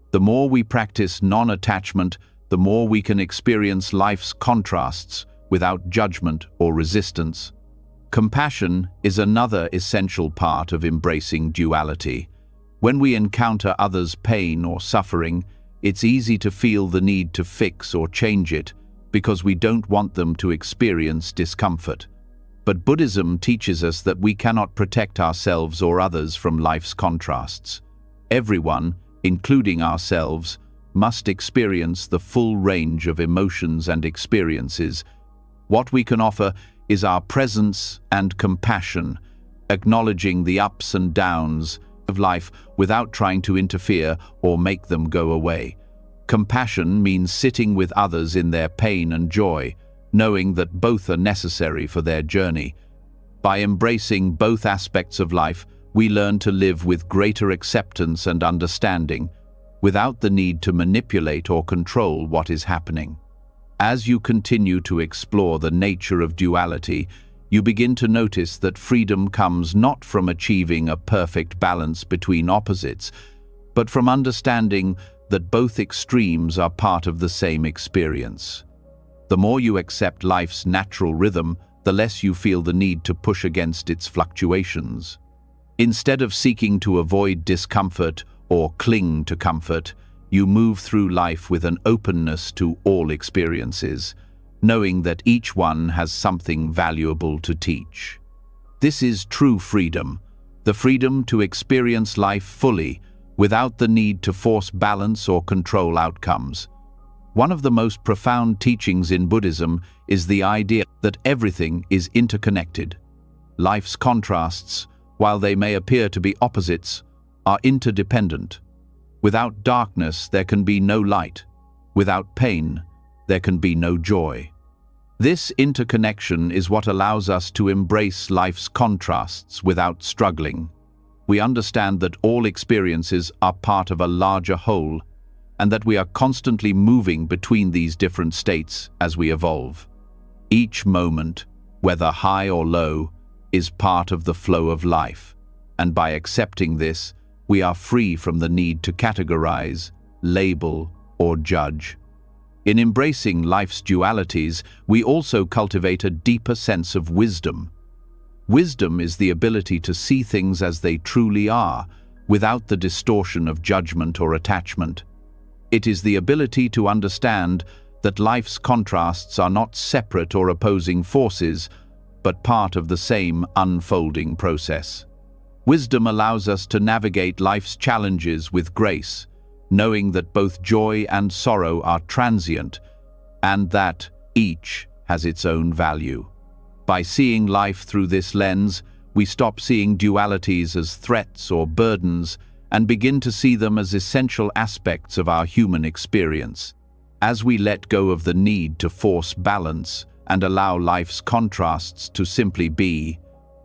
The more we practice non-attachment, the more we can experience life's contrasts without judgment or resistance. Compassion is another essential part of embracing duality. When we encounter others' pain or suffering, it's easy to feel the need to fix or change it because we don't want them to experience discomfort. But Buddhism teaches us that we cannot protect ourselves or others from life's contrasts. Everyone, including ourselves, must experience the full range of emotions and experiences. What we can offer is our presence and compassion, acknowledging the ups and downs of life without trying to interfere or make them go away. Compassion means sitting with others in their pain and joy, knowing that both are necessary for their journey. By embracing both aspects of life, we learn to live with greater acceptance and understanding, without the need to manipulate or control what is happening. As you continue to explore the nature of duality, you begin to notice that freedom comes not from achieving a perfect balance between opposites, but from understanding that both extremes are part of the same experience. The more you accept life's natural rhythm, the less you feel the need to push against its fluctuations. Instead of seeking to avoid discomfort or cling to comfort, you move through life with an openness to all experiences, knowing that each one has something valuable to teach. This is true freedom, the freedom to experience life fully without the need to force balance or control outcomes. One of the most profound teachings in Buddhism is the idea that everything is interconnected. Life's contrasts, while they may appear to be opposites, are interdependent. Without darkness, there can be no light. Without pain, there can be no joy. This interconnection is what allows us to embrace life's contrasts without struggling. We understand that all experiences are part of a larger whole, and that we are constantly moving between these different states as we evolve. Each moment, whether high or low, is part of the flow of life, and by accepting this, we are free from the need to categorize, label, or judge. In embracing life's dualities, we also cultivate a deeper sense of wisdom. Wisdom is the ability to see things as they truly are, without the distortion of judgment or attachment. It is the ability to understand that life's contrasts are not separate or opposing forces, but part of the same unfolding process. Wisdom allows us to navigate life's challenges with grace, knowing that both joy and sorrow are transient, and that each has its own value. By seeing life through this lens, we stop seeing dualities as threats or burdens and begin to see them as essential aspects of our human experience. As we let go of the need to force balance and allow life's contrasts to simply be,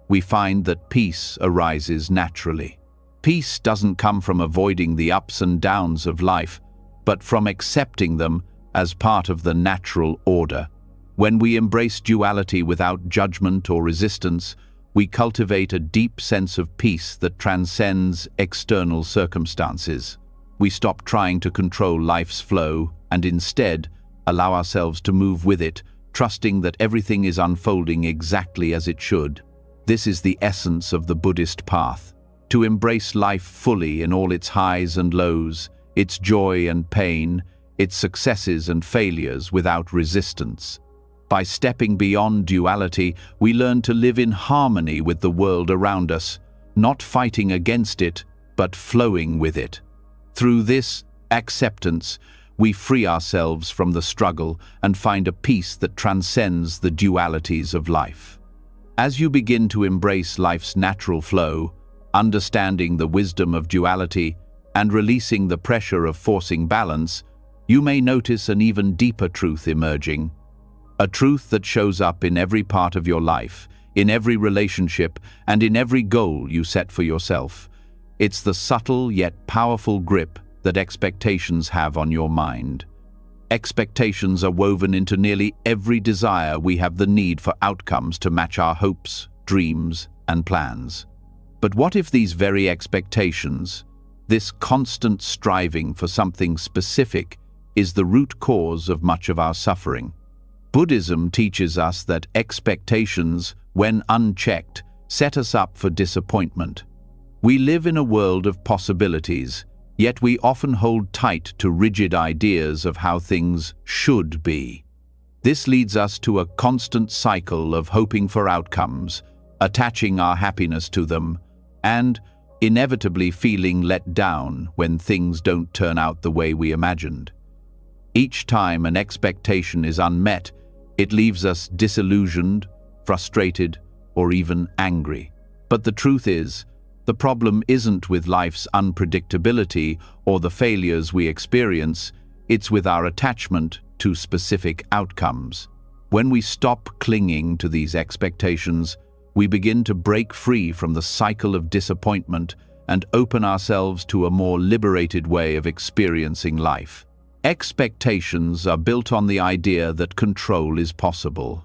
we find that peace arises naturally. Peace doesn't come from avoiding the ups and downs of life, but from accepting them as part of the natural order. When we embrace duality without judgment or resistance, we cultivate a deep sense of peace that transcends external circumstances. We stop trying to control life's flow and instead allow ourselves to move with it, trusting that everything is unfolding exactly as it should. This is the essence of the Buddhist path: to embrace life fully in all its highs and lows, its joy and pain, its successes and failures without resistance. By stepping beyond duality, we learn to live in harmony with the world around us, not fighting against it, but flowing with it. Through this acceptance, we free ourselves from the struggle and find a peace that transcends the dualities of life. As you begin to embrace life's natural flow, understanding the wisdom of duality and releasing the pressure of forcing balance, you may notice an even deeper truth emerging. A truth that shows up in every part of your life, in every relationship, and in every goal you set for yourself. It's the subtle yet powerful grip that expectations have on your mind. Expectations are woven into nearly every desire we have the need for outcomes to match our hopes, dreams, and plans. But what if these very expectations, this constant striving for something specific, is the root cause of much of our suffering? Buddhism teaches us that expectations, when unchecked, set us up for disappointment. We live in a world of possibilities, yet we often hold tight to rigid ideas of how things should be. This leads us to a constant cycle of hoping for outcomes, attaching our happiness to them, and inevitably feeling let down when things don't turn out the way we imagined. Each time an expectation is unmet, it leaves us disillusioned, frustrated, or even angry. But the truth is, the problem isn't with life's unpredictability or the failures we experience, it's with our attachment to specific outcomes. When we stop clinging to these expectations, we begin to break free from the cycle of disappointment and open ourselves to a more liberated way of experiencing life. Expectations are built on the idea that control is possible.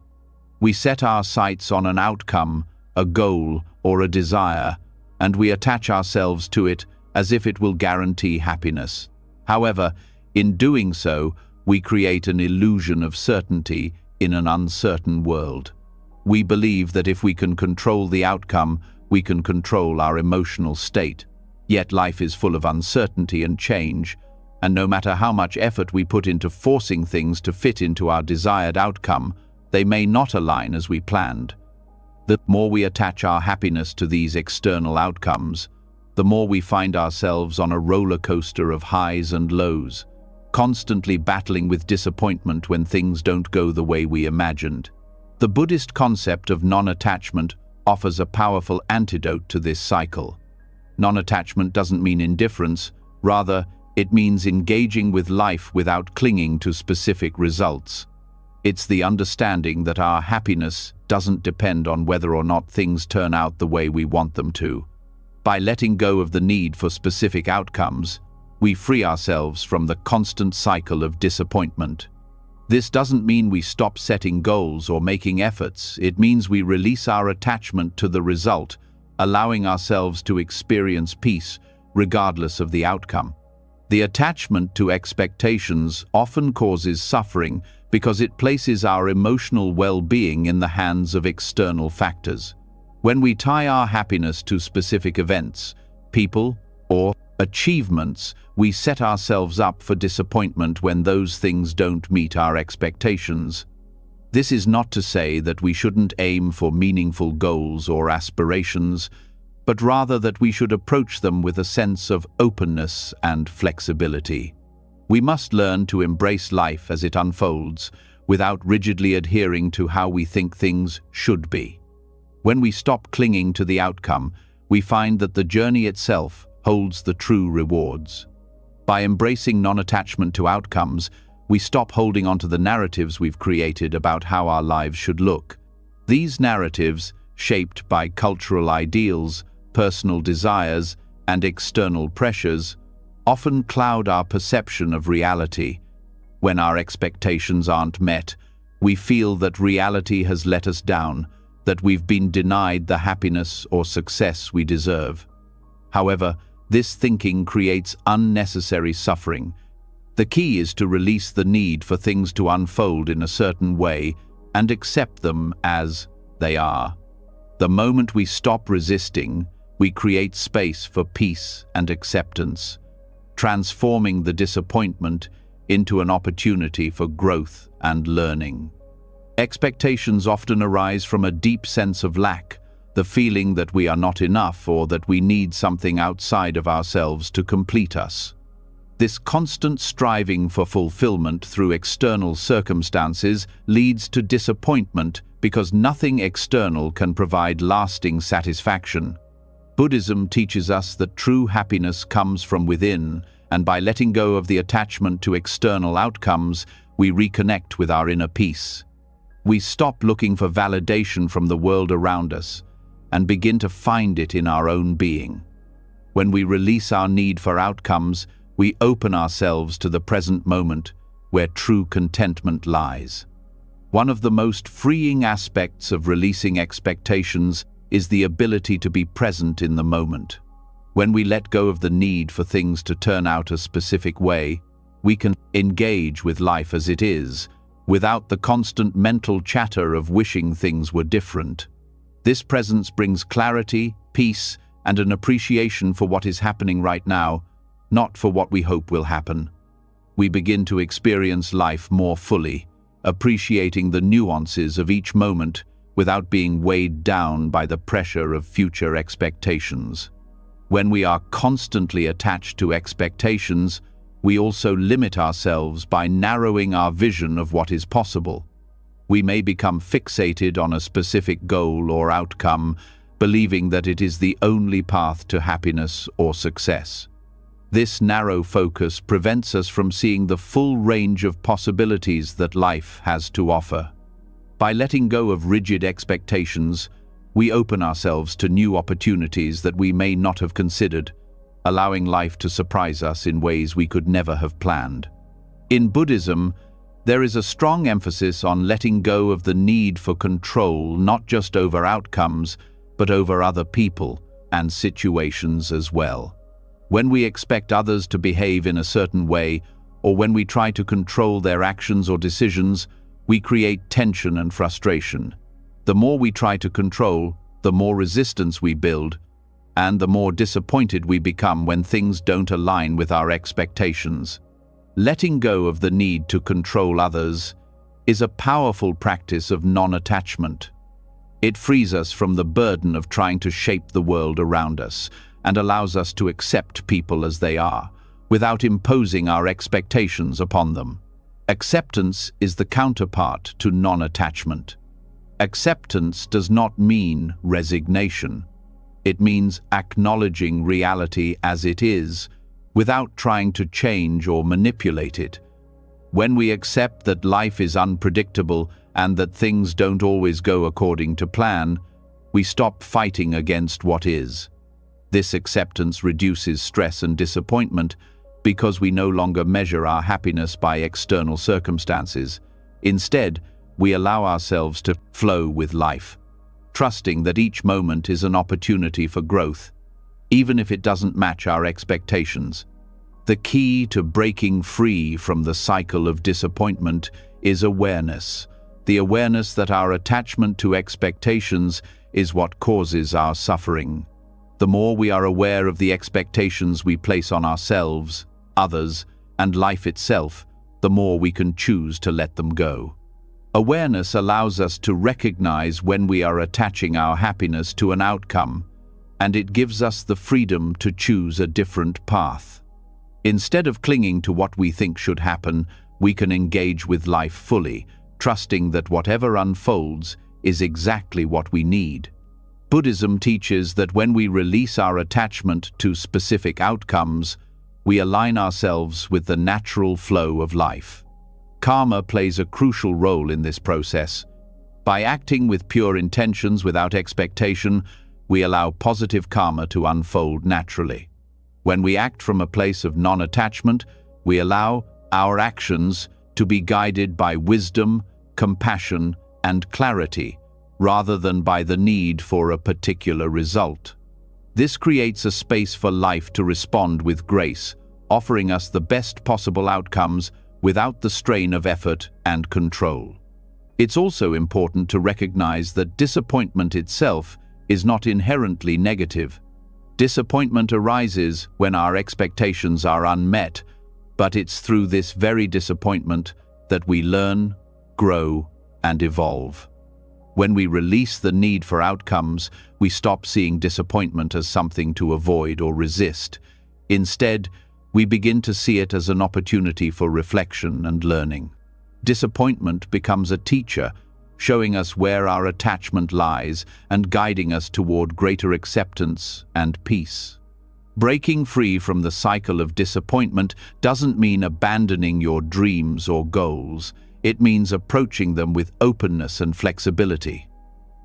We set our sights on an outcome, a goal, or a desire, and we attach ourselves to it as if it will guarantee happiness. However, in doing so, we create an illusion of certainty in an uncertain world. We believe that if we can control the outcome, we can control our emotional state. Yet life is full of uncertainty and change, and no matter how much effort we put into forcing things to fit into our desired outcome, they may not align as we planned. The more we attach our happiness to these external outcomes, the more we find ourselves on a roller coaster of highs and lows, constantly battling with disappointment when things don't go the way we imagined. The Buddhist concept of non-attachment offers a powerful antidote to this cycle. Non-attachment doesn't mean indifference, rather, it means engaging with life without clinging to specific results. It's the understanding that our happiness doesn't depend on whether or not things turn out the way we want them to. By letting go of the need for specific outcomes, we free ourselves from the constant cycle of disappointment. This doesn't mean we stop setting goals or making efforts. It means we release our attachment to the result, allowing ourselves to experience peace regardless of the outcome. The attachment to expectations often causes suffering because it places our emotional well-being in the hands of external factors. When we tie our happiness to specific events, people, or achievements, we set ourselves up for disappointment when those things don't meet our expectations. This is not to say that we shouldn't aim for meaningful goals or aspirations, but rather that we should approach them with a sense of openness and flexibility. We must learn to embrace life as it unfolds, without rigidly adhering to how we think things should be. When we stop clinging to the outcome, we find that the journey itself holds the true rewards. By embracing non-attachment to outcomes, We stop holding on to the narratives we've created about how our lives should look. These narratives, shaped by cultural ideals, personal desires, and external pressures, often cloud our perception of reality. When our expectations aren't met, we feel that reality has let us down, that we've been denied the happiness or success we deserve. However, this thinking creates unnecessary suffering. The key is to release the need for things to unfold in a certain way and accept them as they are. The moment we stop resisting, we create space for peace and acceptance, transforming the disappointment into an opportunity for growth and learning. Expectations often arise from a deep sense of lack, the feeling that we are not enough or that we need something outside of ourselves to complete us. This constant striving for fulfillment through external circumstances leads to disappointment because nothing external can provide lasting satisfaction. Buddhism teaches us that true happiness comes from within, and by letting go of the attachment to external outcomes, we reconnect with our inner peace. We stop looking for validation from the world around us and begin to find it in our own being. When we release our need for outcomes, we open ourselves to the present moment where true contentment lies. One of the most freeing aspects of releasing expectations is the ability to be present in the moment. When we let go of the need for things to turn out a specific way, we can engage with life as it is, without the constant mental chatter of wishing things were different. This presence brings clarity, peace, and an appreciation for what is happening right now, not for what we hope will happen. We begin to experience life more fully, appreciating the nuances of each moment without being weighed down by the pressure of future expectations. When we are constantly attached to expectations, we also limit ourselves by narrowing our vision of what is possible. We may become fixated on a specific goal or outcome, believing that it is the only path to happiness or success. This narrow focus prevents us from seeing the full range of possibilities that life has to offer. By letting go of rigid expectations, we open ourselves to new opportunities that we may not have considered, allowing life to surprise us in ways we could never have planned. In Buddhism, there is a strong emphasis on letting go of the need for control, not just over outcomes, but over other people and situations as well. When we expect others to behave in a certain way, or when we try to control their actions or decisions, we create tension and frustration. The more we try to control, the more resistance we build, and the more disappointed we become when things don't align with our expectations. Letting go of the need to control others is a powerful practice of non-attachment. It frees us from the burden of trying to shape the world around us and allows us to accept people as they are, without imposing our expectations upon them. Acceptance is the counterpart to non-attachment. Acceptance does not mean resignation. It means acknowledging reality as it is, without trying to change or manipulate it. When we accept that life is unpredictable and that things don't always go according to plan, we stop fighting against what is. This acceptance reduces stress and disappointment because we no longer measure our happiness by external circumstances. Instead, we allow ourselves to flow with life, trusting that each moment is an opportunity for growth, even if it doesn't match our expectations. The key to breaking free from the cycle of disappointment is awareness. The awareness that our attachment to expectations is what causes our suffering. The more we are aware of the expectations we place on ourselves, others, and life itself, the more we can choose to let them go. Awareness allows us to recognize when we are attaching our happiness to an outcome, and it gives us the freedom to choose a different path. Instead of clinging to what we think should happen, we can engage with life fully, trusting that whatever unfolds is exactly what we need. Buddhism teaches that when we release our attachment to specific outcomes, we align ourselves with the natural flow of life. Karma plays a crucial role in this process. By acting with pure intentions without expectation, we allow positive karma to unfold naturally. When we act from a place of non-attachment, we allow our actions to be guided by wisdom, compassion, and clarity, rather than by the need for a particular result. This creates a space for life to respond with grace, offering us the best possible outcomes without the strain of effort and control. It's also important to recognize that disappointment itself is not inherently negative. Disappointment arises when our expectations are unmet, but it's through this very disappointment that we learn, grow, and evolve. When we release the need for outcomes, we stop seeing disappointment as something to avoid or resist. Instead, we begin to see it as an opportunity for reflection and learning. Disappointment becomes a teacher, showing us where our attachment lies and guiding us toward greater acceptance and peace. Breaking free from the cycle of disappointment doesn't mean abandoning your dreams or goals. It means approaching them with openness and flexibility.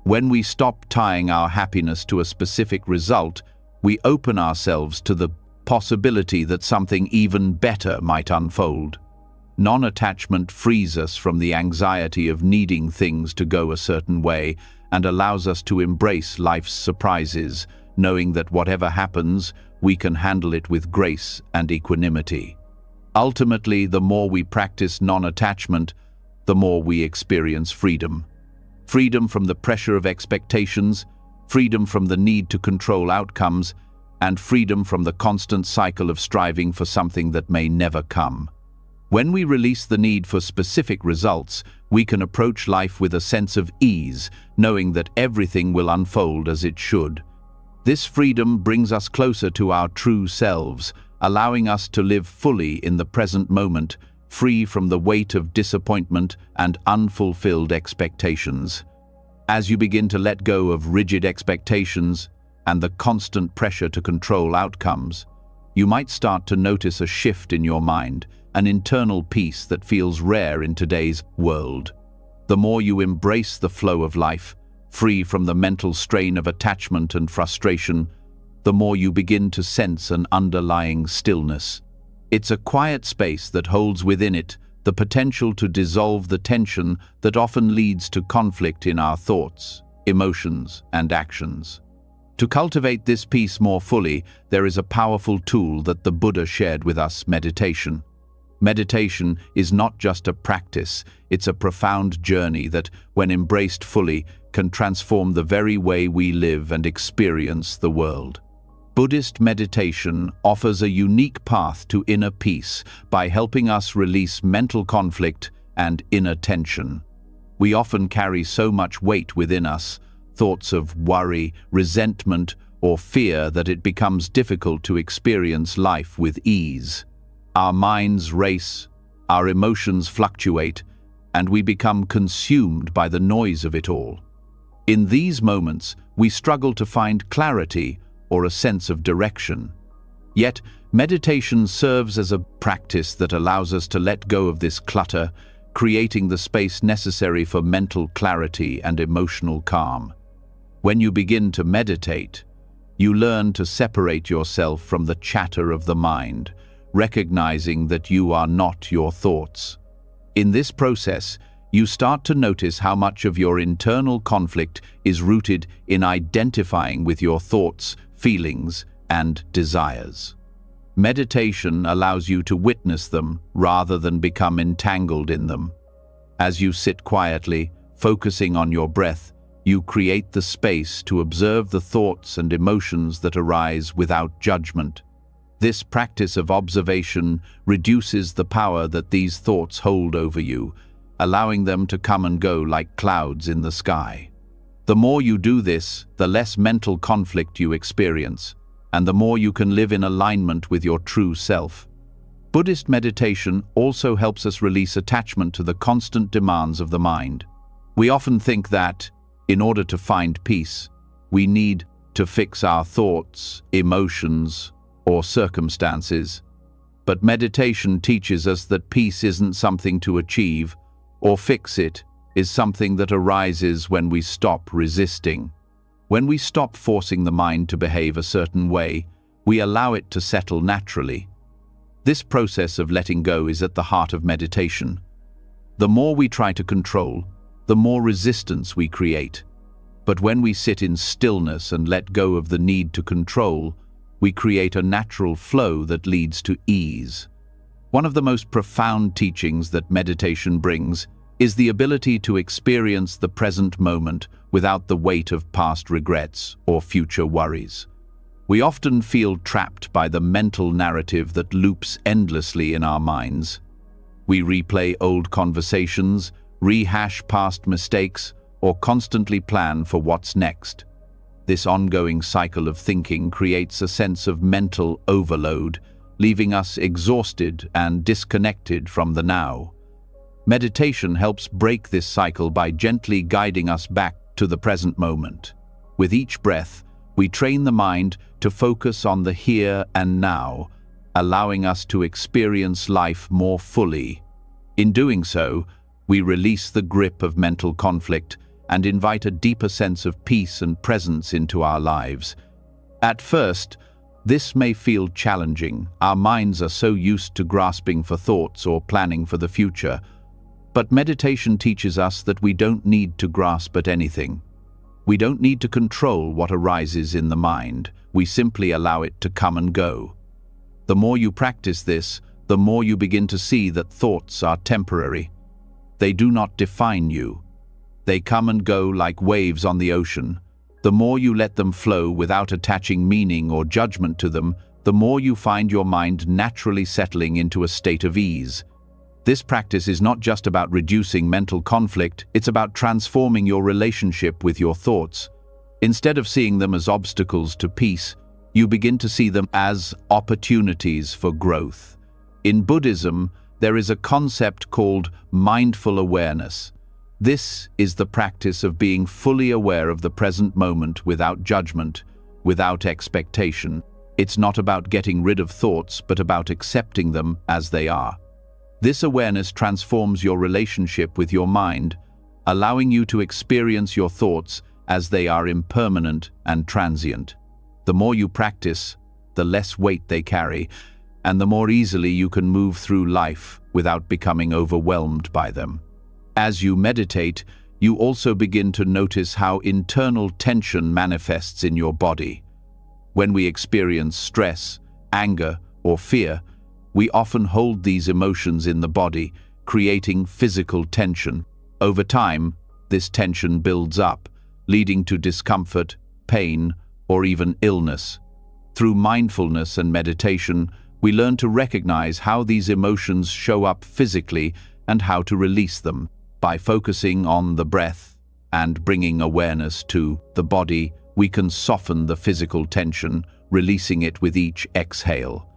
When we stop tying our happiness to a specific result, we open ourselves to the possibility that something even better might unfold. Non-attachment frees us from the anxiety of needing things to go a certain way and allows us to embrace life's surprises, knowing that whatever happens, we can handle it with grace and equanimity. Ultimately, the more we practice non-attachment, the more we experience freedom. Freedom from the pressure of expectations, freedom from the need to control outcomes, and freedom from the constant cycle of striving for something that may never come. When we release the need for specific results, we can approach life with a sense of ease, knowing that everything will unfold as it should. This freedom brings us closer to our true selves, allowing us to live fully in the present moment, free from the weight of disappointment and unfulfilled expectations. As you begin to let go of rigid expectations and the constant pressure to control outcomes, you might start to notice a shift in your mind, an internal peace that feels rare in today's world. The more you embrace the flow of life, free from the mental strain of attachment and frustration, the more you begin to sense an underlying stillness. It's a quiet space that holds within it the potential to dissolve the tension that often leads to conflict in our thoughts, emotions, and actions. To cultivate this peace more fully, there is a powerful tool that the Buddha shared with us: meditation. Meditation is not just a practice, it's a profound journey that, when embraced fully, can transform the very way we live and experience the world. Buddhist meditation offers a unique path to inner peace by helping us release mental conflict and inner tension. We often carry so much weight within us, thoughts of worry, resentment, or fear, that it becomes difficult to experience life with ease. Our minds race, our emotions fluctuate, and we become consumed by the noise of it all. In these moments, we struggle to find clarity or a sense of direction. Yet, meditation serves as a practice that allows us to let go of this clutter, creating the space necessary for mental clarity and emotional calm. When you begin to meditate, you learn to separate yourself from the chatter of the mind, recognizing that you are not your thoughts. In this process, you start to notice how much of your internal conflict is rooted in identifying with your thoughts, feelings, and desires. Meditation allows you to witness them rather than become entangled in them. As you sit quietly, focusing on your breath, you create the space to observe the thoughts and emotions that arise without judgment. This practice of observation reduces the power that these thoughts hold over you, allowing them to come and go like clouds in the sky. The more you do this, the less mental conflict you experience, and the more you can live in alignment with your true self. Buddhist meditation also helps us release attachment to the constant demands of the mind. We often think that, in order to find peace, we need to fix our thoughts, emotions, or circumstances. But meditation teaches us that peace isn't something to achieve or fix. It is something that arises when we stop resisting. When we stop forcing the mind to behave a certain way, we allow it to settle naturally. This process of letting go is at the heart of meditation. The more we try to control, the more resistance we create. But when we sit in stillness and let go of the need to control, we create a natural flow that leads to ease. One of the most profound teachings that meditation brings is the ability to experience the present moment without the weight of past regrets or future worries. We often feel trapped by the mental narrative that loops endlessly in our minds. We replay old conversations, rehash past mistakes, or constantly plan for what's next. This ongoing cycle of thinking creates a sense of mental overload, leaving us exhausted and disconnected from the now. Meditation helps break this cycle by gently guiding us back to the present moment. With each breath, we train the mind to focus on the here and now, allowing us to experience life more fully. In doing so, we release the grip of mental conflict and invite a deeper sense of peace and presence into our lives. At first, this may feel challenging. Our minds are so used to grasping for thoughts or planning for the future. But meditation teaches us that we don't need to grasp at anything. We don't need to control what arises in the mind. We simply allow it to come and go. The more you practice this, the more you begin to see that thoughts are temporary. They do not define you. They come and go like waves on the ocean. The more you let them flow without attaching meaning or judgment to them, the more you find your mind naturally settling into a state of ease. This practice is not just about reducing mental conflict, it's about transforming your relationship with your thoughts. Instead of seeing them as obstacles to peace, you begin to see them as opportunities for growth. In Buddhism, there is a concept called mindful awareness. This is the practice of being fully aware of the present moment without judgment, without expectation. It's not about getting rid of thoughts, but about accepting them as they are. This awareness transforms your relationship with your mind, allowing you to experience your thoughts as they are impermanent and transient. The more you practice, the less weight they carry, and the more easily you can move through life without becoming overwhelmed by them. As you meditate, you also begin to notice how internal tension manifests in your body. When we experience stress, anger, or fear, we often hold these emotions in the body, creating physical tension. Over time, this tension builds up, leading to discomfort, pain, or even illness. Through mindfulness and meditation, we learn to recognize how these emotions show up physically and how to release them. By focusing on the breath and bringing awareness to the body, we can soften the physical tension, releasing it with each exhale.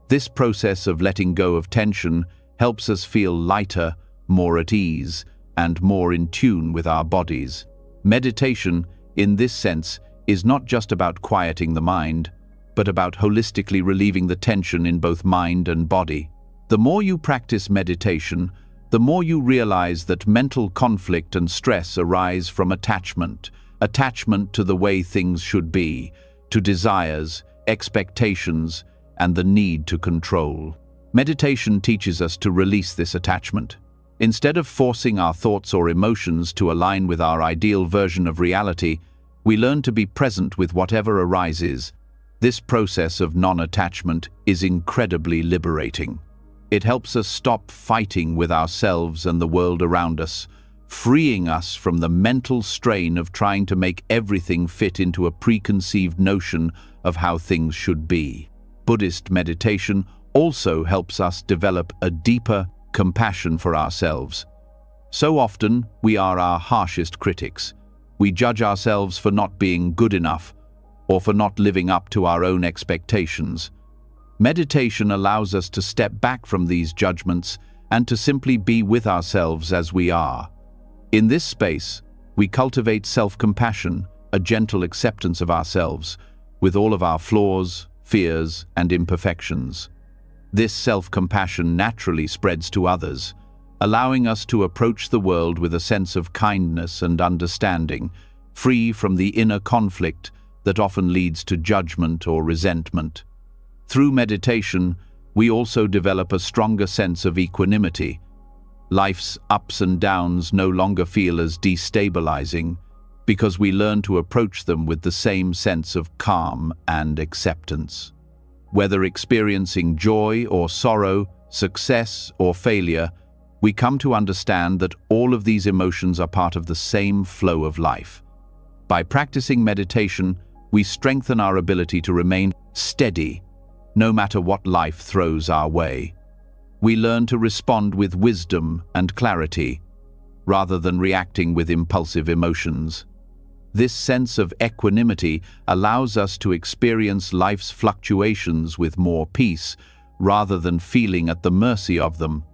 This process of letting go of tension helps us feel lighter, more at ease, and more in tune with our bodies. Meditation, in this sense, is not just about quieting the mind, but about holistically relieving the tension in both mind and body. The more you practice meditation, the more you realize that mental conflict and stress arise from attachment to the way things should be, to desires, expectations, and the need to control. Meditation teaches us to release this attachment. Instead of forcing our thoughts or emotions to align with our ideal version of reality, we learn to be present with whatever arises. This process of non-attachment is incredibly liberating. It helps us stop fighting with ourselves and the world around us, freeing us from the mental strain of trying to make everything fit into a preconceived notion of how things should be. Buddhist meditation also helps us develop a deeper compassion for ourselves. So often, we are our harshest critics. We judge ourselves for not being good enough or for not living up to our own expectations. Meditation allows us to step back from these judgments and to simply be with ourselves as we are. In this space, we cultivate self-compassion, a gentle acceptance of ourselves, with all of our flaws, fears, and imperfections. This self-compassion naturally spreads to others, allowing us to approach the world with a sense of kindness and understanding, free from the inner conflict that often leads to judgment or resentment. Through meditation, we also develop a stronger sense of equanimity. Life's ups and downs no longer feel as destabilizing because we learn to approach them with the same sense of calm and acceptance. Whether experiencing joy or sorrow, success or failure, we come to understand that all of these emotions are part of the same flow of life. By practicing meditation, we strengthen our ability to remain steady, no matter what life throws our way. We learn to respond with wisdom and clarity, rather than reacting with impulsive emotions. This sense of equanimity allows us to experience life's fluctuations with more peace, rather than feeling at the mercy of them.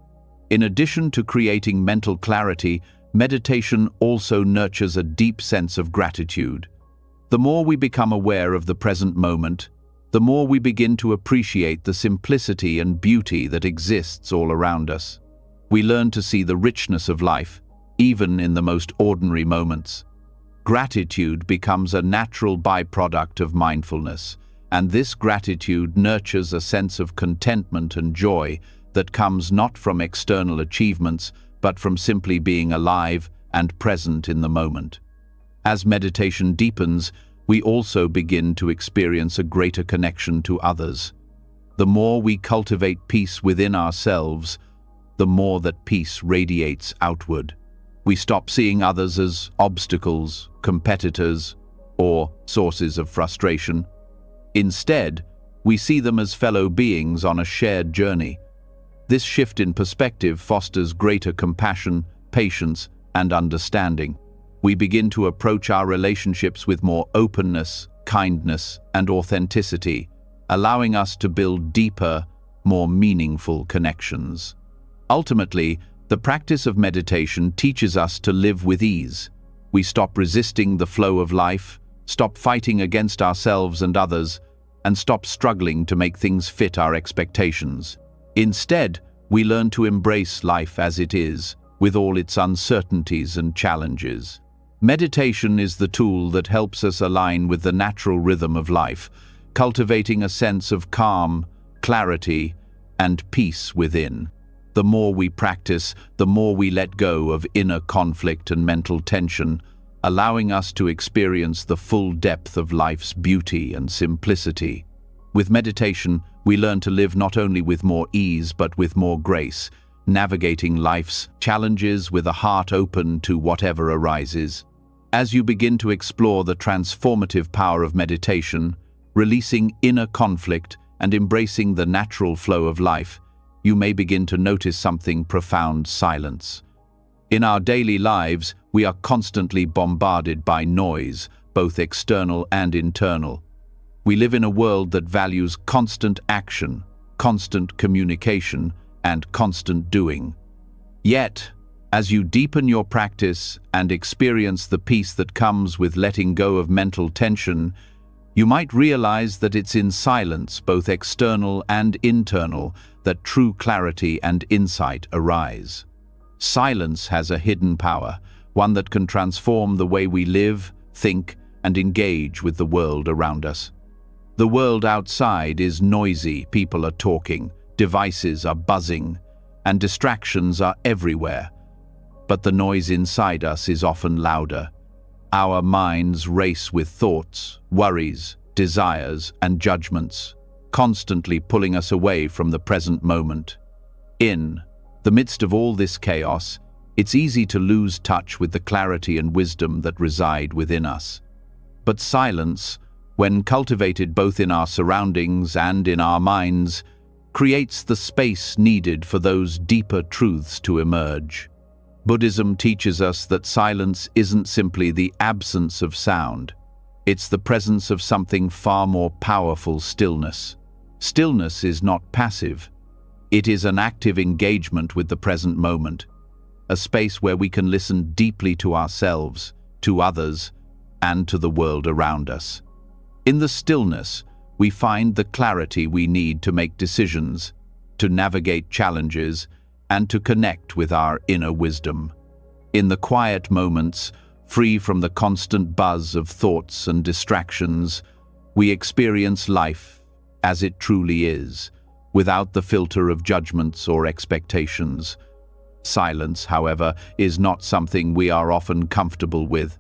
In addition to creating mental clarity, meditation also nurtures a deep sense of gratitude. The more we become aware of the present moment, the more we begin to appreciate the simplicity and beauty that exists all around us. We learn to see the richness of life, even in the most ordinary moments. Gratitude becomes a natural byproduct of mindfulness, and this gratitude nurtures a sense of contentment and joy that comes not from external achievements, but from simply being alive and present in the moment. As meditation deepens, we also begin to experience a greater connection to others. The more we cultivate peace within ourselves, the more that peace radiates outward. We stop seeing others as obstacles, competitors, or sources of frustration. Instead, we see them as fellow beings on a shared journey. This shift in perspective fosters greater compassion, patience, and understanding. We begin to approach our relationships with more openness, kindness, and authenticity, allowing us to build deeper, more meaningful connections. Ultimately, the practice of meditation teaches us to live with ease. We stop resisting the flow of life, stop fighting against ourselves and others, and stop struggling to make things fit our expectations. Instead, we learn to embrace life as it is, with all its uncertainties and challenges. Meditation is the tool that helps us align with the natural rhythm of life, cultivating a sense of calm, clarity, and peace within. The more we practice, the more we let go of inner conflict and mental tension, allowing us to experience the full depth of life's beauty and simplicity. With meditation, we learn to live not only with more ease but with more grace, navigating life's challenges with a heart open to whatever arises. As you begin to explore the transformative power of meditation, releasing inner conflict and embracing the natural flow of life, you may begin to notice something profound: silence. In our daily lives, we are constantly bombarded by noise, both external and internal. We live in a world that values constant action, constant communication, and constant doing. Yet, as you deepen your practice and experience the peace that comes with letting go of mental tension, you might realize that it's in silence, both external and internal, that true clarity and insight arise. Silence has a hidden power, one that can transform the way we live, think, and engage with the world around us. The world outside is noisy, people are talking, devices are buzzing, and distractions are everywhere. But the noise inside us is often louder. Our minds race with thoughts, worries, desires, and judgments, constantly pulling us away from the present moment. In the midst of all this chaos, it's easy to lose touch with the clarity and wisdom that reside within us. But silence, when cultivated both in our surroundings and in our minds, creates the space needed for those deeper truths to emerge. Buddhism teaches us that silence isn't simply the absence of sound. It's the presence of something far more powerful: stillness. Stillness is not passive. It is an active engagement with the present moment, a space where we can listen deeply to ourselves, to others, and to the world around us. In the stillness, we find the clarity we need to make decisions, to navigate challenges, and to connect with our inner wisdom. In the quiet moments, free from the constant buzz of thoughts and distractions, we experience life as it truly is, without the filter of judgments or expectations. Silence, however, is not something we are often comfortable with.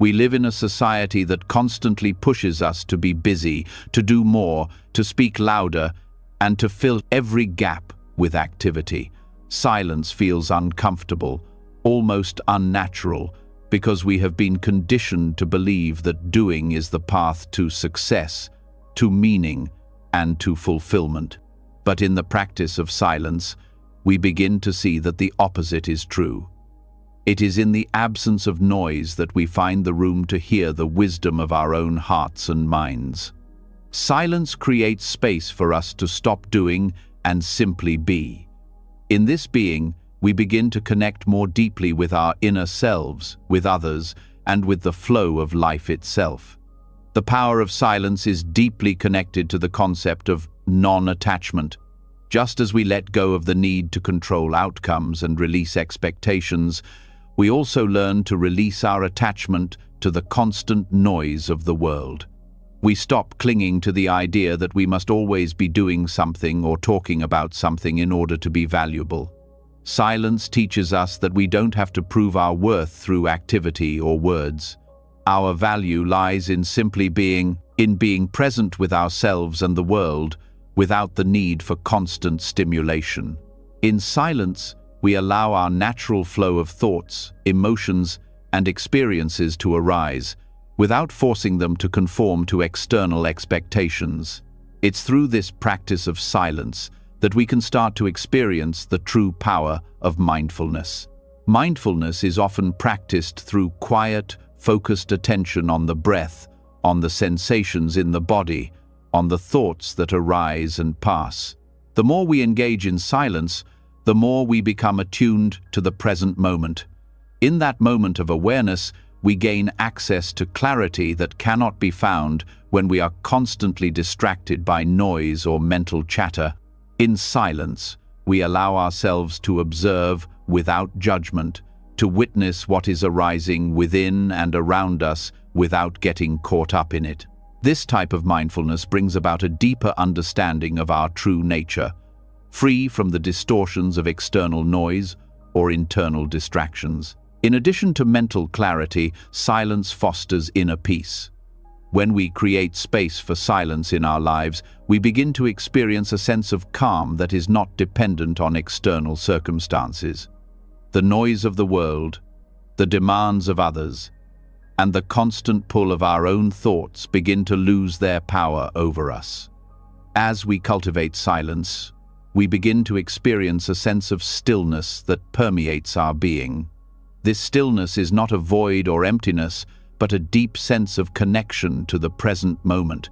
We live in a society that constantly pushes us to be busy, to do more, to speak louder, and to fill every gap with activity. Silence feels uncomfortable, almost unnatural, because we have been conditioned to believe that doing is the path to success, to meaning, and to fulfillment. But in the practice of silence, we begin to see that the opposite is true. It is in the absence of noise that we find the room to hear the wisdom of our own hearts and minds. Silence creates space for us to stop doing and simply be. In this being, we begin to connect more deeply with our inner selves, with others, and with the flow of life itself. The power of silence is deeply connected to the concept of non-attachment. Just as we let go of the need to control outcomes and release expectations, we also learn to release our attachment to the constant noise of the world. We stop clinging to the idea that we must always be doing something or talking about something in order to be valuable. Silence teaches us that we don't have to prove our worth through activity or words. Our value lies in simply being present with ourselves and the world, without the need for constant stimulation. In silence, we allow our natural flow of thoughts, emotions, and experiences to arise, without forcing them to conform to external expectations. It's through this practice of silence that we can start to experience the true power of mindfulness. Mindfulness is often practiced through quiet, focused attention on the breath, on the sensations in the body, on the thoughts that arise and pass. The more we engage in silence, the more we become attuned to the present moment. In that moment of awareness, we gain access to clarity that cannot be found when we are constantly distracted by noise or mental chatter. In silence, we allow ourselves to observe without judgment, to witness what is arising within and around us without getting caught up in it. This type of mindfulness brings about a deeper understanding of our true nature, free from the distortions of external noise or internal distractions. In addition to mental clarity, silence fosters inner peace. When we create space for silence in our lives, we begin to experience a sense of calm that is not dependent on external circumstances. The noise of the world, the demands of others, and the constant pull of our own thoughts begin to lose their power over us. As we cultivate silence, we begin to experience a sense of stillness that permeates our being. This stillness is not a void or emptiness, but a deep sense of connection to the present moment,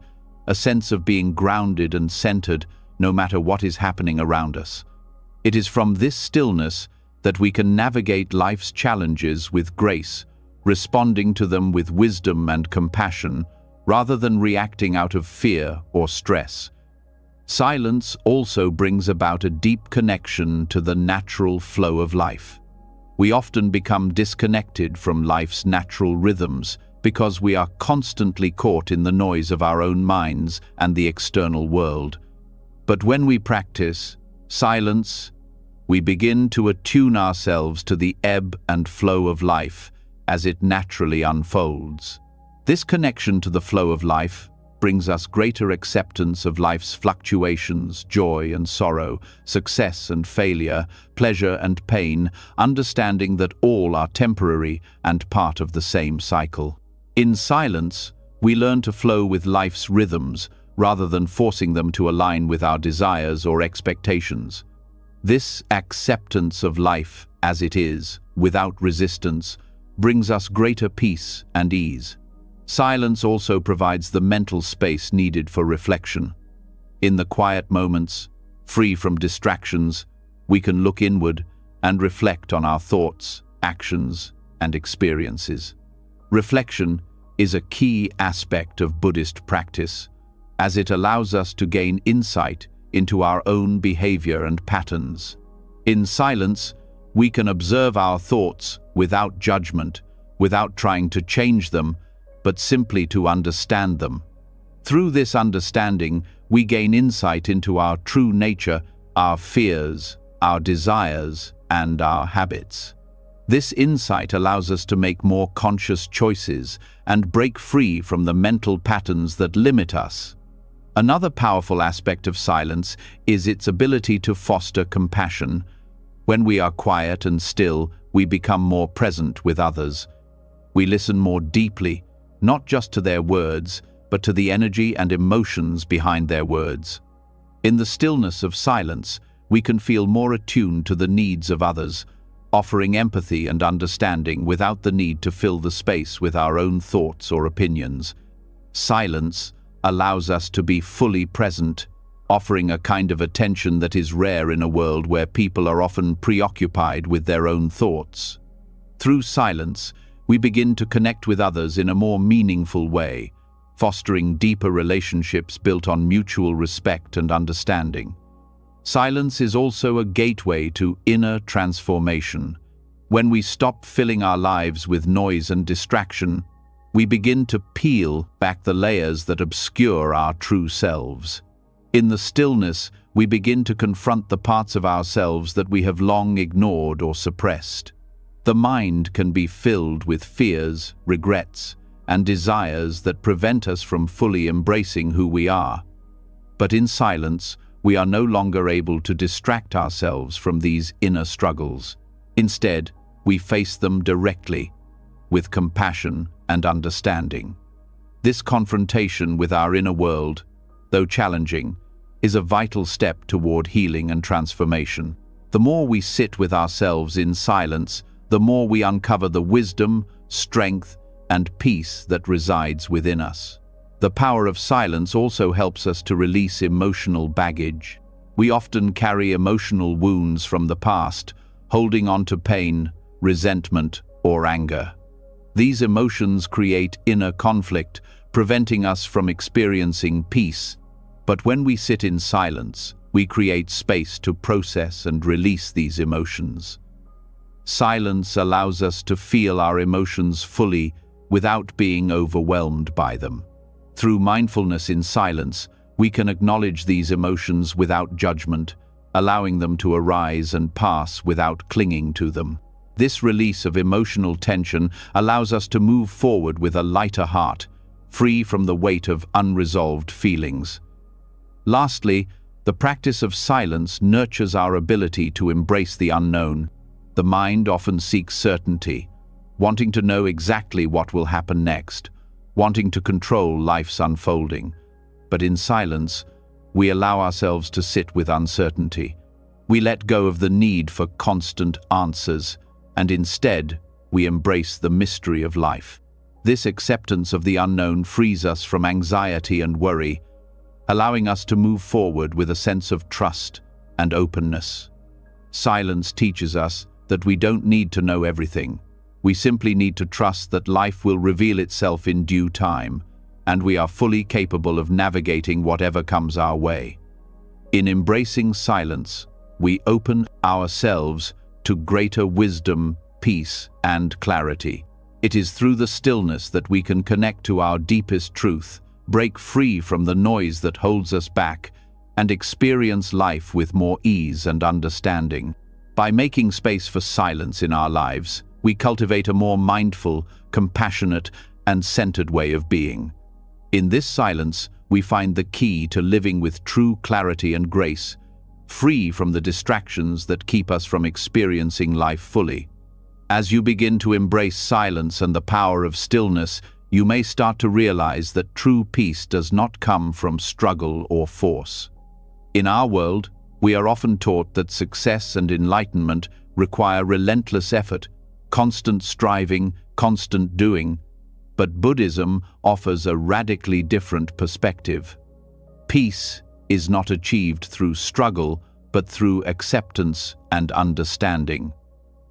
a sense of being grounded and centered no matter what is happening around us. It is from this stillness that we can navigate life's challenges with grace, responding to them with wisdom and compassion, rather than reacting out of fear or stress. Silence also brings about a deep connection to the natural flow of life. We often become disconnected from life's natural rhythms because we are constantly caught in the noise of our own minds and the external world. But when we practice silence, we begin to attune ourselves to the ebb and flow of life as it naturally unfolds. This connection to the flow of life brings us greater acceptance of life's fluctuations, joy and sorrow, success and failure, pleasure and pain, understanding that all are temporary and part of the same cycle. In silence, we learn to flow with life's rhythms rather than forcing them to align with our desires or expectations. This acceptance of life as it is, without resistance, brings us greater peace and ease. Silence also provides the mental space needed for reflection. In the quiet moments, free from distractions, we can look inward and reflect on our thoughts, actions, and experiences. Reflection is a key aspect of Buddhist practice, as it allows us to gain insight into our own behavior and patterns. In silence, we can observe our thoughts without judgment, without trying to change them, but simply to understand them. Through this understanding, we gain insight into our true nature, our fears, our desires, and our habits. This insight allows us to make more conscious choices and break free from the mental patterns that limit us. Another powerful aspect of silence is its ability to foster compassion. When we are quiet and still, we become more present with others. We listen more deeply, not just to their words, but to the energy and emotions behind their words. In the stillness of silence, we can feel more attuned to the needs of others, offering empathy and understanding without the need to fill the space with our own thoughts or opinions. Silence allows us to be fully present, offering a kind of attention that is rare in a world where people are often preoccupied with their own thoughts. Through silence, we begin to connect with others in a more meaningful way, fostering deeper relationships built on mutual respect and understanding. Silence is also a gateway to inner transformation. When we stop filling our lives with noise and distraction, we begin to peel back the layers that obscure our true selves. In the stillness, we begin to confront the parts of ourselves that we have long ignored or suppressed. The mind can be filled with fears, regrets, and desires that prevent us from fully embracing who we are. But in silence, we are no longer able to distract ourselves from these inner struggles. Instead, we face them directly, with compassion and understanding. This confrontation with our inner world, though challenging, is a vital step toward healing and transformation. The more we sit with ourselves in silence, the more we uncover the wisdom, strength, and peace that resides within us. The power of silence also helps us to release emotional baggage. We often carry emotional wounds from the past, holding on to pain, resentment, or anger. These emotions create inner conflict, preventing us from experiencing peace. But when we sit in silence, we create space to process and release these emotions. Silence allows us to feel our emotions fully without being overwhelmed by them. Through mindfulness in silence, we can acknowledge these emotions without judgment, allowing them to arise and pass without clinging to them. This release of emotional tension allows us to move forward with a lighter heart, free from the weight of unresolved feelings. Lastly, the practice of silence nurtures our ability to embrace the unknown. The mind often seeks certainty, wanting to know exactly what will happen next, wanting to control life's unfolding. But in silence, we allow ourselves to sit with uncertainty. We let go of the need for constant answers, and instead, we embrace the mystery of life. This acceptance of the unknown frees us from anxiety and worry, allowing us to move forward with a sense of trust and openness. Silence teaches us that we don't need to know everything. We simply need to trust that life will reveal itself in due time, and we are fully capable of navigating whatever comes our way. In embracing silence, we open ourselves to greater wisdom, peace, and clarity. It is through the stillness that we can connect to our deepest truth, break free from the noise that holds us back, and experience life with more ease and understanding. By making space for silence in our lives, we cultivate a more mindful, compassionate, and centered way of being. In this silence, we find the key to living with true clarity and grace, free from the distractions that keep us from experiencing life fully. As you begin to embrace silence and the power of stillness, you may start to realize that true peace does not come from struggle or force. In our world, we are often taught that success and enlightenment require relentless effort, constant striving, constant doing, but Buddhism offers a radically different perspective. Peace is not achieved through struggle, but through acceptance and understanding.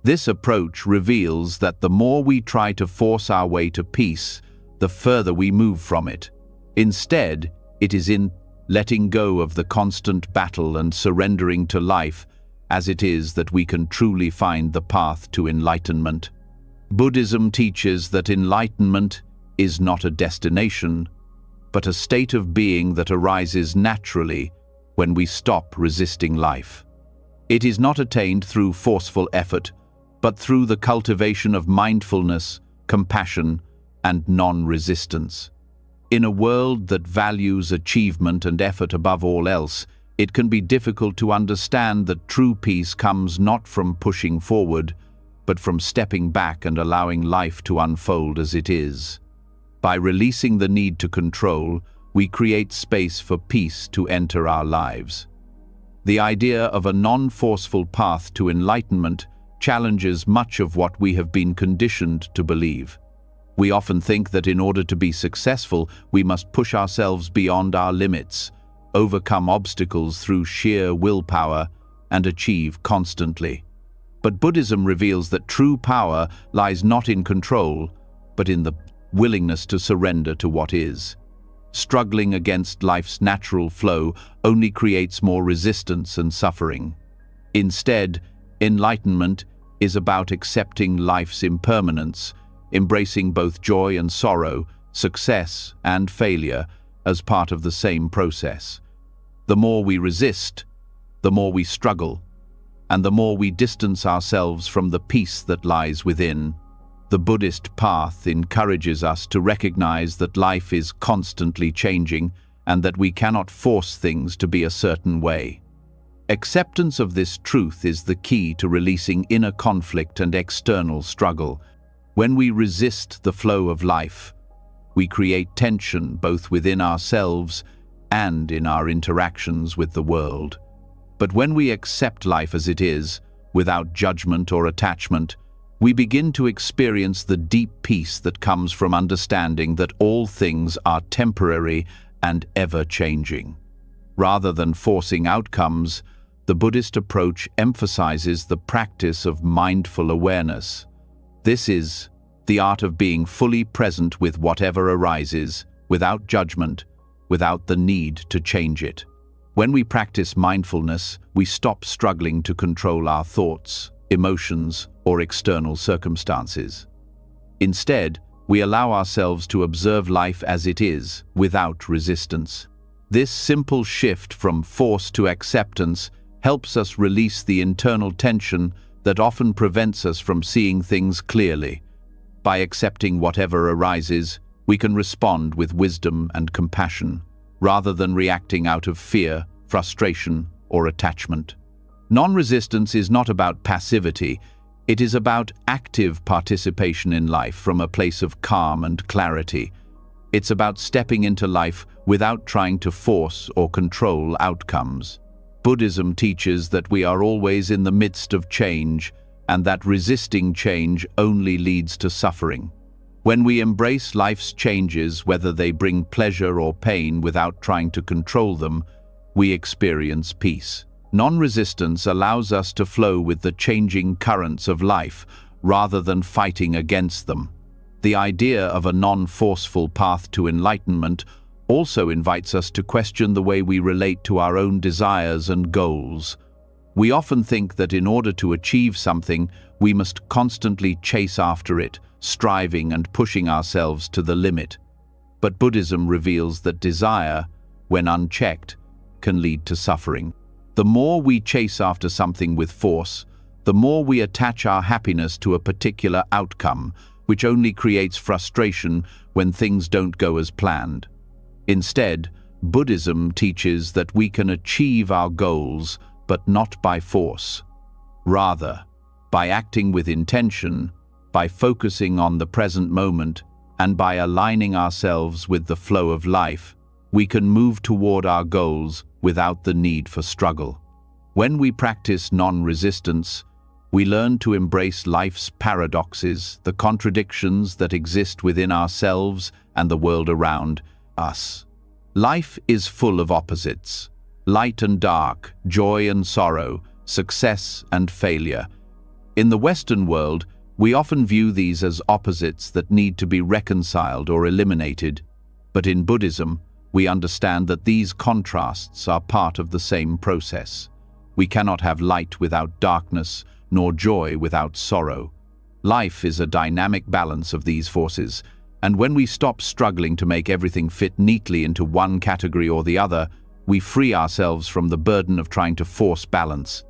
This approach reveals that the more we try to force our way to peace, the further we move from it. Instead, it is in letting go of the constant battle and surrendering to life as it is that we can truly find the path to enlightenment. Buddhism teaches that enlightenment is not a destination, but a state of being that arises naturally when we stop resisting life. It is not attained through forceful effort, but through the cultivation of mindfulness, compassion, and non-resistance. In a world that values achievement and effort above all else, it can be difficult to understand that true peace comes not from pushing forward, but from stepping back and allowing life to unfold as it is. By releasing the need to control, we create space for peace to enter our lives. The idea of a non-forceful path to enlightenment challenges much of what we have been conditioned to believe. We often think that in order to be successful, we must push ourselves beyond our limits, overcome obstacles through sheer willpower, and achieve constantly. But Buddhism reveals that true power lies not in control, but in the willingness to surrender to what is. Struggling against life's natural flow only creates more resistance and suffering. Instead, enlightenment is about accepting life's impermanence, embracing both joy and sorrow, success and failure as part of the same process. The more we resist, the more we struggle, and the more we distance ourselves from the peace that lies within. The Buddhist path encourages us to recognize that life is constantly changing and that we cannot force things to be a certain way. Acceptance of this truth is the key to releasing inner conflict and external struggle. When we resist the flow of life, we create tension both within ourselves and in our interactions with the world. But when we accept life as it is, without judgment or attachment, we begin to experience the deep peace that comes from understanding that all things are temporary and ever-changing. Rather than forcing outcomes, the Buddhist approach emphasizes the practice of mindful awareness. This is the art of being fully present with whatever arises, without judgment, without the need to change it. When we practice mindfulness, we stop struggling to control our thoughts, emotions, or external circumstances. Instead, we allow ourselves to observe life as it is, without resistance. This simple shift from force to acceptance helps us release the internal tension that often prevents us from seeing things clearly. By accepting whatever arises, we can respond with wisdom and compassion, rather than reacting out of fear, frustration, or attachment. Non-resistance is not about passivity, it is about active participation in life from a place of calm and clarity. It's about stepping into life without trying to force or control outcomes. Buddhism teaches that we are always in the midst of change, and that resisting change only leads to suffering. When we embrace life's changes, whether they bring pleasure or pain without trying to control them, we experience peace. Non-resistance allows us to flow with the changing currents of life, rather than fighting against them. The idea of a non-forceful path to enlightenment also invites us to question the way we relate to our own desires and goals. We often think that in order to achieve something, we must constantly chase after it, striving and pushing ourselves to the limit. But Buddhism reveals that desire, when unchecked, can lead to suffering. The more we chase after something with force, the more we attach our happiness to a particular outcome, which only creates frustration when things don't go as planned. Instead, Buddhism teaches that we can achieve our goals, but not by force. Rather, by acting with intention, by focusing on the present moment, and by aligning ourselves with the flow of life, we can move toward our goals without the need for struggle. When we practice non-resistance, we learn to embrace life's paradoxes, the contradictions that exist within ourselves and the world around us. Life is full of opposites, light and dark, joy and sorrow, success and failure. In the Western world, we often view these as opposites that need to be reconciled or eliminated. But in Buddhism, we understand that these contrasts are part of the same process. We cannot have light without darkness, nor joy without sorrow. Life is a dynamic balance of these forces, and when we stop struggling to make everything fit neatly into one category or the other, we free ourselves from the burden of trying to force balance.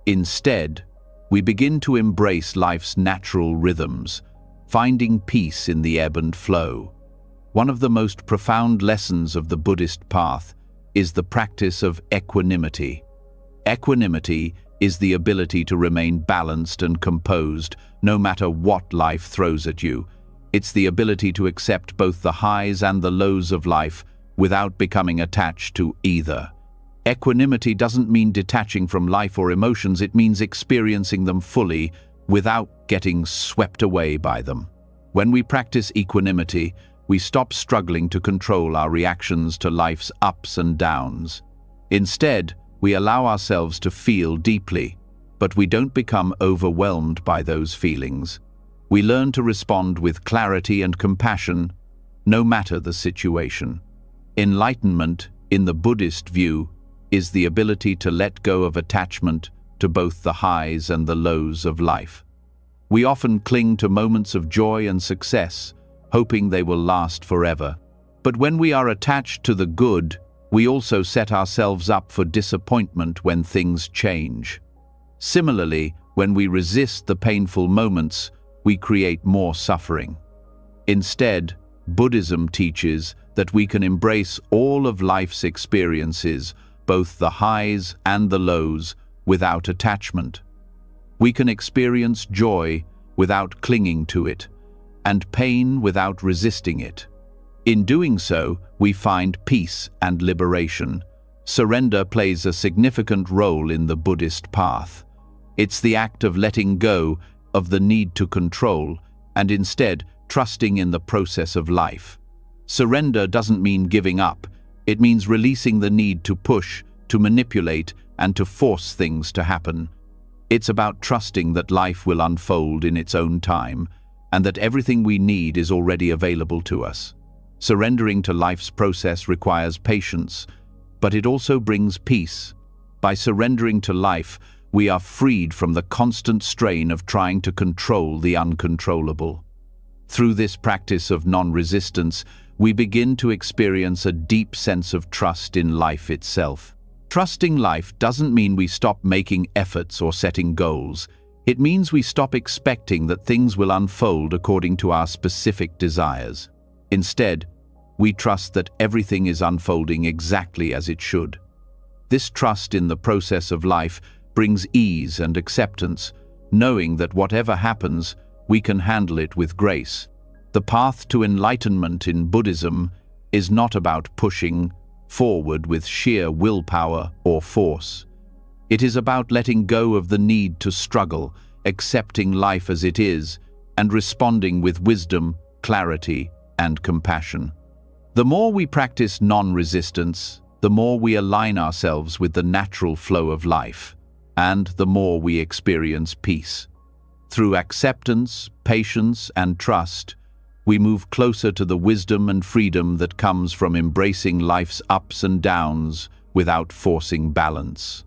Instead, we begin to embrace life's natural rhythms, finding peace in the ebb and flow. One of the most profound lessons of the Buddhist path is the practice of equanimity. Equanimity is the ability to remain balanced and composed no matter what life throws at you. It's the ability to accept both the highs and the lows of life without becoming attached to either. Equanimity doesn't mean detaching from life or emotions, it means experiencing them fully without getting swept away by them. When we practice equanimity, we stop struggling to control our reactions to life's ups and downs. Instead, we allow ourselves to feel deeply, but we don't become overwhelmed by those feelings. We learn to respond with clarity and compassion, no matter the situation. Enlightenment, in the Buddhist view, is the ability to let go of attachment to both the highs and the lows of life. We often cling to moments of joy and success, hoping they will last forever. But when we are attached to the good, we also set ourselves up for disappointment when things change. Similarly, when we resist the painful moments, we create more suffering. Instead, Buddhism teaches that we can embrace all of life's experiences, both the highs and the lows, without attachment. We can experience joy without clinging to it, and pain without resisting it. In doing so, we find peace and liberation. Surrender plays a significant role in the Buddhist path. It's the act of letting go of the need to control and instead trusting in the process of life. Surrender doesn't mean giving up. It means releasing the need to push, to manipulate, and to force things to happen. It's about trusting that life will unfold in its own time and that everything we need is already available to us. Surrendering to life's process requires patience, but it also brings peace. By surrendering to life, we are freed from the constant strain of trying to control the uncontrollable. Through this practice of non-resistance, we begin to experience a deep sense of trust in life itself. Trusting life doesn't mean we stop making efforts or setting goals. It means we stop expecting that things will unfold according to our specific desires. Instead, we trust that everything is unfolding exactly as it should. This trust in the process of life brings ease and acceptance, knowing that whatever happens, we can handle it with grace. The path to enlightenment in Buddhism is not about pushing forward with sheer willpower or force. It is about letting go of the need to struggle, accepting life as it is, and responding with wisdom, clarity, and compassion. The more we practice non-resistance, the more we align ourselves with the natural flow of life, and the more we experience peace. Through acceptance, patience, and trust, we move closer to the wisdom and freedom that comes from embracing life's ups and downs without forcing balance.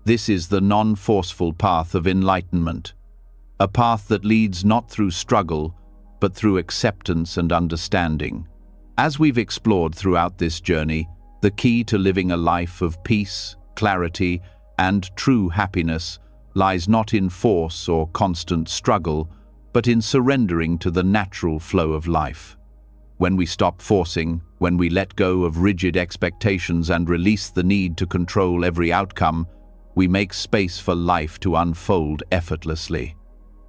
This is the non-forceful path of enlightenment, a path that leads not through struggle, but through acceptance and understanding. As we've explored throughout this journey, the key to living a life of peace, clarity, and true happiness lies not in force or constant struggle, but in surrendering to the natural flow of life. When we stop forcing, when we let go of rigid expectations and release the need to control every outcome, we make space for life to unfold effortlessly.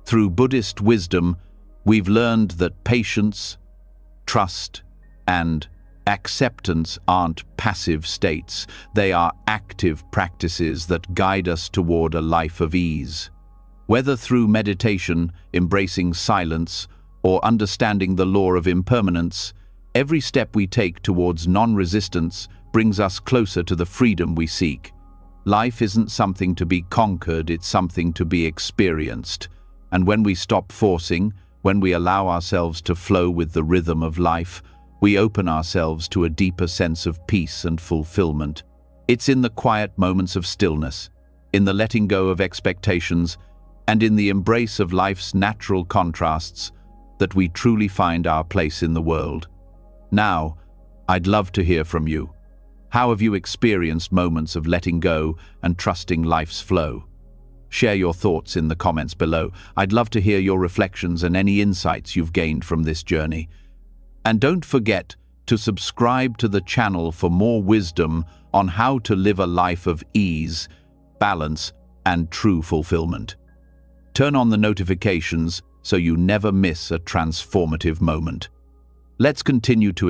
Through Buddhist wisdom, we've learned that patience, trust, and acceptance aren't passive states. They are active practices that guide us toward a life of ease. Whether through meditation, embracing silence, or understanding the law of impermanence, every step we take towards non-resistance brings us closer to the freedom we seek. Life isn't something to be conquered, it's something to be experienced. And when we stop forcing, when we allow ourselves to flow with the rhythm of life, we open ourselves to a deeper sense of peace and fulfillment. It's in the quiet moments of stillness, in the letting go of expectations, and in the embrace of life's natural contrasts that we truly find our place in the world. Now, I'd love to hear from you. How have you experienced moments of letting go and trusting life's flow? Share your thoughts in the comments below. I'd love to hear your reflections and any insights you've gained from this journey. And don't forget to subscribe to the channel for more wisdom on how to live a life of ease, balance, and true fulfillment. Turn on the notifications so you never miss a transformative moment. Let's continue to